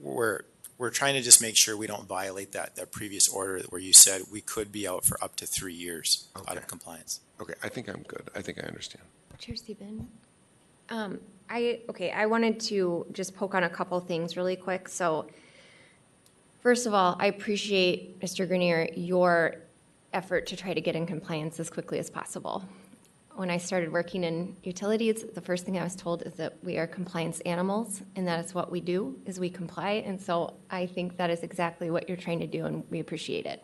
we're trying to just make sure we don't violate that previous order where you said we could be out for up to 3 years out of compliance. okay, I think I'm good. I think I understand. Chair Stephen, I wanted to just poke on a couple things really quick. So first of all, I appreciate, Mr. Grenier, your effort to try to get in compliance as quickly as possible. When I started working in utilities, the first thing I was told is that we are compliance animals, and that is what we do, is we comply. And so I think that is exactly what you're trying to do, and we appreciate it.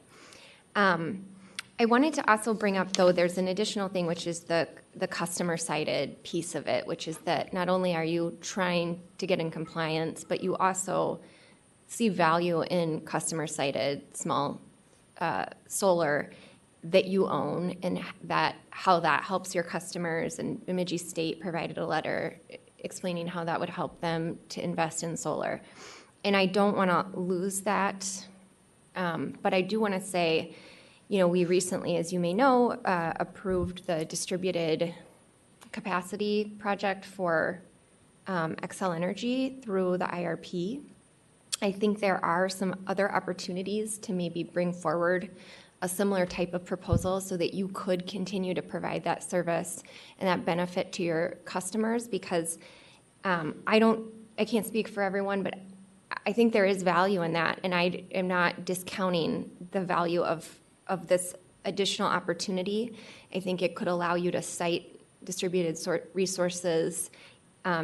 I wanted to also bring up, though, there's an additional thing, which is the customer-sided piece of it, which is that not only are you trying to get in compliance, but you also see value in customer-sided small solar that you own, and how that helps your customers. And Bemidji State provided a letter explaining how that would help them to invest in solar. And I don't want to lose that, but I do want to say, we recently, as you may know, approved the distributed capacity project for Xcel Energy through the IRP. I think there are some other opportunities to maybe bring forward a similar type of proposal so that you could continue to provide that service and that benefit to your customers, because I can't speak for everyone, but I think there is value in that, and I am not discounting the value of this additional opportunity. I think it could allow you to site distributed resources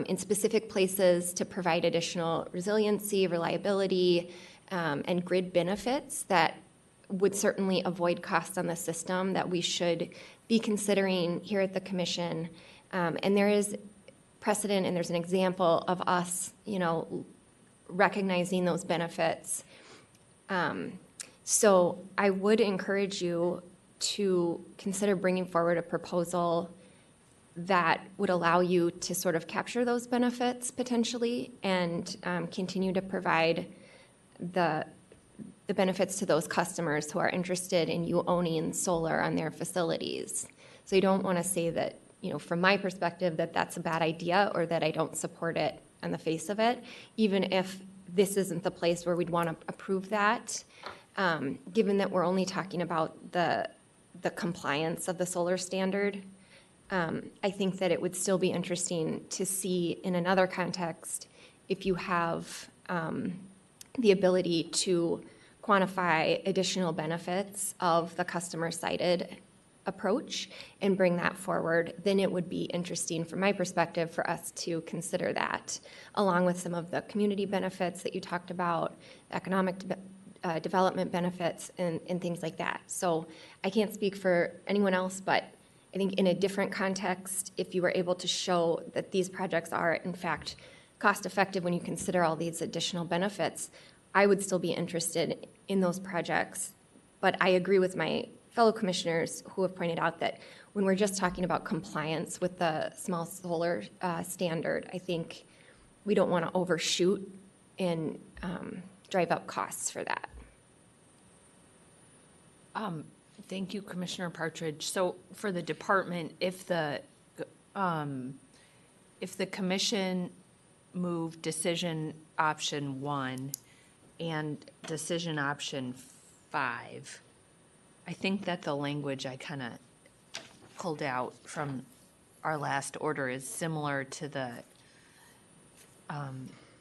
in specific places to provide additional resiliency, reliability, and grid benefits that would certainly avoid costs on the system that we should be considering here at the Commission. And there is precedent and there's an example of us, recognizing those benefits. So I would encourage you to consider bringing forward a proposal that would allow you to sort of capture those benefits potentially and continue to provide the benefits to those customers who are interested in you owning solar on their facilities. So you don't want to say that, from my perspective, that that's a bad idea or that I don't support it on the face of it, even if this isn't the place where we'd want to approve that, given that we're only talking about the compliance of the solar standard. I think that it would still be interesting to see in another context if you have the ability to quantify additional benefits of the customer-cited approach and bring that forward, then it would be interesting from my perspective for us to consider that, along with some of the community benefits that you talked about, economic development benefits, and things like that. So I can't speak for anyone else, but I think in a different context, if you were able to show that these projects are, in fact, cost-effective when you consider all these additional benefits, I would still be interested in those projects. But I agree with my fellow commissioners who have pointed out that when we're just talking about compliance with the small solar standard, I think we don't want to overshoot and drive up costs for that. Thank you, Commissioner Partridge. So for the department, if the commission moved decision option 1 and decision option 5, I think that the language I kind of pulled out from our last order is similar to the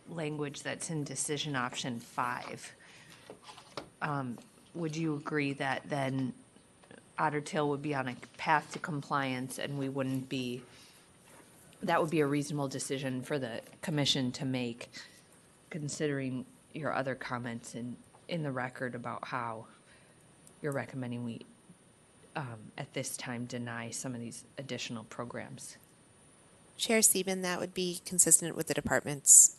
language that's in decision option 5. Would you agree that then Otter Tail would be on a path to compliance and we wouldn't be, that would be a reasonable decision for the commission to make, considering your other comments in the record about how you're recommending we, at this time, deny some of these additional programs? Chair Sieben, that would be consistent with the department's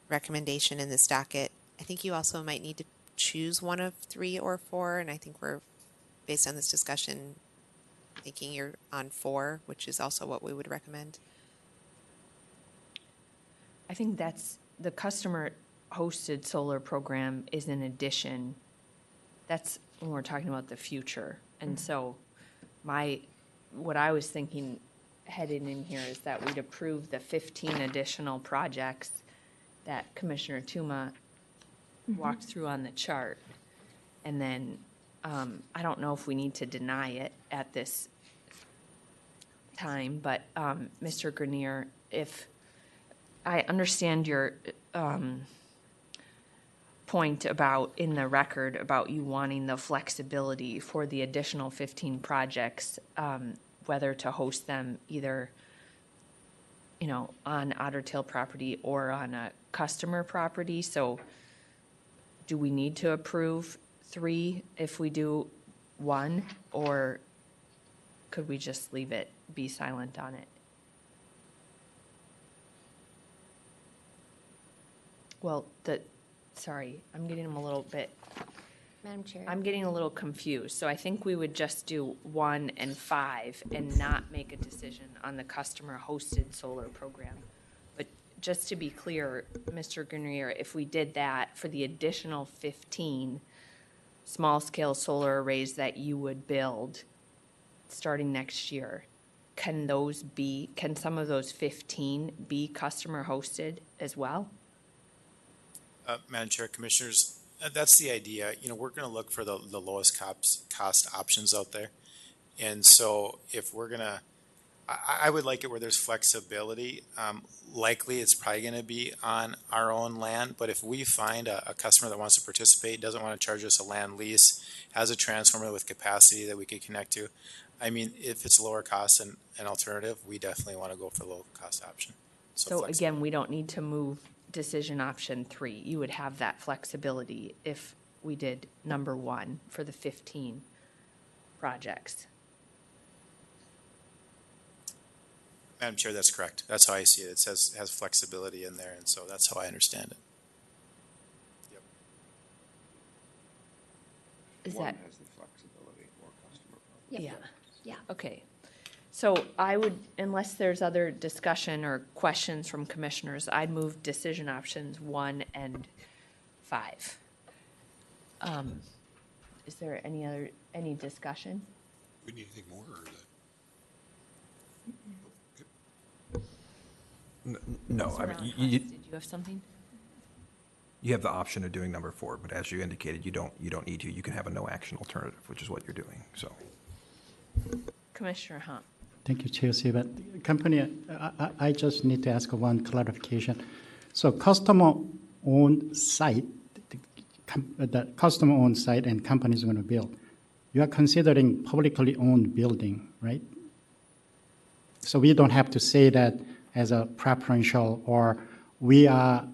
recommendation in this docket. I think you also might need to choose one of 3 or 4, and I think we're, based on this discussion, thinking you're on 4, which is also what we would recommend. I think that's the customer-hosted solar program is in addition. That's when we're talking about the future. And so what I was thinking headed in here is that we'd approve the 15 additional projects that Commissioner Tuma walked through on the chart. And then I don't know if we need to deny it at this time, but Mr. Grenier, if I understand your point about in the record about you wanting the flexibility for the additional 15 projects, whether to host them either on Otter Tail property or on a customer property. So do we need to approve 3 if we do 1, or could we just leave it, be silent on it? Well, sorry, I'm getting them a little bit. Madam Chair. I'm getting a little confused. So I think we would just do 1 and 5 and not make a decision on the customer-hosted solar program. But just to be clear, Mr. Grenier, if we did that for the additional 15 small-scale solar arrays that you would build starting next year, can some of those 15 be customer-hosted as well? Madam Chair, Commissioners, that's the idea. We're going to look for the lowest cost options out there. And so if we're going to, I would like it where there's flexibility. Likely it's probably going to be on our own land, but if we find a customer that wants to participate, doesn't want to charge us a land lease, has a transformer with capacity that we could connect to, if it's lower cost and an alternative, we definitely want to go for the low cost option. So again, we don't need to move decision option 3. You would have that flexibility if we did number 1 for the 15 projects. Madam Chair, that's correct. That's how I see it. It says, has flexibility in there, and so that's how I understand it. Is One that? has the flexibility or customer Yeah. Yeah. Okay. So I would, unless there's other discussion or questions from commissioners, I'd move decision options 1 and 5. Is there any discussion? We need anything more, or is that? No, I mean, Did you have something? you have the option of doing number 4, but as you indicated, you don't need to. You can have a no action alternative, which is what you're doing, so. Commissioner Hump. Thank you, Chair Siebert. Company, I just need to ask one clarification. So customer-owned site, the customer-owned site and company is going to build, you are considering publicly owned building, right? So we don't have to say that as a preferential, or we are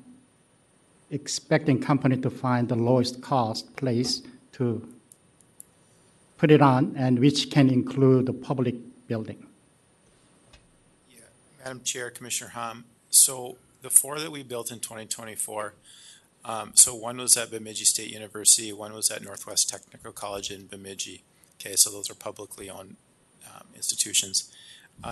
expecting company to find the lowest cost place to put it on, and which can include the public building. Madam Chair, Commissioner Hom, so the 4 that we built in 2024, so one was at Bemidji State University, one was at Northwest Technical College in Bemidji. Okay, so those are publicly owned institutions.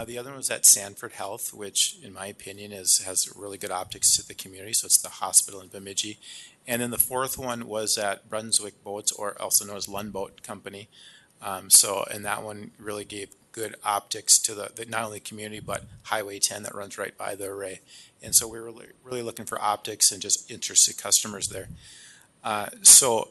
The other one was at Sanford Health, which in my opinion has really good optics to the community, so it's the hospital in Bemidji. And then the 4th one was at Brunswick Boats, or also known as Lundboat Company. And that one really gave good optics to the not only community, but Highway 10 that runs right by the array. And so we were really looking for optics and just interested customers there. So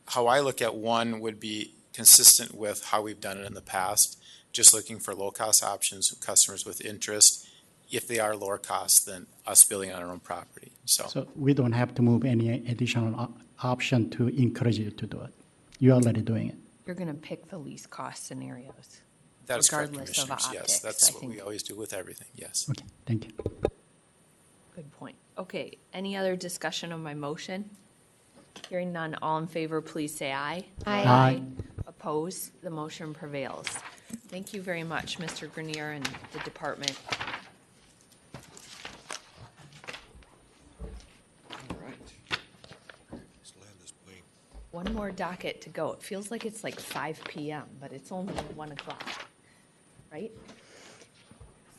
how I look at 1 would be consistent with how we've done it in the past, just looking for low-cost options, customers with interest, if they are lower cost than us building on our own property. So we don't have to move any additional option to encourage you to do it. You're already doing it. You're going to pick the least cost scenarios. That is correct, regardless of Commissioners. Yes, optics, that's I what think. we always do with everything. Yes. Okay, thank you. Good point. Okay, any other discussion of my motion? Hearing none, all in favor, please say aye. Aye. Aye. Opposed? The motion prevails. Thank you very much, Mr. Grenier and the department. All right. Let's land this plane. One more docket to go. It feels like it's like 5 p.m., but it's only 1 o'clock, right?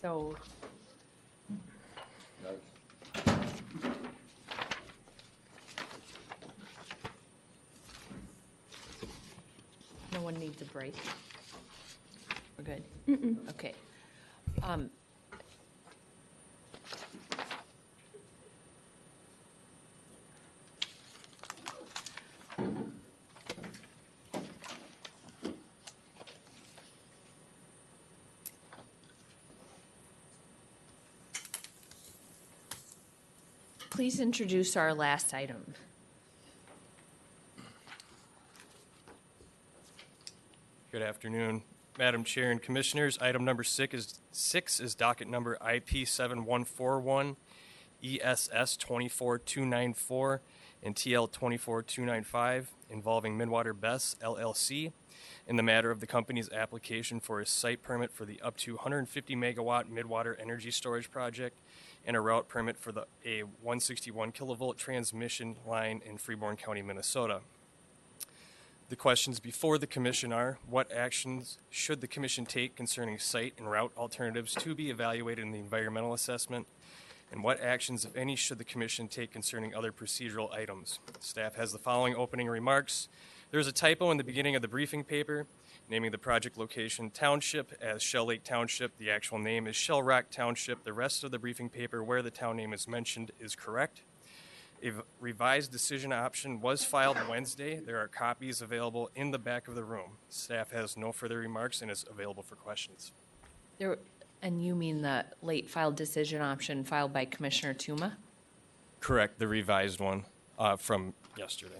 So, no one needs a break? We're good? Okay. Please introduce our last item. Good afternoon, Madam Chair and Commissioners. Item number 6 is docket number IP 7141, ESS 24294, and TL 24295, involving Midwater BESS LLC in the matter of the company's application for a site permit for the up to 150 megawatt Midwater Energy Storage project and a route permit for a 161 kilovolt transmission line in Freeborn County, Minnesota. The questions before the Commission are, what actions should the Commission take concerning site and route alternatives to be evaluated in the environmental assessment? And what actions, if any, should the Commission take concerning other procedural items? Staff has the following opening remarks. There's a typo in the beginning of the briefing paper, naming the project location Township as Shell Lake Township. The actual name is Shell Rock Township. The rest of the briefing paper where the town name is mentioned is correct. A revised decision option was filed Wednesday. There are copies available in the back of the room. Staff has no further remarks and is available for questions. And you mean the late filed decision option filed by Commissioner Tuma? Correct, the revised one from yesterday.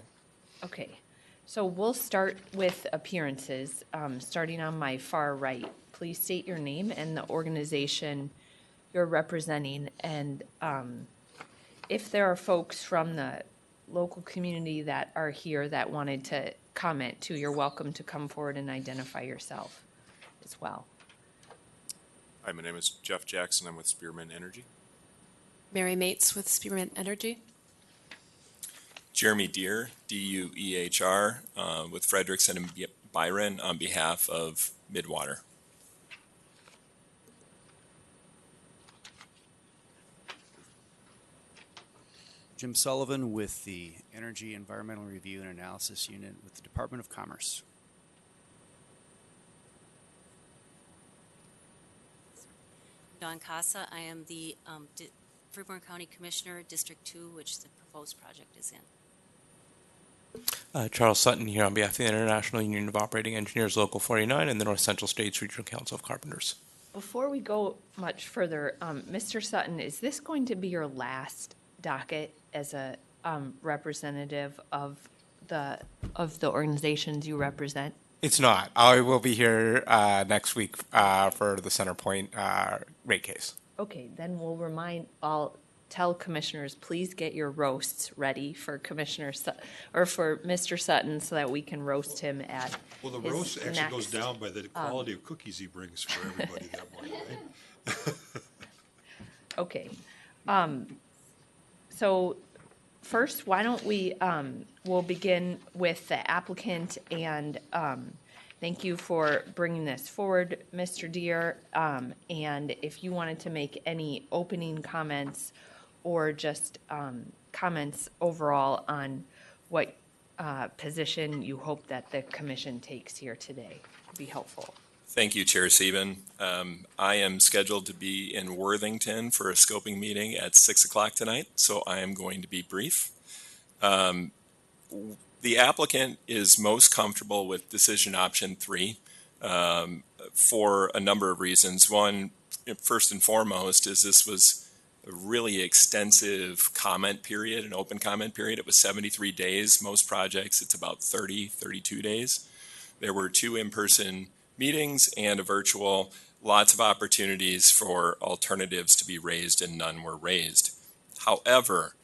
Okay, so we'll start with appearances, starting on my far right. Please state your name and the organization you're representing, and if there are folks from the local community that are here that wanted to comment too, you're welcome to come forward and identify yourself as well. Hi, my name is Jeff Jackson. I'm with Spearmint Energy. Mary Mates with Spearmint Energy. Jeremy Deer, D-U-E-H-R, with Frederickson and Byron on behalf of Midwater. Jim Sullivan with the Energy Environmental Review and Analysis Unit with the Department of Commerce. Dawn Casa. I am the Freeborn County Commissioner, District 2, which the proposed project is in. Charles Sutton here on behalf of the International Union of Operating Engineers, Local 49, and the North Central States Regional Council of Carpenters. Before we go much further, Mr. Sutton, is this going to be your last docket as a representative of the organizations you represent? It's not. I will be here next week for the Centerpoint rate case. Okay, then I'll tell commissioners, please get your roasts ready for for Mr. Sutton so that we can roast him at Well, the his roast actually next, goes down by the quality of cookies he brings for everybody that morning, right? Okay. So first, why don't we'll begin with the applicant, and thank you for bringing this forward, Mr. Deere. And if you wanted to make any opening comments or just comments overall on what position you hope that the commission takes here today, would be helpful. Thank you, Chair Sieben. I am scheduled to be in Worthington for a scoping meeting at 6 o'clock tonight, so I am going to be brief. The applicant is most comfortable with decision option 3 for a number of reasons. One, first and foremost, is this was a really extensive comment period, an open comment period. It was 73 days. Most projects, it's about 30, 32 days. There were 2 in-person meetings and a virtual, lots of opportunities for alternatives to be raised, and none were raised. However,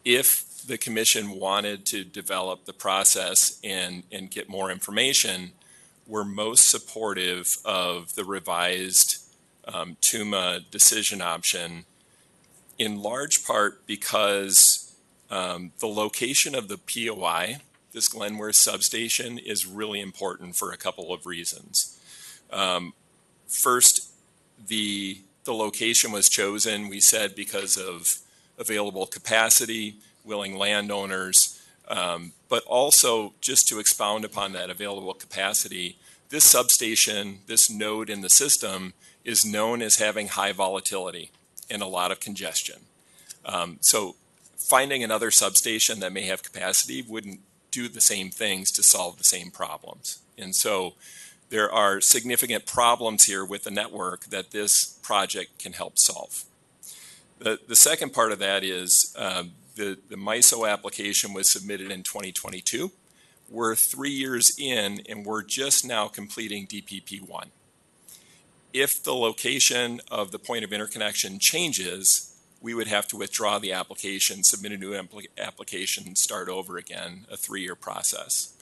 if the commission wanted to develop the process and get more information, we're most supportive of the revised TUMA decision option, in large part because the location of the POI, this Glenmore substation, is really important for a couple of reasons. First, the location was chosen, we said, because of available capacity, willing landowners, but also just to expound upon that available capacity, this substation, this node in the system, is known as having high volatility and a lot of congestion. So finding another substation that may have capacity wouldn't do the same things to solve the same problems. And so there are significant problems here with the network that this project can help solve. The second part of that is the MISO application was submitted in 2022. We're 3 years in, and we're just now completing DPP1. If the location of the point of interconnection changes, we would have to withdraw the application, submit a new application, and start over again, a 3-year process.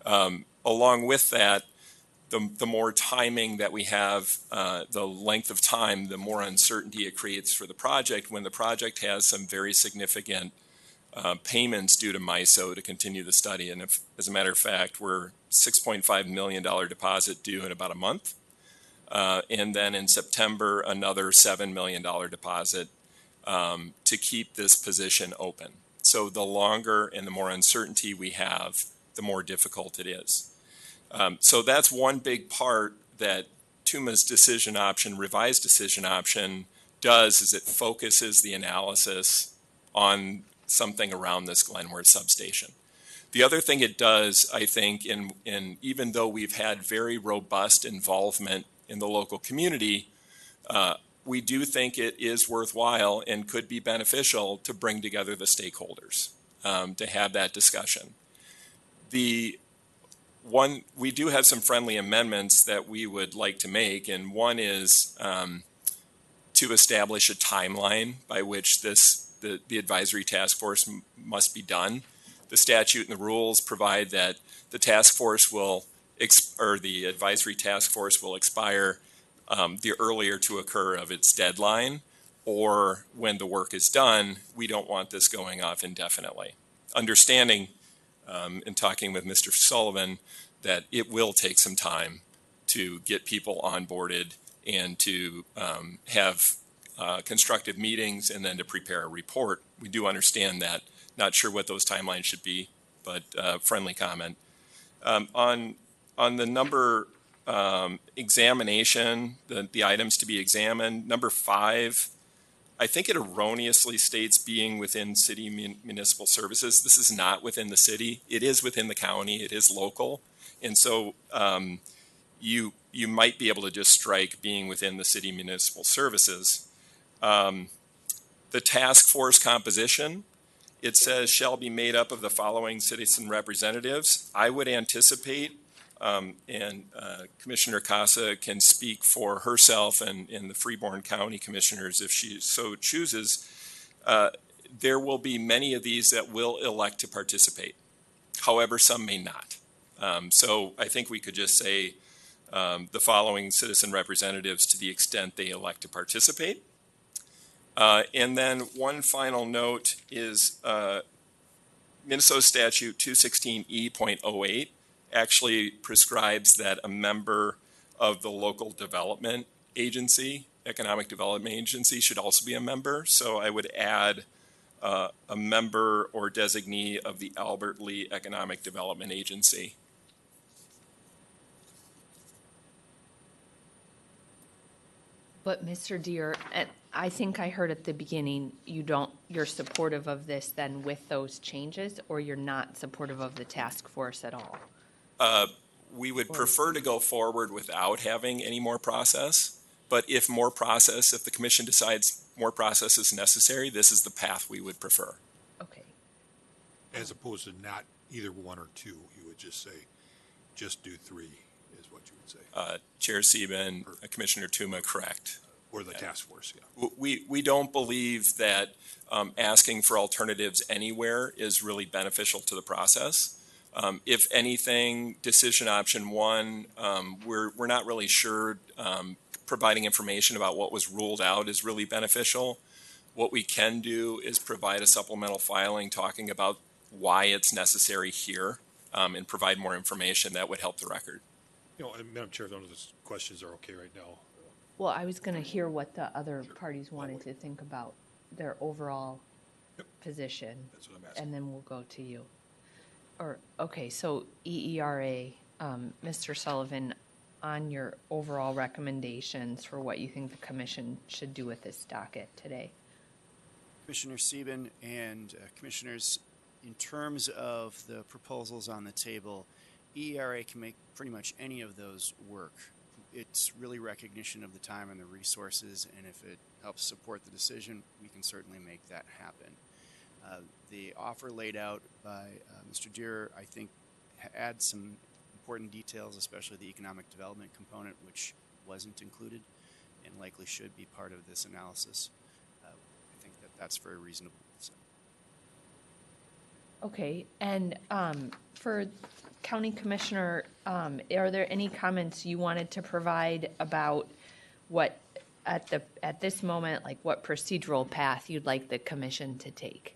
Along with that, the more timing that we have, the length of time, the more uncertainty it creates for the project when the project has some very significant payments due to MISO to continue the study. And if, as a matter of fact, we're $6.5 million deposit due in about a month. And then in September, another $7 million deposit to keep this position open. So the longer and the more uncertainty we have, the more difficult it is. So that's one big part that TUMA's decision option, revised decision option, does, is it focuses the analysis on something around this Glenmore substation. The other thing it does, I think, in even though we've had very robust involvement in the local community, we do think it is worthwhile and could be beneficial to bring together the stakeholders to have that discussion. We do have some friendly amendments that we would like to make, and one is to establish a timeline by which the advisory task force must be done. The statute and the rules provide that the task force will, or the advisory task force will expire the earlier to occur of its deadline, or when the work is done, we don't want this going off indefinitely. Understanding, in talking with Mr. Sullivan, that it will take some time to get people onboarded and to have constructive meetings and then to prepare a report. We do understand that. Not sure what those timelines should be, but friendly comment. On the number examination, the items to be examined, number 5, I think it erroneously states being within city municipal services. This is not within the city. It is within the county. It is local. And so you might be able to just strike being within the city municipal services. The task force composition, it says shall be made up of the following citizen representatives. I would anticipate, and Commissioner Casa can speak for herself and the Freeborn County commissioners if she so chooses, there will be many of these that will elect to participate. However, some may not. So I think we could just say the following citizen representatives to the extent they elect to participate. And then one final note is Minnesota Statute 216E.08 actually prescribes that a member of the local development agency, economic development agency, should also be a member. So I would add a member or designee of the Albert Lee Economic Development Agency. But Mr. Deere, I think I heard at the beginning, you're supportive of this then with those changes, or you're not supportive of the task force at all? We would prefer to go forward without having any more process, but if the commission decides more process is necessary, this is the path we would prefer. Okay. As opposed to not either 1 or 2, you would just say, just do 3 is what you would say. Chair Sieben, Commissioner Tuma, correct. Or the task force, yeah. We don't believe that asking for alternatives anywhere is really beneficial to the process. If anything, decision option 1, we're not really sure providing information about what was ruled out is really beneficial. What we can do is provide a supplemental filing talking about why it's necessary here and provide more information that would help the record. You know, and Madam Chair, none of those questions are okay right now. Well, I was going to hear what the other parties wanted to think about their overall position. That's what I'm asking. And then we'll go to you. Okay, so EERA, Mr. Sullivan, on your overall recommendations for what you think the commission should do with this docket today. Commissioner Sieben and commissioners, in terms of the proposals on the table, EERA can make pretty much any of those work. It's really recognition of the time and the resources, and if it helps support the decision, we can certainly make that happen. The offer laid out by Mr. Deere, I think, adds some important details, especially the economic development component, which wasn't included and likely should be part of this analysis. I think that that's very reasonable. So. Okay, and for County Commissioner, are there any comments you wanted to provide about what, at this moment, like what procedural path you'd like the commission to take?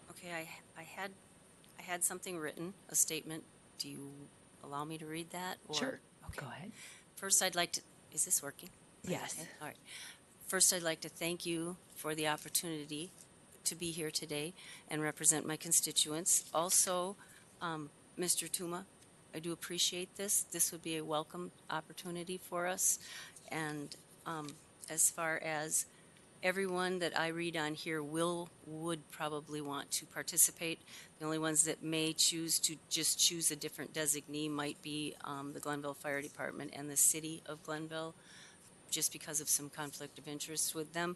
Okay, I had something written, a statement. Do you allow me to read that? Or? Sure. Okay. Go ahead. First, I'd like to, is this working? Yes. Okay. All right. First, I'd like to thank you for the opportunity to be here today and represent my constituents. Also, Mr. Tuma, I do appreciate this. This would be a welcome opportunity for us. And as far as everyone that I read on here would probably want to participate. The only ones that may choose to just choose a different designee might be the Glenville Fire Department and the City of Glenville, just because of some conflict of interest with them,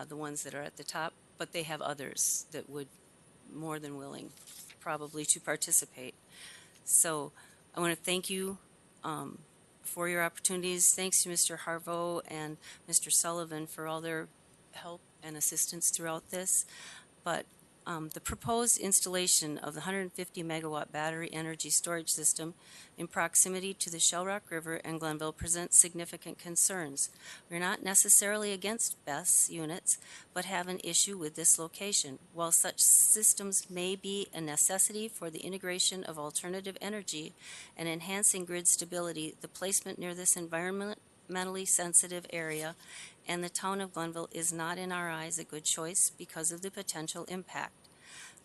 the ones that are at the top. But they have others that would more than willing probably to participate. So I want to thank you for your opportunities. Thanks to Mr. Harvo and Mr. Sullivan for all their help and assistance throughout this. But The proposed installation of the 150 megawatt battery energy storage system in proximity to the Shell Rock River and Glenville presents significant concerns. We're not necessarily against BESS units, but have an issue with this location. While such systems may be a necessity for the integration of alternative energy and enhancing grid stability, the placement near this environmentally sensitive area and the town of Glenville is not in our eyes a good choice because of the potential impact.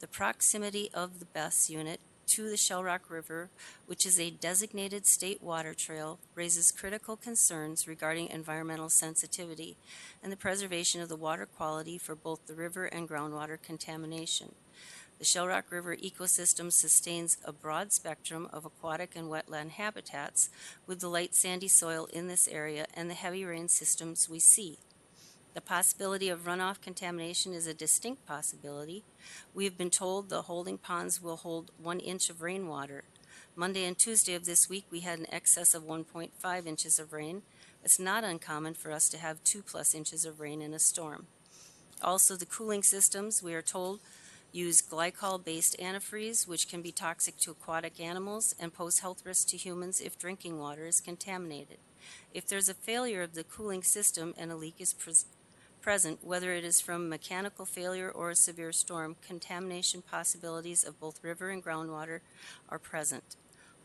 The proximity of the BESS unit to the Shell Rock River, which is a designated state water trail, raises critical concerns regarding environmental sensitivity and the preservation of the water quality for both the river and groundwater contamination. The Shell Rock River ecosystem sustains a broad spectrum of aquatic and wetland habitats with the light sandy soil in this area and the heavy rain systems we see. The possibility of runoff contamination is a distinct possibility. We have been told the holding ponds will hold 1 inch of rainwater. Monday and Tuesday of this week, we had an excess of 1.5 inches of rain. It's not uncommon for us to have 2+ inches of rain in a storm. Also, the cooling systems, we are told, use glycol-based antifreeze, which can be toxic to aquatic animals and pose health risks to humans if drinking water is contaminated. If there's a failure of the cooling system and a leak is present, whether it is from mechanical failure or a severe storm, contamination possibilities of both river and groundwater are present.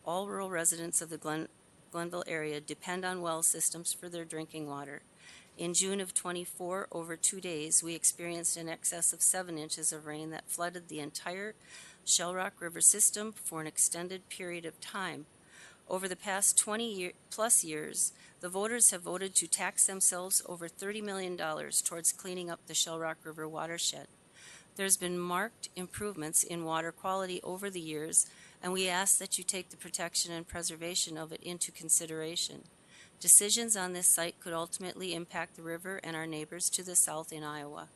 All rural residents of the Glenville area depend on well systems for their drinking water. In June of 24, over 2 days, we experienced an excess of 7 inches of rain that flooded the entire Shell Rock River system for an extended period of time. Over the past 20+ years, the voters have voted to tax themselves over $30 million towards cleaning up the Shell Rock River watershed. There's been marked improvements in water quality over the years, and we ask that you take the protection and preservation of it into consideration. Decisions on this site could ultimately impact the river and our neighbors to the south in Iowa.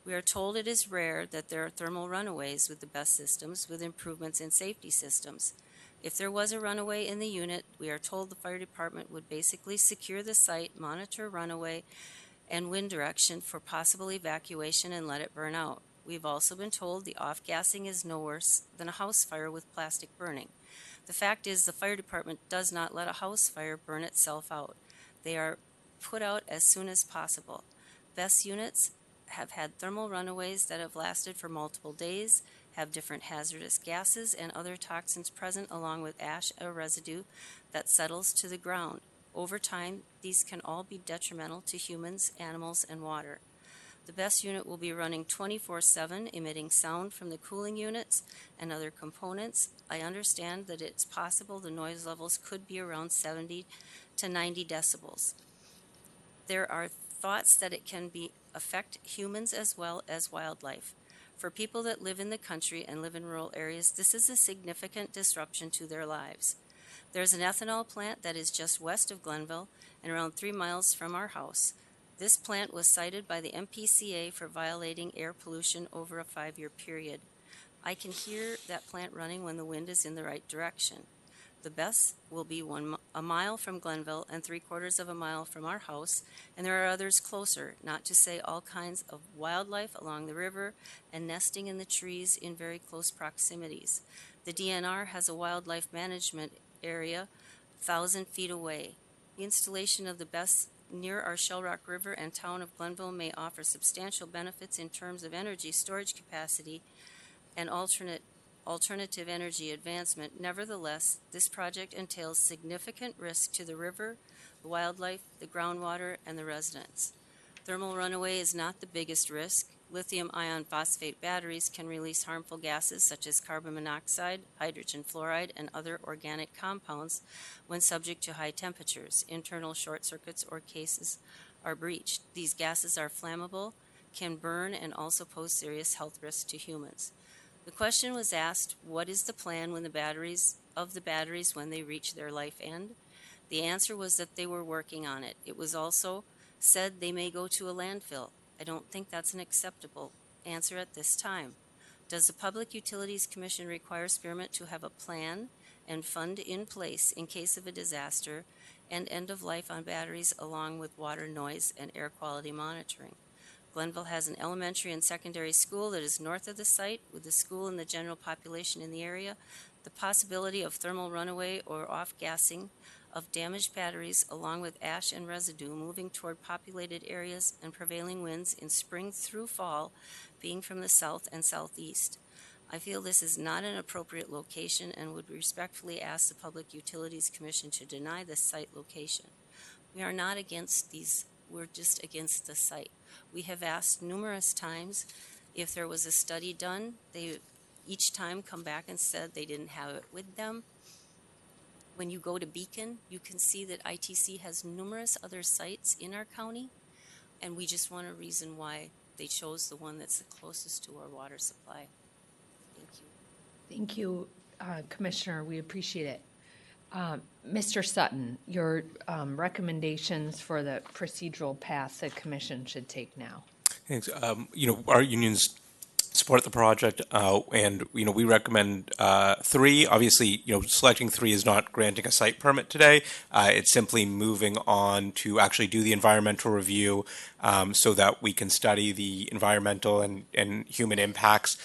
We are told it is rare that there are thermal runaways with the BESS systems with improvements in safety systems. If there was a runaway in the unit, we are told the fire department would basically secure the site, monitor runaway and wind direction for possible evacuation and let it burn out. We've also been told the off-gassing is no worse than a house fire with plastic burning. The fact is the fire department does not let a house fire burn itself out. They are put out as soon as possible. BESS units have had thermal runaways that have lasted for multiple days, have different hazardous gases and other toxins present along with ash or residue that settles to the ground. Over time, these can all be detrimental to humans, animals, and water. The BESS unit will be running 24/7, emitting sound from the cooling units and other components. I understand that it's possible the noise levels could be around 70 to 90 decibels. There are thoughts that it can affect humans as well as wildlife. For people that live in the country and live in rural areas, this is a significant disruption to their lives. There's an ethanol plant that is just west of Glenville and around 3 miles from our house. This plant was cited by the MPCA for violating air pollution over a 5-year period. I can hear that plant running when the wind is in the right direction. The BESS will be a mile from Glenville and 3/4 of a mile from our house, and there are others closer, not to say all kinds of wildlife along the river and nesting in the trees in very close proximities. The DNR has a wildlife management area 1,000 feet away. The installation of the BESS near our Shell Rock River and town of Glenville may offer substantial benefits in terms of energy storage capacity and alternative energy advancement. Nevertheless, this project entails significant risk to the river, the wildlife, the groundwater, and the residents. Thermal runaway is not the biggest risk. Lithium ion phosphate batteries can release harmful gases such as carbon monoxide, hydrogen fluoride, and other organic compounds when subject to high temperatures. Internal short circuits or cases are breached. These gases are flammable, can burn, and also pose serious health risks to humans. The question was asked, what is the plan when the batteries when they reach their life end? The answer was that they were working on it. It was also said they may go to a landfill. I don't think that's an acceptable answer at this time. Does the Public Utilities Commission require Spearmint to have a plan and fund in place in case of a disaster and end of life on batteries along with water, noise, and air quality monitoring? Glenville has an elementary and secondary school that is north of the site, with the school and the general population in the area. The possibility of thermal runaway or off-gassing of damaged batteries, along with ash and residue moving toward populated areas, and prevailing winds in spring through fall being from the south and southeast. I feel this is not an appropriate location and would respectfully ask the Public Utilities Commission to deny this site location. We are not against these, we're just against the site. We have asked numerous times if there was a study done. They each time come back and said they didn't have it with them. When you go to Beacon, you can see that ITC has numerous other sites in our county, and we just want a reason why they chose the one that's the closest to our water supply. Thank you. Thank you, Commissioner. We appreciate it. Mr. Sutton, your recommendations for the procedural path the commission should take now. Thanks. Our unions support the project, and we recommend 3. Obviously, selecting 3 is not granting a site permit today. It's simply moving on to actually do the environmental review, so that we can study the environmental and human impacts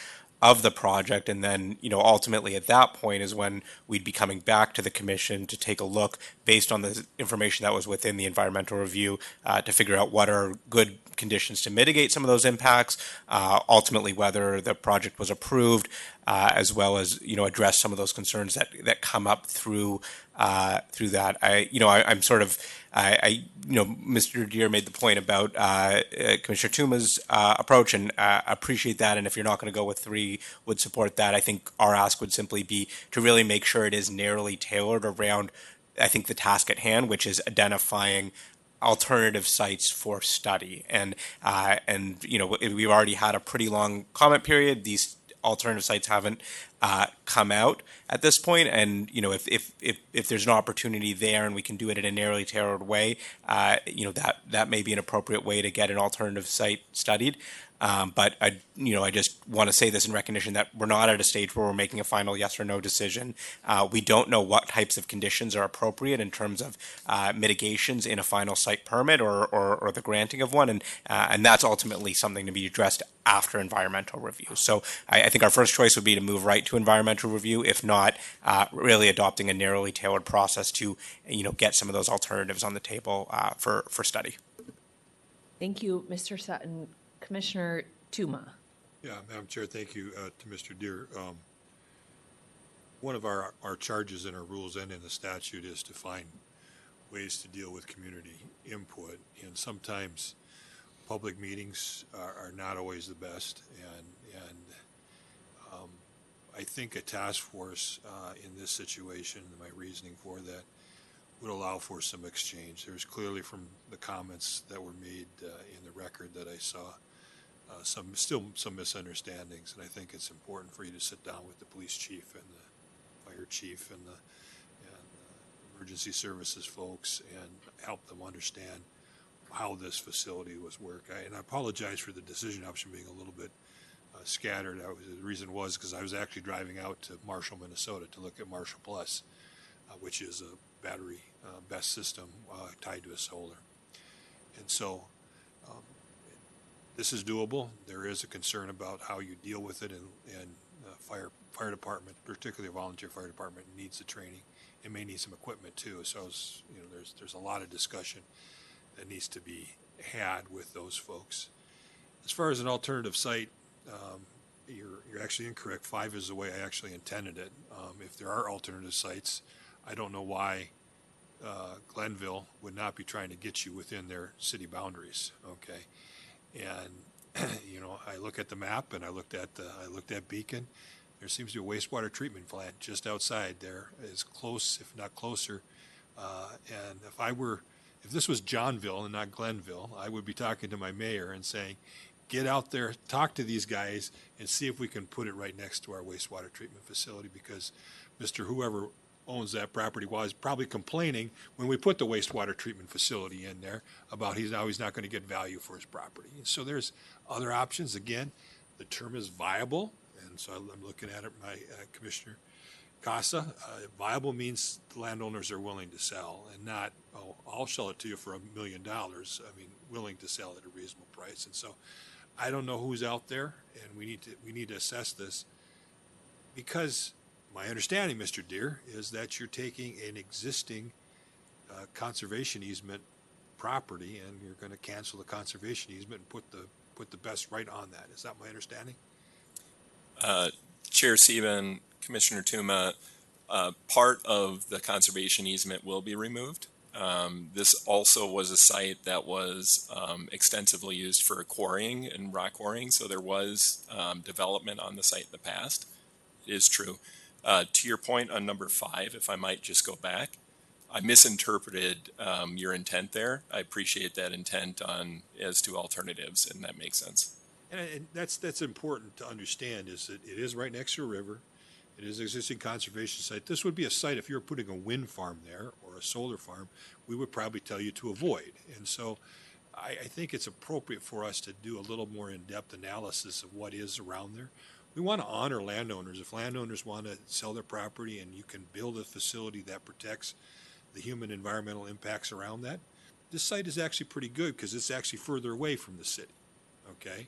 of the project, and then ultimately at that point is when we'd be coming back to the commission to take a look based on the information that was within the environmental review to figure out what are good conditions to mitigate some of those impacts, ultimately whether the project was approved, as well as address some of those concerns that come up through that. I'm sort of Mr. Deere made the point about Commissioner Tuma's approach, and appreciate that. And if you're not going to go with 3, would support that. I think our ask would simply be to really make sure it is narrowly tailored around, I think, the task at hand, which is identifying alternative sites for study. And we've already had a pretty long comment period. These alternative sites haven't come out at this point, and if there's an opportunity there and we can do it in a narrowly tailored way, that may be an appropriate way to get an alternative site studied. But I just want to say this in recognition that we're not at a stage where we're making a final yes or no decision. We don't know what types of conditions are appropriate in terms of mitigations in a final site permit or the granting of one, and that's ultimately something to be addressed after environmental review. So I think our first choice would be to move right to environmental review, if not really adopting a narrowly tailored process to get some of those alternatives on the table for study. Thank you, Mr. Sutton. Commissioner Tuma. Yeah, Madam Chair, thank you to Mr. Deere. One of our charges in our rules and in the statute is to find ways to deal with community input, and sometimes public meetings are not always the best, and I think a task force in this situation, and my reasoning for that, would allow for some exchange. There's clearly, from the comments that were made in the record that I saw, some misunderstandings, and I think it's important for you to sit down with the police chief and the fire chief and the emergency services folks and help them understand how this facility was work. And I apologize for the decision option being a little bit scattered. The reason was because I was actually driving out to Marshall, Minnesota to look at Marshall Plus, which is a battery BESS system tied to a solar. And so this is doable. There is a concern about how you deal with it, and fire department, particularly a volunteer fire department, needs the training. It may need some equipment too. So there's a lot of discussion that needs to be had with those folks. As far as an alternative site, you're actually incorrect. 5 is the way I actually intended it. If there are alternative sites, I don't know why Glenville would not be trying to get you within their city boundaries. Okay, and I look at the map and I looked at Beacon. There seems to be a wastewater treatment plant just outside there, as close, if not closer. And if this was Johnville and not Glenville, I would be talking to my mayor and saying, get out there, talk to these guys, and see if we can put it right next to our wastewater treatment facility, because Mr. Whoever owns that property was probably complaining when we put the wastewater treatment facility in there about he's not going to get value for his property. And so there's other options. Again, the term is viable, and so I'm looking at it, my commissioner, CASA. Viable means the landowners are willing to sell, and not, oh, I'll sell it to you for $1 million. I mean, willing to sell at a reasonable price. And so I don't know who's out there, and we need to assess this, because my understanding, Mr. Deere, is that you're taking an existing conservation easement property, and you're going to cancel the conservation easement and put the BESS right on that. Is that my understanding? Chair Sieben, Commissioner Tuma, part of the conservation easement will be removed. This also was a site that was extensively used for quarrying and rock quarrying, so there was development on the site in the past. It is true. To your point on number 5, if I might just go back, I misinterpreted your intent there. I appreciate that intent as to alternatives, and that makes sense. And that's important to understand, is that it is right next to a river. It is an existing conservation site. This would be a site, if you were putting a wind farm there or a solar farm, we would probably tell you to avoid. And so I think it's appropriate for us to do a little more in-depth analysis of what is around there. We want to honor landowners. If landowners want to sell their property and you can build a facility that protects the human environmental impacts around that, this site is actually pretty good because it's actually further away from the city, okay?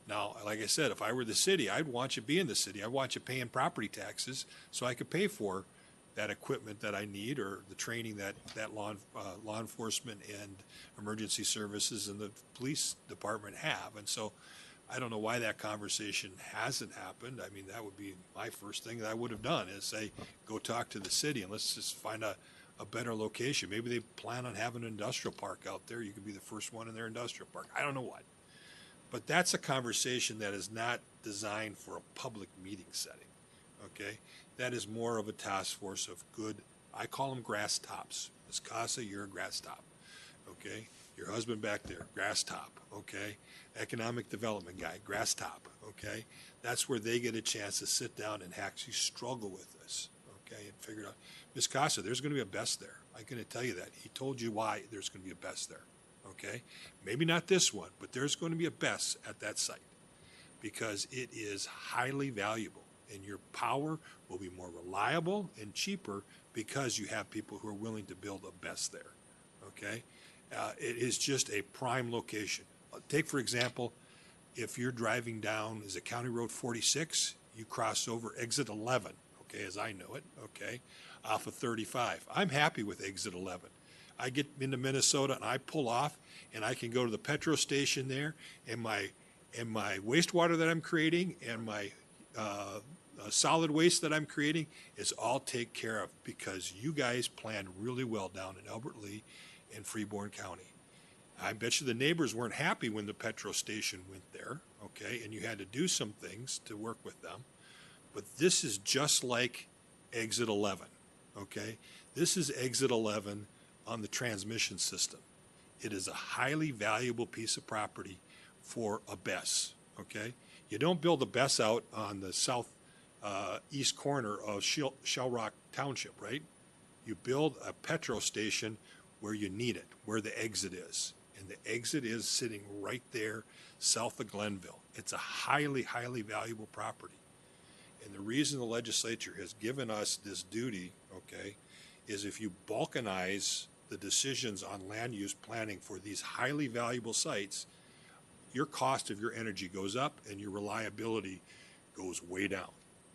Now, like I said, if I were the city, I'd want you to be in the city. I'd want you paying property taxes so I could pay for that equipment that I need, or the training that law enforcement and emergency services and the police department have. And so I don't know why that conversation hasn't happened. I mean, that would be my first thing that I would have done, is say, go talk to the city and let's just find a better location. Maybe they plan on having an industrial park out there. You could be the first one in their industrial park. I don't know what. But that's a conversation that is not designed for a public meeting setting, okay? That is more of a task force of good, I call them grass tops. Ms. Casa, you're a grass top, okay? Your husband back there, grass top, okay? Economic development guy, grass top, okay? That's where they get a chance to sit down and actually struggle with this, okay, and figure it out. Ms. Casa, there's going to be a BESS there. I'm going to tell you that. He told you why there's going to be a BESS there. Okay, maybe not this one, but there's going to be a BESS at that site because it is highly valuable, and your power will be more reliable and cheaper because you have people who are willing to build a BESS there. Okay, it is just a prime location. Take, for example, if you're driving down, is it County Road 46? You cross over exit 11, okay, as I know it, okay, off of 35. I'm happy with exit 11. I get into Minnesota and I pull off and I can go to the petrol station there, and my wastewater that I'm creating and my solid waste that I'm creating is all taken care of because you guys planned really well down in Albert Lea and Freeborn County. I bet you the neighbors weren't happy when the petrol station went there, okay, and you had to do some things to work with them. But this is just like exit 11, okay? This is exit 11 on the transmission system. It is a highly valuable piece of property for a BESS, okay? You don't build a BESS out on the south east corner of Shell Rock Township, right? You build a petrol station where you need it, where the exit is. And the exit is sitting right there south of Glenville. It's a highly, highly valuable property. And the reason the legislature has given us this duty, okay, is if you balkanize the decisions on land use planning for these highly valuable sites, your cost of your energy goes up and your reliability goes way down,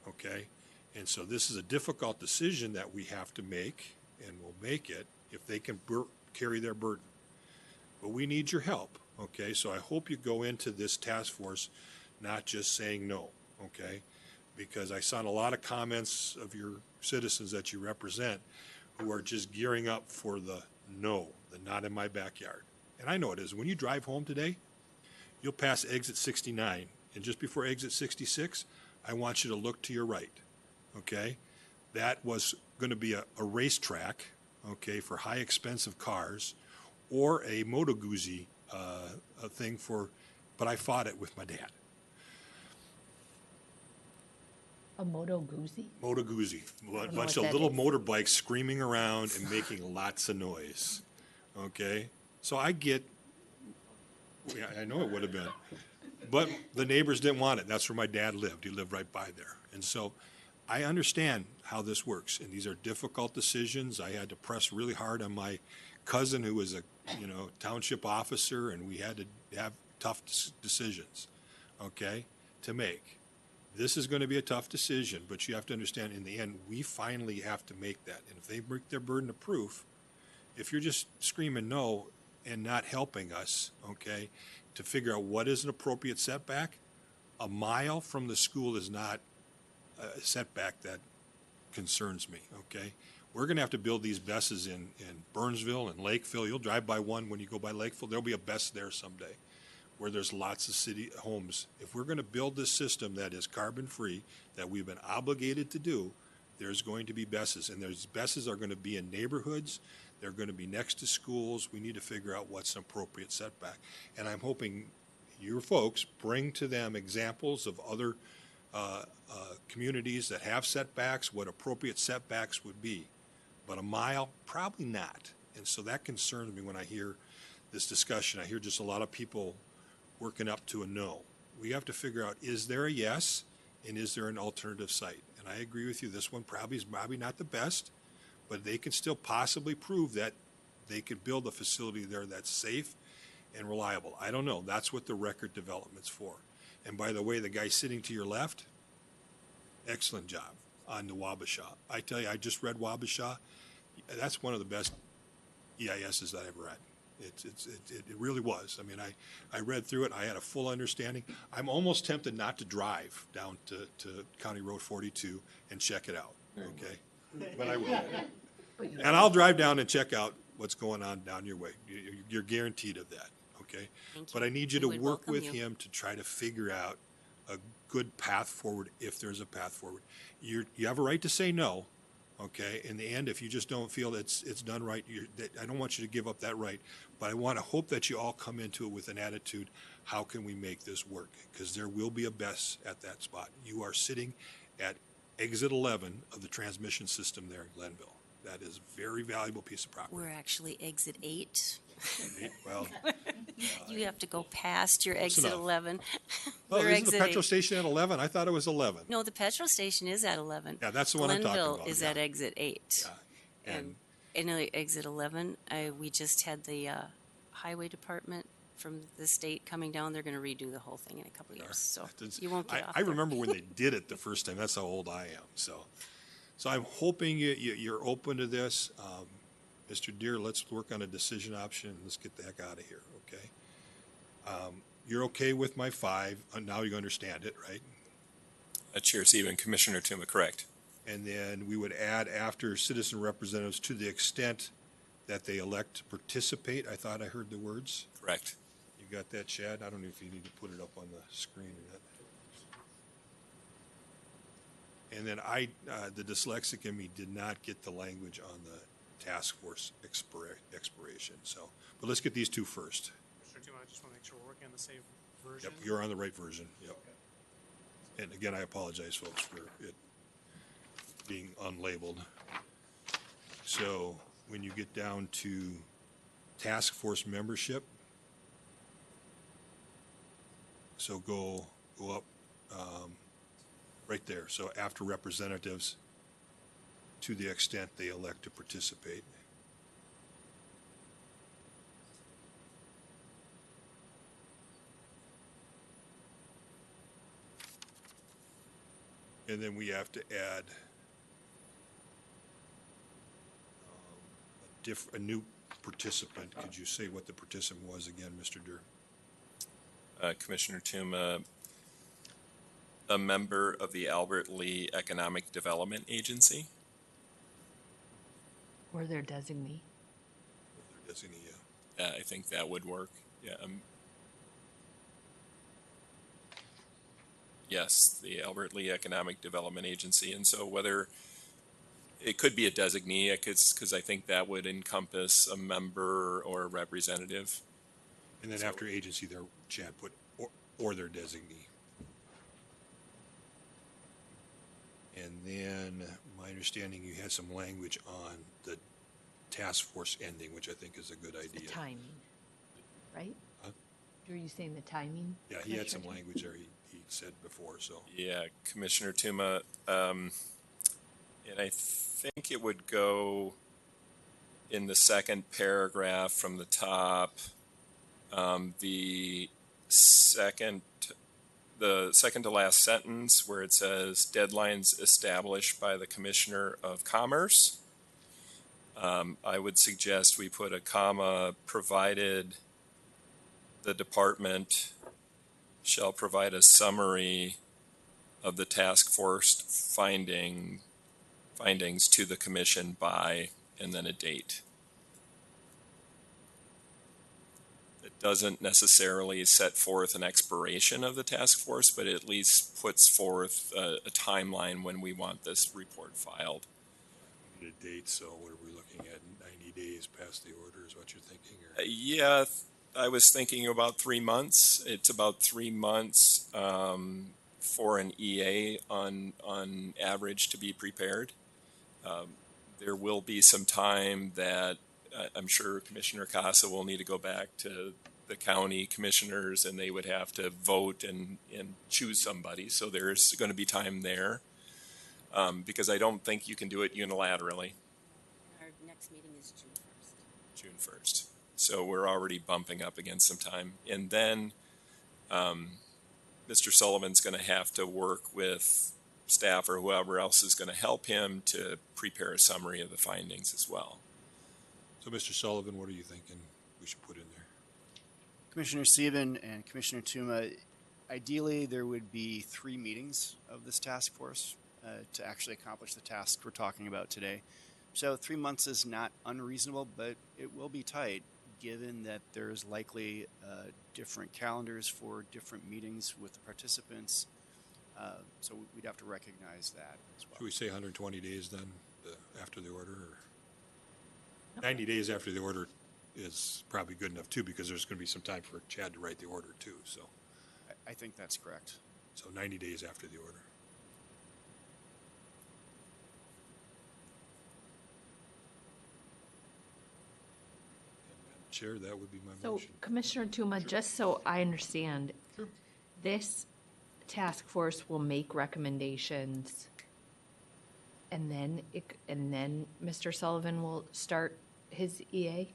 okay? And so this is a difficult decision that we have to make, and we'll make it if they can carry their burden. But we need your help, okay? So I hope you go into this task force not just saying no, okay? Because I saw a lot of comments of your citizens that you represent who are just gearing up for the no, the not in my backyard. And I know it is. When you drive home today, you'll pass exit 69. And just before exit 66, I want you to look to your right, okay? That was going to be a racetrack, okay, for high expensive cars, or a Moto Guzzi thing but I fought it with my dad. A Moto Guzzi? Moto Guzzi, a bunch of little motorbikes screaming around and making lots of noise. Okay, so I know it would have been, but the neighbors didn't want it. That's where my dad lived. He lived right by there, and so I understand how this works, and these are difficult decisions. I had to press really hard on my cousin who was a, township officer, and we had to have tough decisions, okay, to make. This is going to be a tough decision, but you have to understand, in the end, we finally have to make that. And if they break their burden of proof, if you're just screaming no and not helping us, okay, to figure out what is an appropriate setback, a mile from the school is not a setback that concerns me, okay? We're going to have to build these BESSes in Burnsville and Lakeville. You'll drive by one when you go by Lakeville. There'll be a BESS there someday where there's lots of city homes. If we're going to build this system that is carbon-free, that we've been obligated to do, there's going to be BESSes. And those BESSes are going to be in neighborhoods. They're going to be next to schools. We need to figure out what's an appropriate setback. And I'm hoping your folks bring to them examples of other communities that have setbacks, what appropriate setbacks would be. But a mile, probably not. And so that concerns me when I hear this discussion. I hear just a lot of people working up to a no. We have to figure out, is there a yes, and is there an alternative site? And I agree with you, this one probably is not the best, but they can still possibly prove that they could build a facility there that's safe and reliable. I don't know. That's what the record development's for. And by the way, the guy sitting to your left, excellent job on the Wabasha. I tell you, I just read Wabasha. That's one of the best EISs I ever read. It really was. I mean, I read through it. I had a full understanding. I'm almost tempted not to drive down to County Road 42 and check it out, okay? But I will. And I'll drive down and check out what's going on down your way. You're guaranteed of that, okay? But I need you to work with him to try to figure out a good path forward if there's a path forward. You have a right to say no, okay? In the end, if you just don't feel it's done right, I don't want you to give up that right, but I want to hope that you all come into it with an attitude, how can we make this work? Because there will be a BESS at that spot. You are sitting at exit 11 of the transmission system there in Glenville. That is a very valuable piece of property. We're actually exit 8. Well, you have to go past your exit enough. 11. Oh, We're isn't the exit petrol 8. station at 11? I thought it was 11. No, the petrol station is at 11. Yeah, that's the one I'm talking Glenville about. is yeah. at exit 8. Yeah. And exit 11, we just had the highway department from the state coming down. They're going to redo the whole thing in a couple of years. So you won't get off I there. remember when they did it the first time. That's how old I am. So I'm hoping you're open to this. Mr. Deere, let's work on a decision option. Let's get the heck out of here, okay? You're okay with my 5. Now you understand it, right? Chair Sieben, Commissioner Tuma, correct. And then we would add after citizen representatives to the extent that they elect to participate. I thought I heard the words. Correct. You got that, Chad? I don't know if you need to put it up on the screen or not. And then the dyslexic in me did not get the language on the task force expiration. So, but let's get these two first. Mr. Tuma, I just want to make sure we're working on the same version. Yep, you're on the right version. Yep. Okay. And again, I apologize, folks, for it being unlabeled. So when you get down to task force membership, so go up right there. So after representatives, to the extent they elect to participate. And then we have to add a new participant. Could you say what the participant was again, Mr. Durr? Commissioner Tuma, a member of the Albert Lee Economic Development Agency. Or their designee. Yeah, I think that would work. Yeah. Yes, the Albert Lee Economic Development Agency. And so whether it could be a designee, because I think that would encompass a member or a representative. And then after agency there, Chad put or their designee. And then my understanding, you had some language on the task force ending, which I think is a good idea. The timing, right? Huh? Are you saying the timing? Yeah, he had some language there he said before, so. Yeah, Commissioner Tuma, And I think it would go in the second paragraph from the top, the second to last sentence where it says deadlines established by the Commissioner of Commerce. I would suggest we put a comma, provided the department shall provide a summary of the task force findings to the commission by, and then a date. It doesn't necessarily set forth an expiration of the task force, but it at least puts forth a timeline when we want this report filed. The date, so what are we looking at, 90 days past the order is what you're thinking? Or? Yeah, I was thinking about 3 months. It's about 3 months for an EA on average to be prepared. There will be some time that I'm sure Commissioner Casa will need to go back to the county commissioners and they would have to vote and choose somebody. So there's going to be time there because I don't think you can do it unilaterally. Our next meeting is June 1st. June 1st. So we're already bumping up against some time. And then Mr. Sullivan's going to have to work with staff or whoever else is going to help him to prepare a summary of the findings as well. So, Mr. Sullivan, what are you thinking we should put in there? Commissioner Sieben and Commissioner Tuma, ideally there would be 3 meetings of this task force to actually accomplish the task we're talking about today. So 3 months is not unreasonable, but it will be tight given that there's likely different calendars for different meetings with the participants. So we'd have to recognize that as well. Should we say 120 days then, after the order? Or 90 days after the order is probably good enough too, because there's going to be some time for Chad to write the order too. So I think that's correct. So 90 days after the order. Chair, that would be my So motion. Commissioner Tuma, just so I understand, this task force will make recommendations and then Mr. Sullivan will start his EA? That's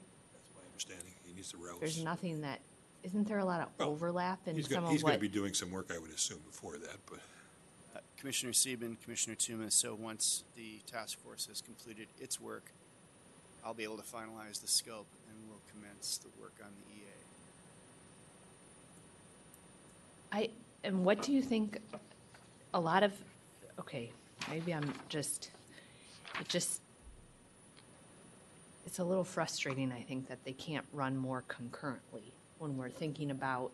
my understanding. He needs to rouse. There's nothing that, isn't there a lot of overlap in He's some going of to what? be doing some work, I would assume, before that, but. Commissioner Sieben, Commissioner Tuma, so once the task force has completed its work, I'll be able to finalize the scope and we'll commence the work on the EA. And what do you think, a lot of, okay, maybe I'm just, it's a little frustrating, I think, that they can't run more concurrently when we're thinking about,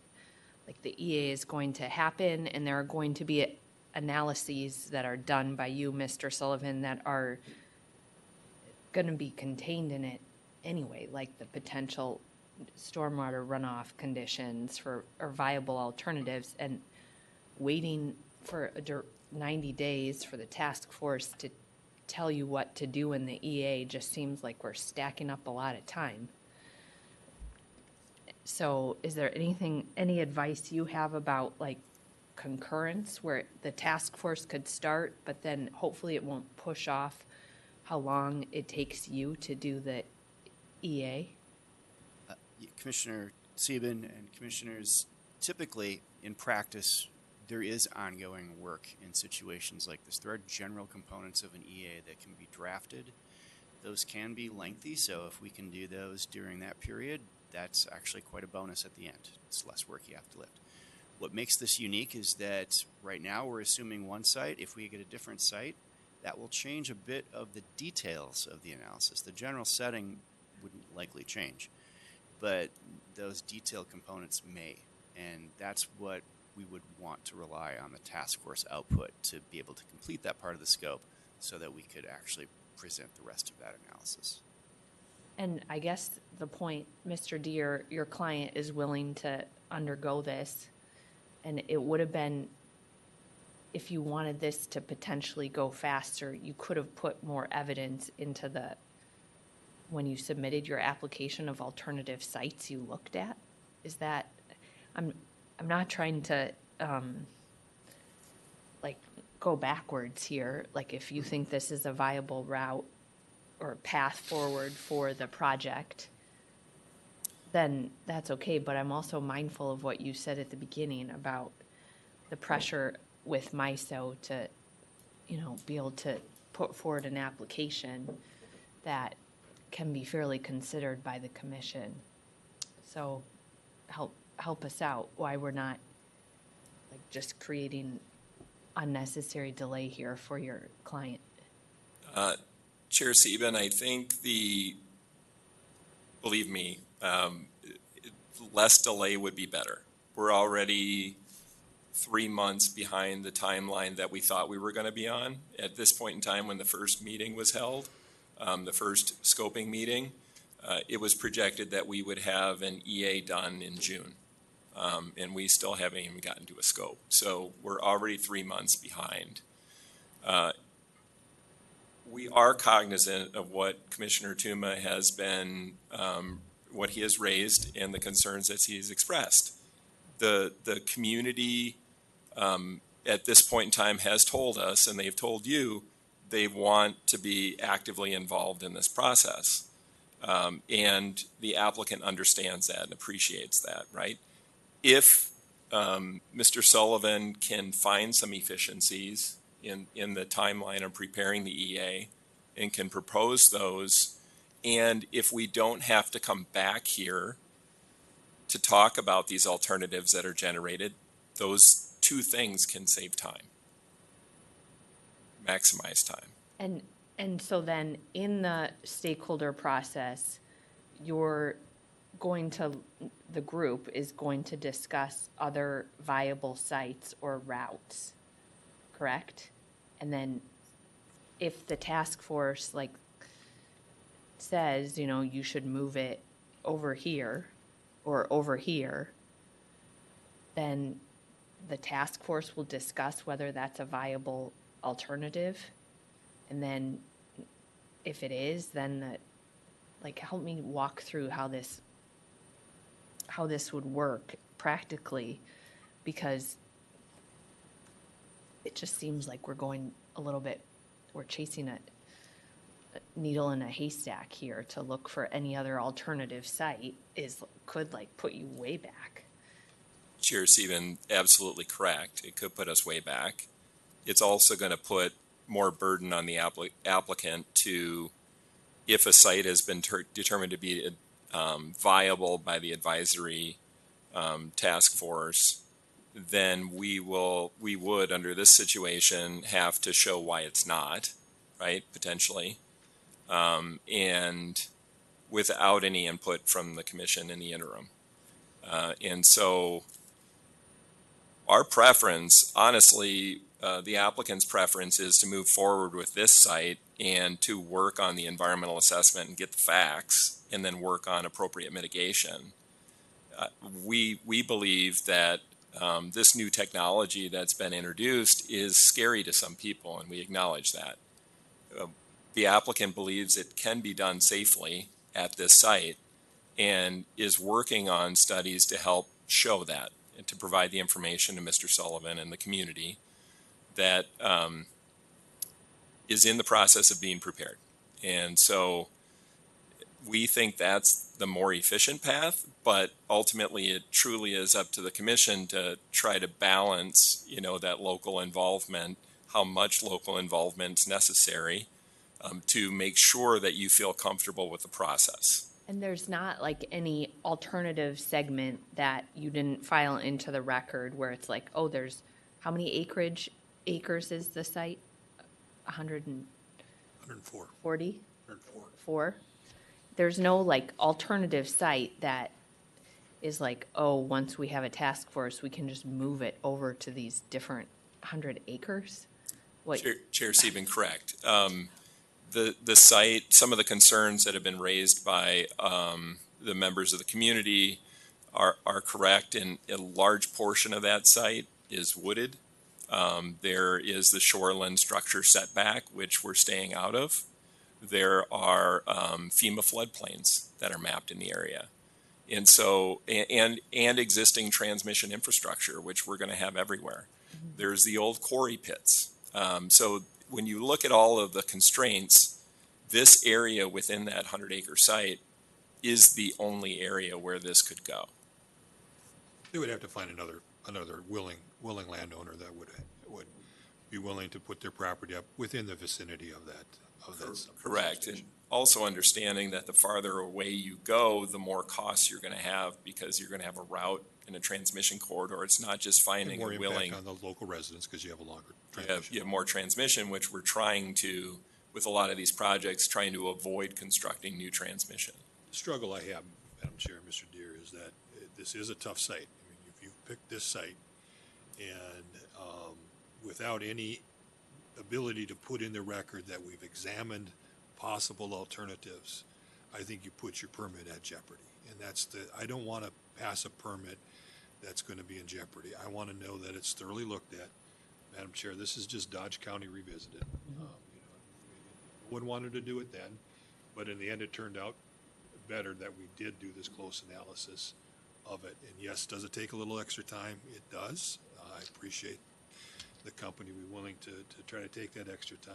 like, the EA is going to happen and there are going to be analyses that are done by you, Mr. Sullivan, that are going to be contained in it anyway, like the potential stormwater runoff conditions or viable alternatives, and waiting for 90 days for the task force to tell you what to do in the EA just seems like we're stacking up a lot of time. So is there any advice you have about like concurrence where the task force could start, but then hopefully it won't push off how long it takes you to do the EA? Commissioner Sieben and commissioners, typically in practice, there is ongoing work in situations like this. There are general components of an EA that can be drafted. Those can be lengthy, so if we can do those during that period, that's actually quite a bonus at the end. It's less work you have to lift. What makes this unique is that right now we're assuming one site. If we get a different site, that will change a bit of the details of the analysis. The general setting wouldn't likely change, but those detailed components may, and that's what we would want to rely on the task force output to be able to complete that part of the scope so that we could actually present the rest of that analysis. And I guess the point, Mr. Deere, your client is willing to undergo this, and it would have been, if you wanted this to potentially go faster, you could have put more evidence into when you submitted your application of alternative sites you looked at. Is that, I'm not trying to like go go backwards here. Like if you think this is a viable route or path forward for the project, then that's okay. But I'm also mindful of what you said at the beginning about the pressure with MISO to, be able to put forward an application that can be fairly considered by the commission. So help us out why we're not like just creating unnecessary delay here for your client. Chair Sieben, I think believe me, less delay would be better. We're already 3 months behind the timeline that we thought we were going to be on at this point in time when the first meeting was held, the first scoping meeting. It was projected that we would have an EA done in June, and we still haven't even gotten to a scope. So we're already 3 months behind. We are cognizant of what Commissioner Tuma has been, what he has raised and the concerns that he's expressed. The community at this point in time has told us, and they've told you, they want to be actively involved in this process. And the applicant understands that and appreciates that, right? If Mr. Sullivan can find some efficiencies in the timeline of preparing the EA and can propose those, and if we don't have to come back here to talk about these alternatives that are generated, those two things can save time, maximize time. And so then in the stakeholder process, the group is going to discuss other viable sites or routes, correct? And then if the task force says, you should move it over here or over here, then the task force will discuss whether that's a viable alternative. And then if it is, then help me walk through how this would work practically, because it just seems like we're chasing a needle in a haystack here to look for any other alternative site could put you way back. Chair Sieben, absolutely correct. It could put us way back. It's also going to put more burden on the applicant to, if a site has been determined to be viable by the advisory task force, then we would, under this situation, have to show why it's not, right, potentially, and without any input from the commission in the interim. And so our preference, honestly, the applicant's preference is to move forward with this site and to work on the environmental assessment and get the facts and then work on appropriate mitigation. We believe that this new technology that's been introduced is scary to some people, and we acknowledge that. The applicant believes it can be done safely at this site and is working on studies to help show that and to provide the information to Mr. Sullivan and the community that is in the process of being prepared. And so we think that's the more efficient path, but ultimately it truly is up to the commission to try to balance, that local involvement, how much local involvement is necessary to make sure that you feel comfortable with the process. And there's not any alternative segment that you didn't file into the record where it's there's how many acres is the site? 104. 40? 104. There's no alternative site that is once we have a task force, we can just move it over to these different 100 acres? Chair Sieben, correct. The site, some of the concerns that have been raised by the members of the community are correct, and a large portion of that site is wooded. There is the shoreline structure setback, which we're staying out of. There are FEMA floodplains that are mapped in the area. And so, and existing transmission infrastructure, which we're going to have everywhere. Mm-hmm. There's the old quarry pits So when you look at all of the constraints, this area within that 100-acre site is the only area where this could go. They would have to find another willing landowner that would be willing to put their property up within the vicinity of that. Correct. And also understanding that the farther away you go, the more costs you're going to have, because you're going to have a route and a transmission corridor. It's not just finding more a willing. impact on the local residents because you have a longer transmission. You have more transmission, which we're trying to, with a lot of these projects, trying to avoid constructing new transmission. The struggle I have, Madam Chair, Mr. Deere, is that this is a tough site. I mean, if you pick this site and without any ability to put in the record that we've examined possible alternatives, I think you put your permit at jeopardy. And I don't want to pass a permit that's going to be in jeopardy. I want to know that it's thoroughly looked at. Madam Chair, this is just Dodge County revisited. No one wanted to do it then, but in the end, it turned out better that we did do this close analysis of it. And yes, does it take a little extra time? It does. I appreciate the company be willing to try to take that extra time.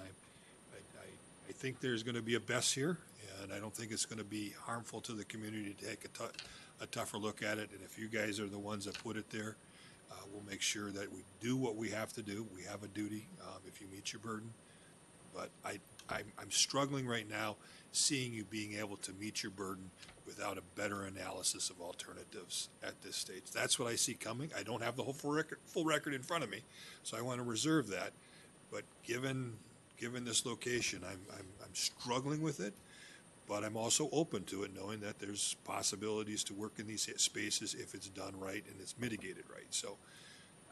I think there's going to be a BESS here, and I don't think it's going to be harmful to the community to take a tougher look at it. And if you guys are the ones that put it there, we'll make sure that we do what we have to do. We have a duty if you meet your burden. But I'm struggling right now seeing you being able to meet your burden without a better analysis of alternatives at this stage. That's what I see coming. I don't have the whole full record in front of me, so I want to reserve that. But given this location, I'm struggling with it, but I'm also open to it, knowing that there's possibilities to work in these spaces if it's done right and it's mitigated right. So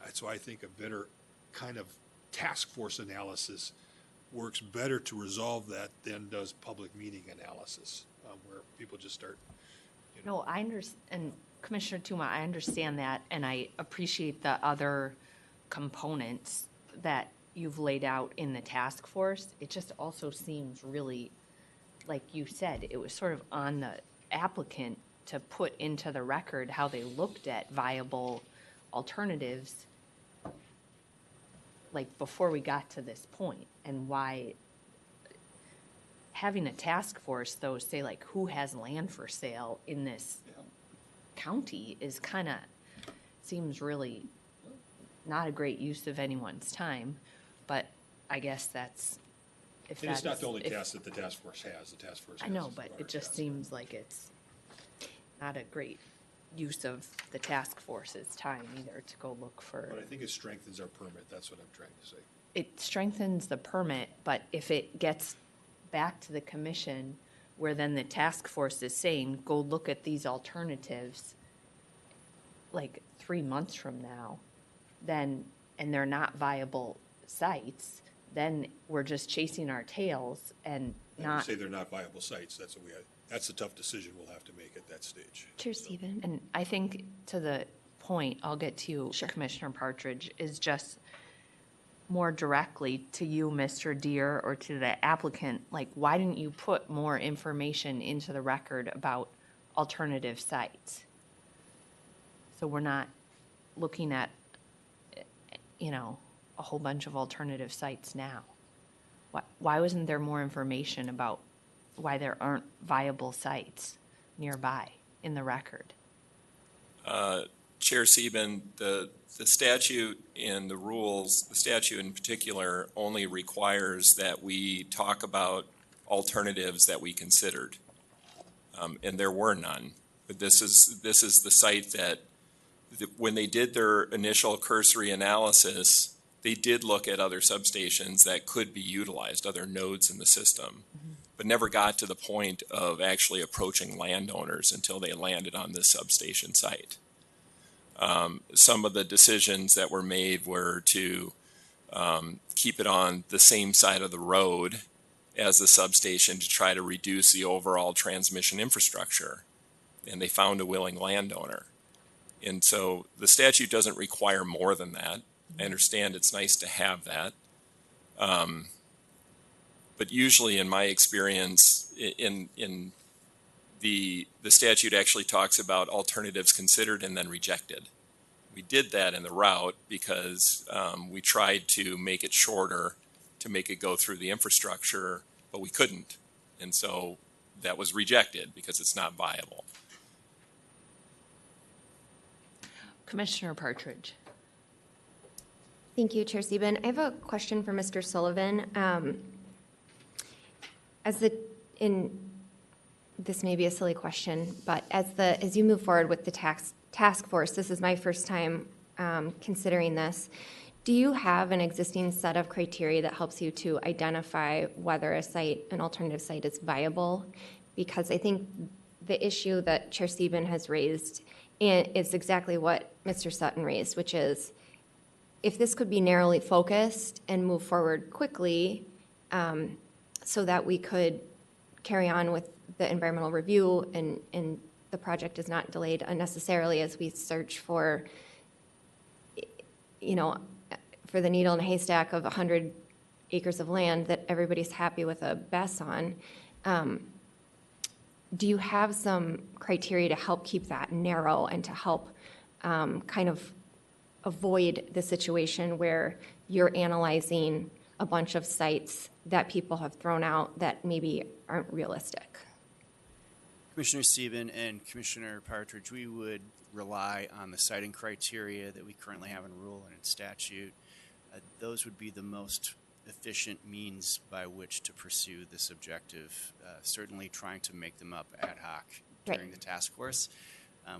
that's why I think a better kind of task force analysis works better to resolve that than does public meeting analysis, where people just start. No, I understand, and Commissioner Tuma, I understand that, and I appreciate the other components that you've laid out in the task force. It just also seems really, like you said, it was sort of on the applicant to put into the record how they looked at viable alternatives, like before we got to this point, and why having a task force, though, say like who has land for sale in this county is kind of, seems really not a great use of anyone's time, but I guess that's, if And that's. it's not the only if- task that the task force has. The task force I has know, but it just seems like it's not a great use of the task force's time either to go look for. But I think it strengthens our permit. That's what I'm trying to say. It strengthens the permit, but if it gets back to the commission, where then the task force is saying, go look at these alternatives, like 3 months from now, then, and they're not viable sites, then we're just chasing our tails and And not. we say they're not viable sites. That's what that's a tough decision we'll have to make at that stage. Chair Stephen. And I think to the point, I'll get to you, Commissioner Partridge, is just more directly to you, Mr. Deere, or to the applicant, like, why didn't you put more information into the record about alternative sites? So we're not looking at, a whole bunch of alternative sites now. Why wasn't there more information about why there aren't viable sites nearby in the record? Chair Sieben, the statute and the rules, the statute in particular, only requires that we talk about alternatives that we considered, and there were none. But this is the site that, when they did their initial cursory analysis, they did look at other substations that could be utilized, other nodes in the system, but never got to the point of actually approaching landowners until they landed on this substation site. Some of the decisions that were made were to keep it on the same side of the road as the substation to try to reduce the overall transmission infrastructure, and they found a willing landowner. And so the statute doesn't require more than that. I understand it's nice to have that. But usually in my experience, in the statute actually talks about alternatives considered and then rejected. We did that in the route because we tried to make it shorter to make it go through the infrastructure, but we couldn't. And so that was rejected because it's not viable. Commissioner Partridge. Thank you, Chair Sieben. I have a question for Mr. Sullivan. This may be a silly question, but as you move forward with the task force, this is my first time considering this. Do you have an existing set of criteria that helps you to identify whether an alternative site is viable? Because I think the issue that Chair Sieben has raised is exactly what Mr. Sutton raised, which is if this could be narrowly focused and move forward quickly so that we could carry on with the environmental review and the project is not delayed unnecessarily as we search for, for the needle in a haystack of 100 acres of land that everybody's happy with a BESS on. Do you have some criteria to help keep that narrow and to help kind of avoid the situation where you're analyzing a bunch of sites that people have thrown out that maybe aren't realistic? Commissioner Sieben and Commissioner Partridge, we would rely on the siting criteria that we currently have in rule and in statute. Those would be the most efficient means by which to pursue this objective. Certainly trying to make them up ad hoc during the task force,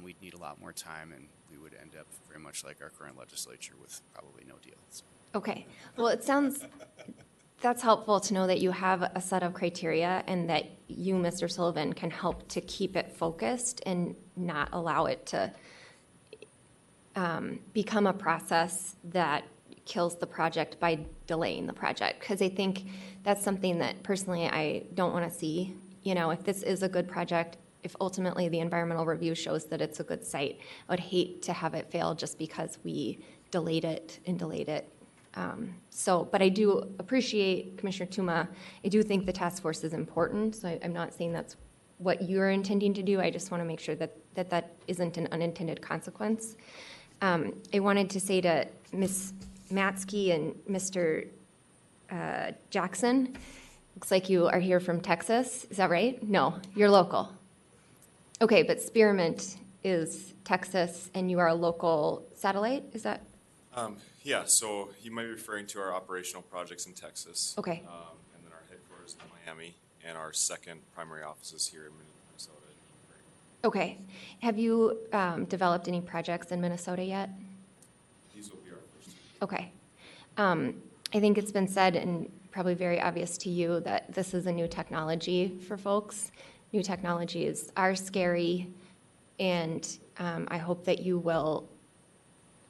we'd need a lot more time and we would end up very much like our current legislature with probably no deal. So. Okay. Well, that's helpful to know that you have a set of criteria and that you, Mr. Sullivan, can help to keep it focused and not allow it to become a process that kills the project by delaying the project. Because I think that's something that personally I don't want to see. If this is a good project, if ultimately the environmental review shows that it's a good site, I would hate to have it fail just because we delayed it. But I do appreciate Commissioner Tuma. I do think the task force is important, so I'm not saying that's what you're intending to do. I just want to make sure that isn't an unintended consequence. I wanted to say to Ms. Matsky and Mr. Jackson, looks like you are here from Texas. Is that right? No, you're local. Okay, but Spearmint is Texas, and you are a local satellite, is that? Yeah, so you might be referring to our operational projects in Texas. Okay. And then our headquarters in Miami, and our second primary office is here in Minnesota. Okay. Have you developed any projects in Minnesota yet? These will be our first. Okay. I think it's been said and probably very obvious to you that this is a new technology for folks. New technologies are scary, and I hope that you will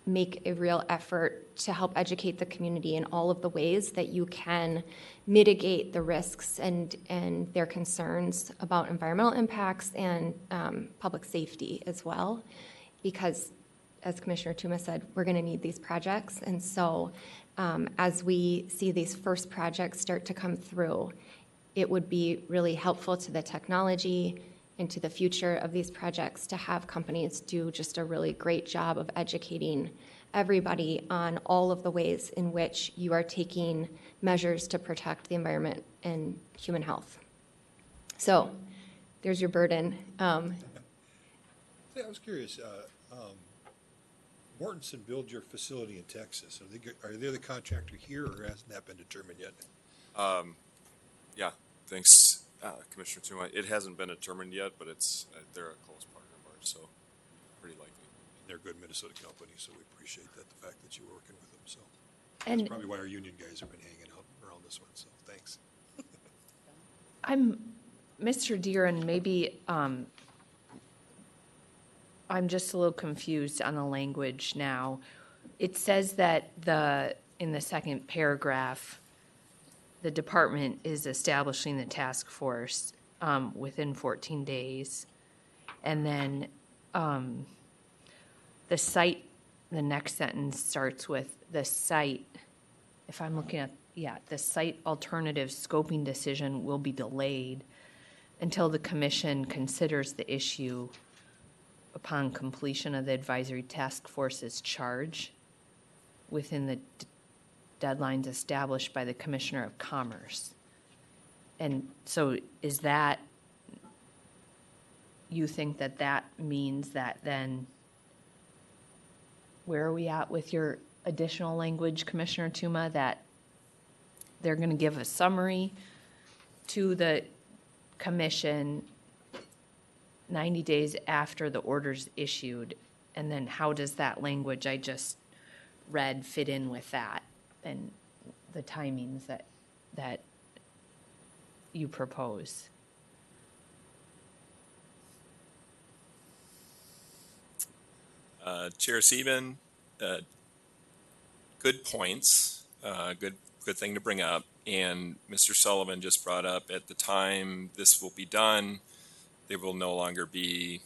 make a real effort to help educate the community in all of the ways that you can mitigate the risks and their concerns about environmental impacts and public safety as well. Because, as Commissioner Tuma said, we're going to need these projects. And so as we see these first projects start to come through, it would be really helpful to the technology and to the future of these projects to have companies do just a really great job of educating everybody on all of the ways in which you are taking measures to protect the environment and human health. So there's your burden. Hey, I was curious, Mortensen built your facility in Texas. Are they the contractor here, or hasn't that been determined yet? Yeah, thanks, Commissioner Tuma. It hasn't been determined yet, but they're a close partner of ours, so pretty likely. They're a good Minnesota company, so we appreciate that, the fact that you're working with them. So And that's probably why our union guys have been hanging out around this one, so thanks. I'm, Mr. Deeren, maybe I'm just a little confused on the language now. It says that in the second paragraph, the department is establishing the task force within 14 days. And then the next sentence starts with the site, if I'm looking at, the site alternative scoping decision will be delayed until the commission considers the issue upon completion of the advisory task force's charge within the deadlines established by the Commissioner of Commerce. And so is that, you think that that means that then, where are we at with your additional language, Commissioner Tuma, that they're going to give a summary to the commission 90 days after the order's issued, and then how does that language I just read fit in with that and the timings that you propose? Chair Sieben, good points, good thing to bring up. And Mr. Sullivan just brought up, at the time this will be done, they will no longer be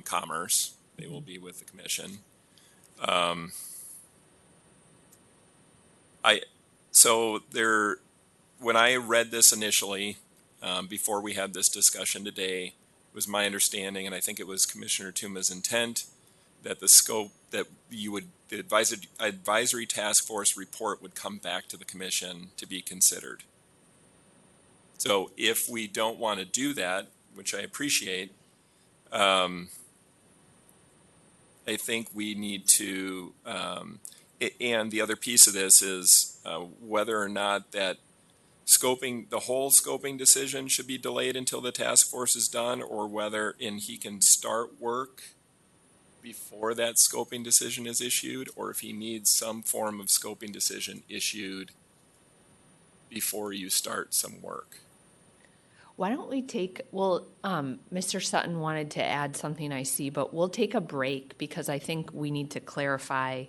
Commerce. They will be with the commission. When I read this initially, before we had this discussion today, it was my understanding, and I think it was Commissioner Tuma's intent, that the scope that the advisory task force report would come back to the commission to be considered. So if we don't want to do that, which I appreciate, I think we need to, and the other piece of this is whether or not that the whole scoping decision should be delayed until the task force is done, or whether he can start work before that scoping decision is issued, or if he needs some form of scoping decision issued before you start some work. Why don't we take, Mr. Sutton wanted to add something, I see, but we'll take a break because I think we need to clarify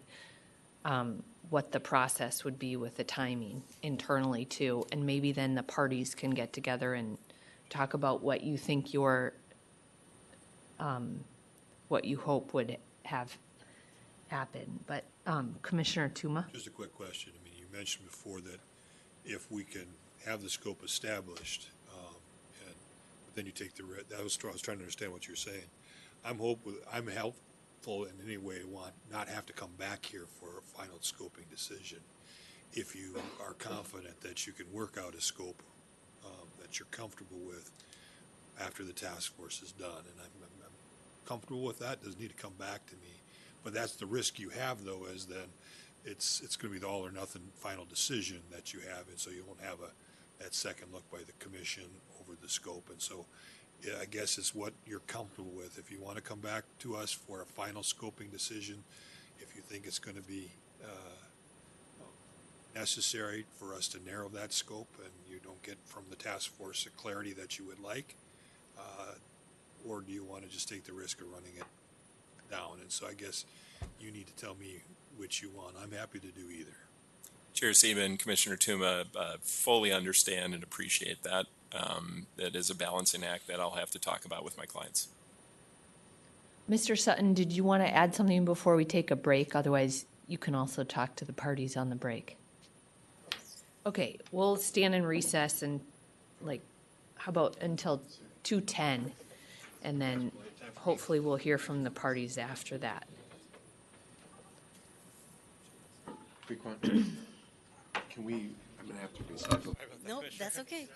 what the process would be with the timing internally too, and maybe then the parties can get together and talk about what you think what you hope would have happen. But Commissioner Tuma? Just a quick question. I mean, you mentioned before that if we can have the scope established, and then you take I was trying to understand what you're saying. I'm helpful in any way, not have to come back here for a final scoping decision. If you are confident that you can work out a scope that you're comfortable with after the task force is done, and I'm comfortable with that, doesn't need to come back to me. But that's the risk you have, though, is then it's going to be the all or nothing final decision that you have, and so you won't have that second look by the commission over the scope. And so I guess it's what you're comfortable with. If you want to come back to us for a final scoping decision, if you think it's going to be necessary for us to narrow that scope and you don't get from the task force the clarity that you would like, or do you want to just take the risk of running it down? And so I guess you need to tell me which you want. I'm happy to do either. Chair Seaman, Commissioner Tuma, fully understand and appreciate that. That is a balancing act that I'll have to talk about with my clients. Mr. Sutton, did you want to add something before we take a break? Otherwise, you can also talk to the parties on the break. Okay, we'll stand in recess and how about until 2:10, and then hopefully we'll hear from the parties after that. Can we, I'm going to have to reschedule. Nope, that's okay.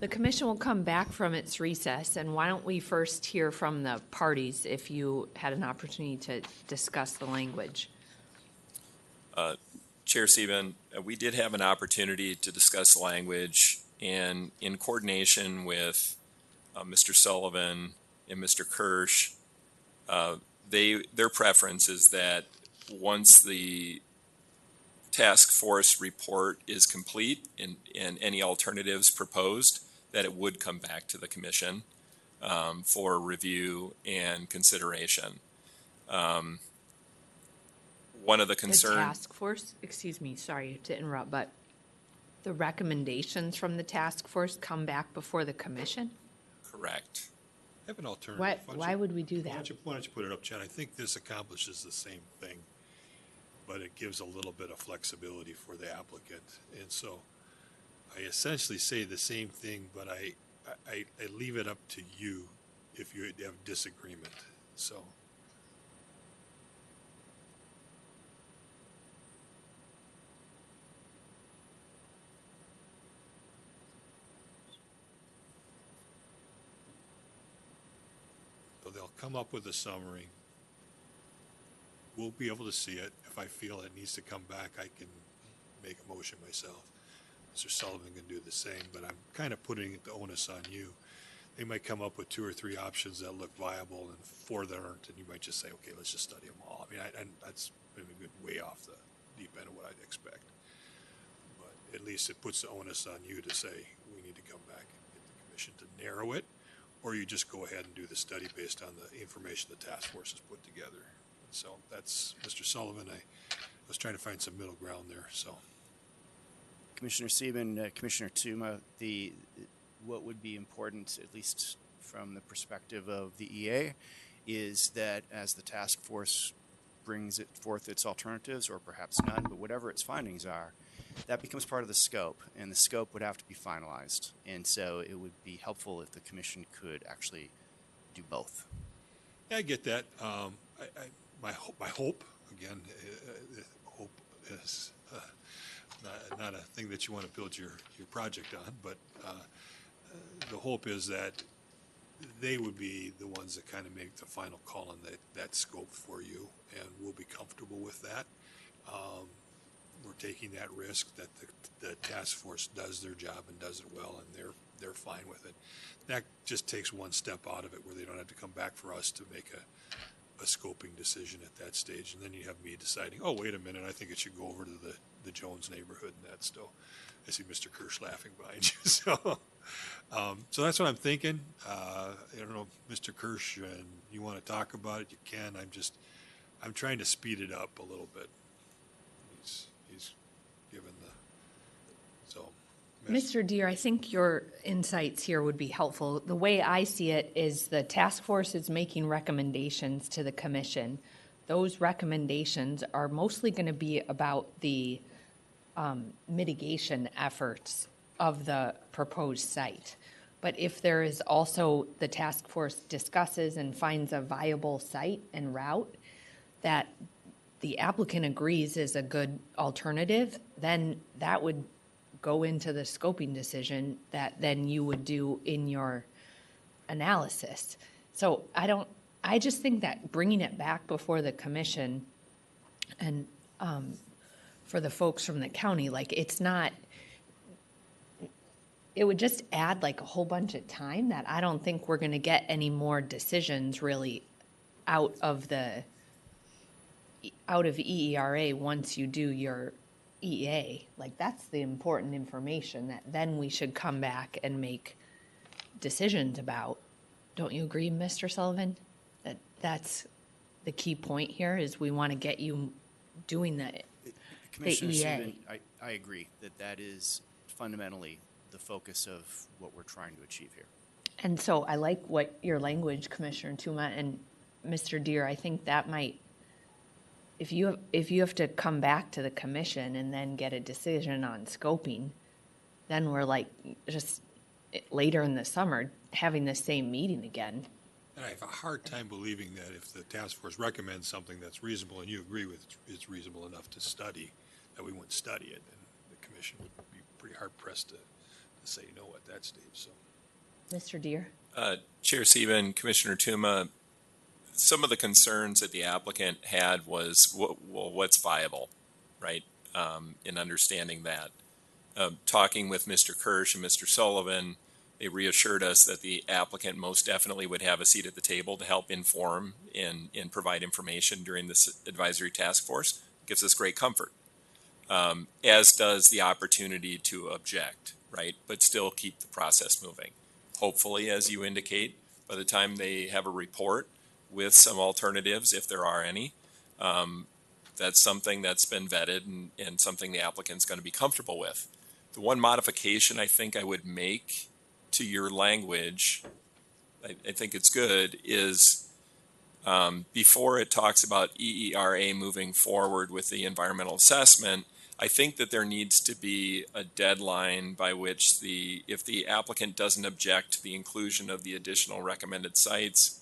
The commission will come back from its recess, and why don't we first hear from the parties if you had an opportunity to discuss the language? Chair Sieben, we did have an opportunity to discuss language, and in coordination with Mr. Sullivan and Mr. Kirsch, their preference is that once the task force report is complete and any alternatives proposed, that it would come back to the commission for review and consideration. One of the concerns. The task force, excuse me, sorry to interrupt, but the recommendations from the task force come back before the commission? Correct. I have an alternative. Why would we do that? Why don't you put it up, Jen? I think this accomplishes the same thing, but it gives a little bit of flexibility for the applicant. And so I essentially say the same thing, but I leave it up to you if you have disagreement. So. They'll come up with a summary. We'll be able to see it. If I feel it needs to come back, I can make a motion myself. Mr. Sullivan can do the same, but I'm kind of putting the onus on you. They might come up with 2 or 3 options that look viable and 4 that aren't, and you might just say, okay, let's just study them all. I mean, that's maybe a good way off the deep end of what I'd expect. But at least it puts the onus on you to say, we need to come back and get the commission to narrow it, or you just go ahead and do the study based on the information the task force has put together. So that's Mr. Sullivan. I was trying to find some middle ground there. So, Commissioner Sieben, Commissioner Tuma, what would be important, at least from the perspective of the EA, is that as the task force brings it forth its alternatives, or perhaps none, but whatever its findings are, that becomes part of the scope, and the scope would have to be finalized. And so it would be helpful if the commission could actually do both. yeah, I get that. My hope, again, hope is not a thing that you want to build your project on, but the hope is that they would be the ones that kind of make the final call on that scope for you, and we'll be comfortable with that. We're taking that risk that the task force does their job and does it well, and they're fine with it. That just takes one step out of it, where they don't have to come back for us to make a scoping decision at that stage, and then you have me deciding, oh, wait a minute, I think it should go over to the Jones neighborhood, and that's still, I see Mr. Kirsch laughing behind you. So that's what I'm thinking. I don't know, Mr. Kirsch, and you want to talk about it, you can. I'm trying to speed it up a little bit. He's given Mr. Deere, I think your insights here would be helpful. The way I see it is the task force is making recommendations to the commission. Those recommendations are mostly going to be about the mitigation efforts of the proposed site. But if there is also, the task force discusses and finds a viable site and route that the applicant agrees is a good alternative, then that would go into the scoping decision that then you would do in your analysis. So I just think that bringing it back before the commission and for the folks from the county, like it would just add like a whole bunch of time that I don't think we're going to get any more decisions really out of EERA once you do your EA. Like, that's the important information that then we should come back and make decisions about. Don't you agree, Mr. Sullivan? That's the key point here, is we want to get you doing the Commissioner EA. Sieben, I agree that is fundamentally the focus of what we're trying to achieve here. And so I like what your language, Commissioner Tuma and Mr. Deere. I think that might, if you have to come back to the commission and then get a decision on scoping, then we're like just later in the summer having the same meeting again. And I have a hard time believing that if the task force recommends something that's reasonable and you agree with it's reasonable enough to study, that we wouldn't study it, and the commission would be pretty hard pressed to to say no at that stage, so. Mr. Deere? Chair Sieben, Commissioner Tuma, some of the concerns that the applicant had was, well, what's viable, right? In understanding that. Talking with Mr. Kirsch and Mr. Sullivan, they reassured us that the applicant most definitely would have a seat at the table to help inform and provide information during this advisory task force. It gives us great comfort, as does the opportunity to object, right? But still keep the process moving. Hopefully, as you indicate, by the time they have a report with some alternatives, if there are any, that's something that's been vetted and something the applicant's going to be comfortable with. The one modification I think I would make to your language, I think it's good, is before it talks about EERA moving forward with the environmental assessment, I think that there needs to be a deadline by which if the applicant doesn't object to the inclusion of the additional recommended sites,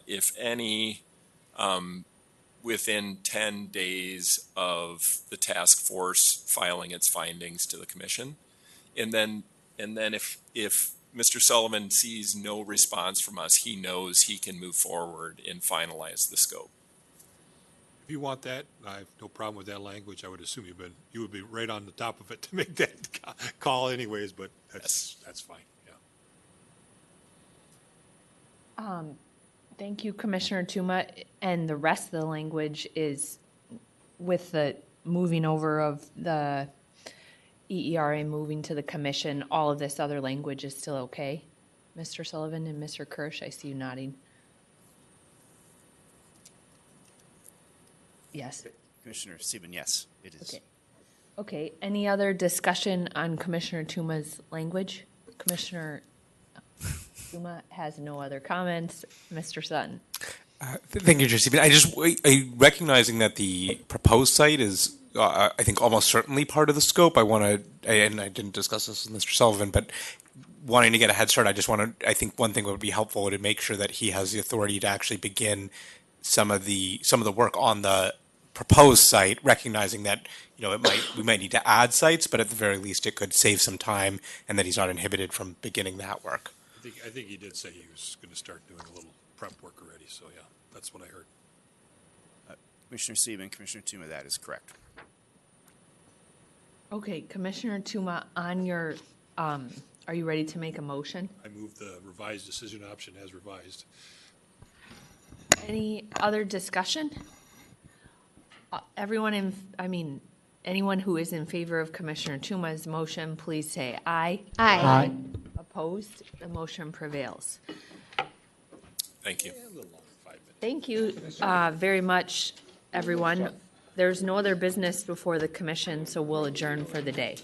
if any, within 10 days of the task force filing its findings to the commission. And then if Mr. Sullivan sees no response from us, he knows he can move forward and finalize the scope. If you want that, I have no problem with that language. I would assume you would be right on the top of it to make that call anyways, but that's fine, yeah. Thank you, Commissioner Tuma. And the rest of the language is with the moving over of the EERA moving to the commission, all of this other language is still okay? Mr. Sullivan and Mr. Kirsch, I see you nodding. Yes. Commissioner Sieben, yes, it is. Okay. Okay, any other discussion on Commissioner Tuma's language? Commissioner Tuma has no other comments. Mr. Sutton. Thank you, Chair Stephen. Recognizing that the proposed site is, I think, almost certainly part of the scope. And I didn't discuss this with Mr. Sullivan, but wanting to get a head start, I think one thing would be helpful to make sure that he has the authority to actually begin some of the work on the proposed site, recognizing that we might need to add sites, but at the very least it could save some time, and that he's not inhibited from beginning that work. I think he did say he was going to start doing a little prep work already, so yeah, that's what I heard. Commissioner Sieben, Commissioner Tuma, that is correct. Okay, Commissioner Tuma, on your, are you ready to make a motion? I move the revised decision option as revised. Any other discussion? Anyone who is in favor of Commissioner Tuma's motion, please say aye. Aye. Aye. Opposed? The motion prevails. Thank you. Thank you very much, everyone. There's no other business before the commission, so we'll adjourn for the day.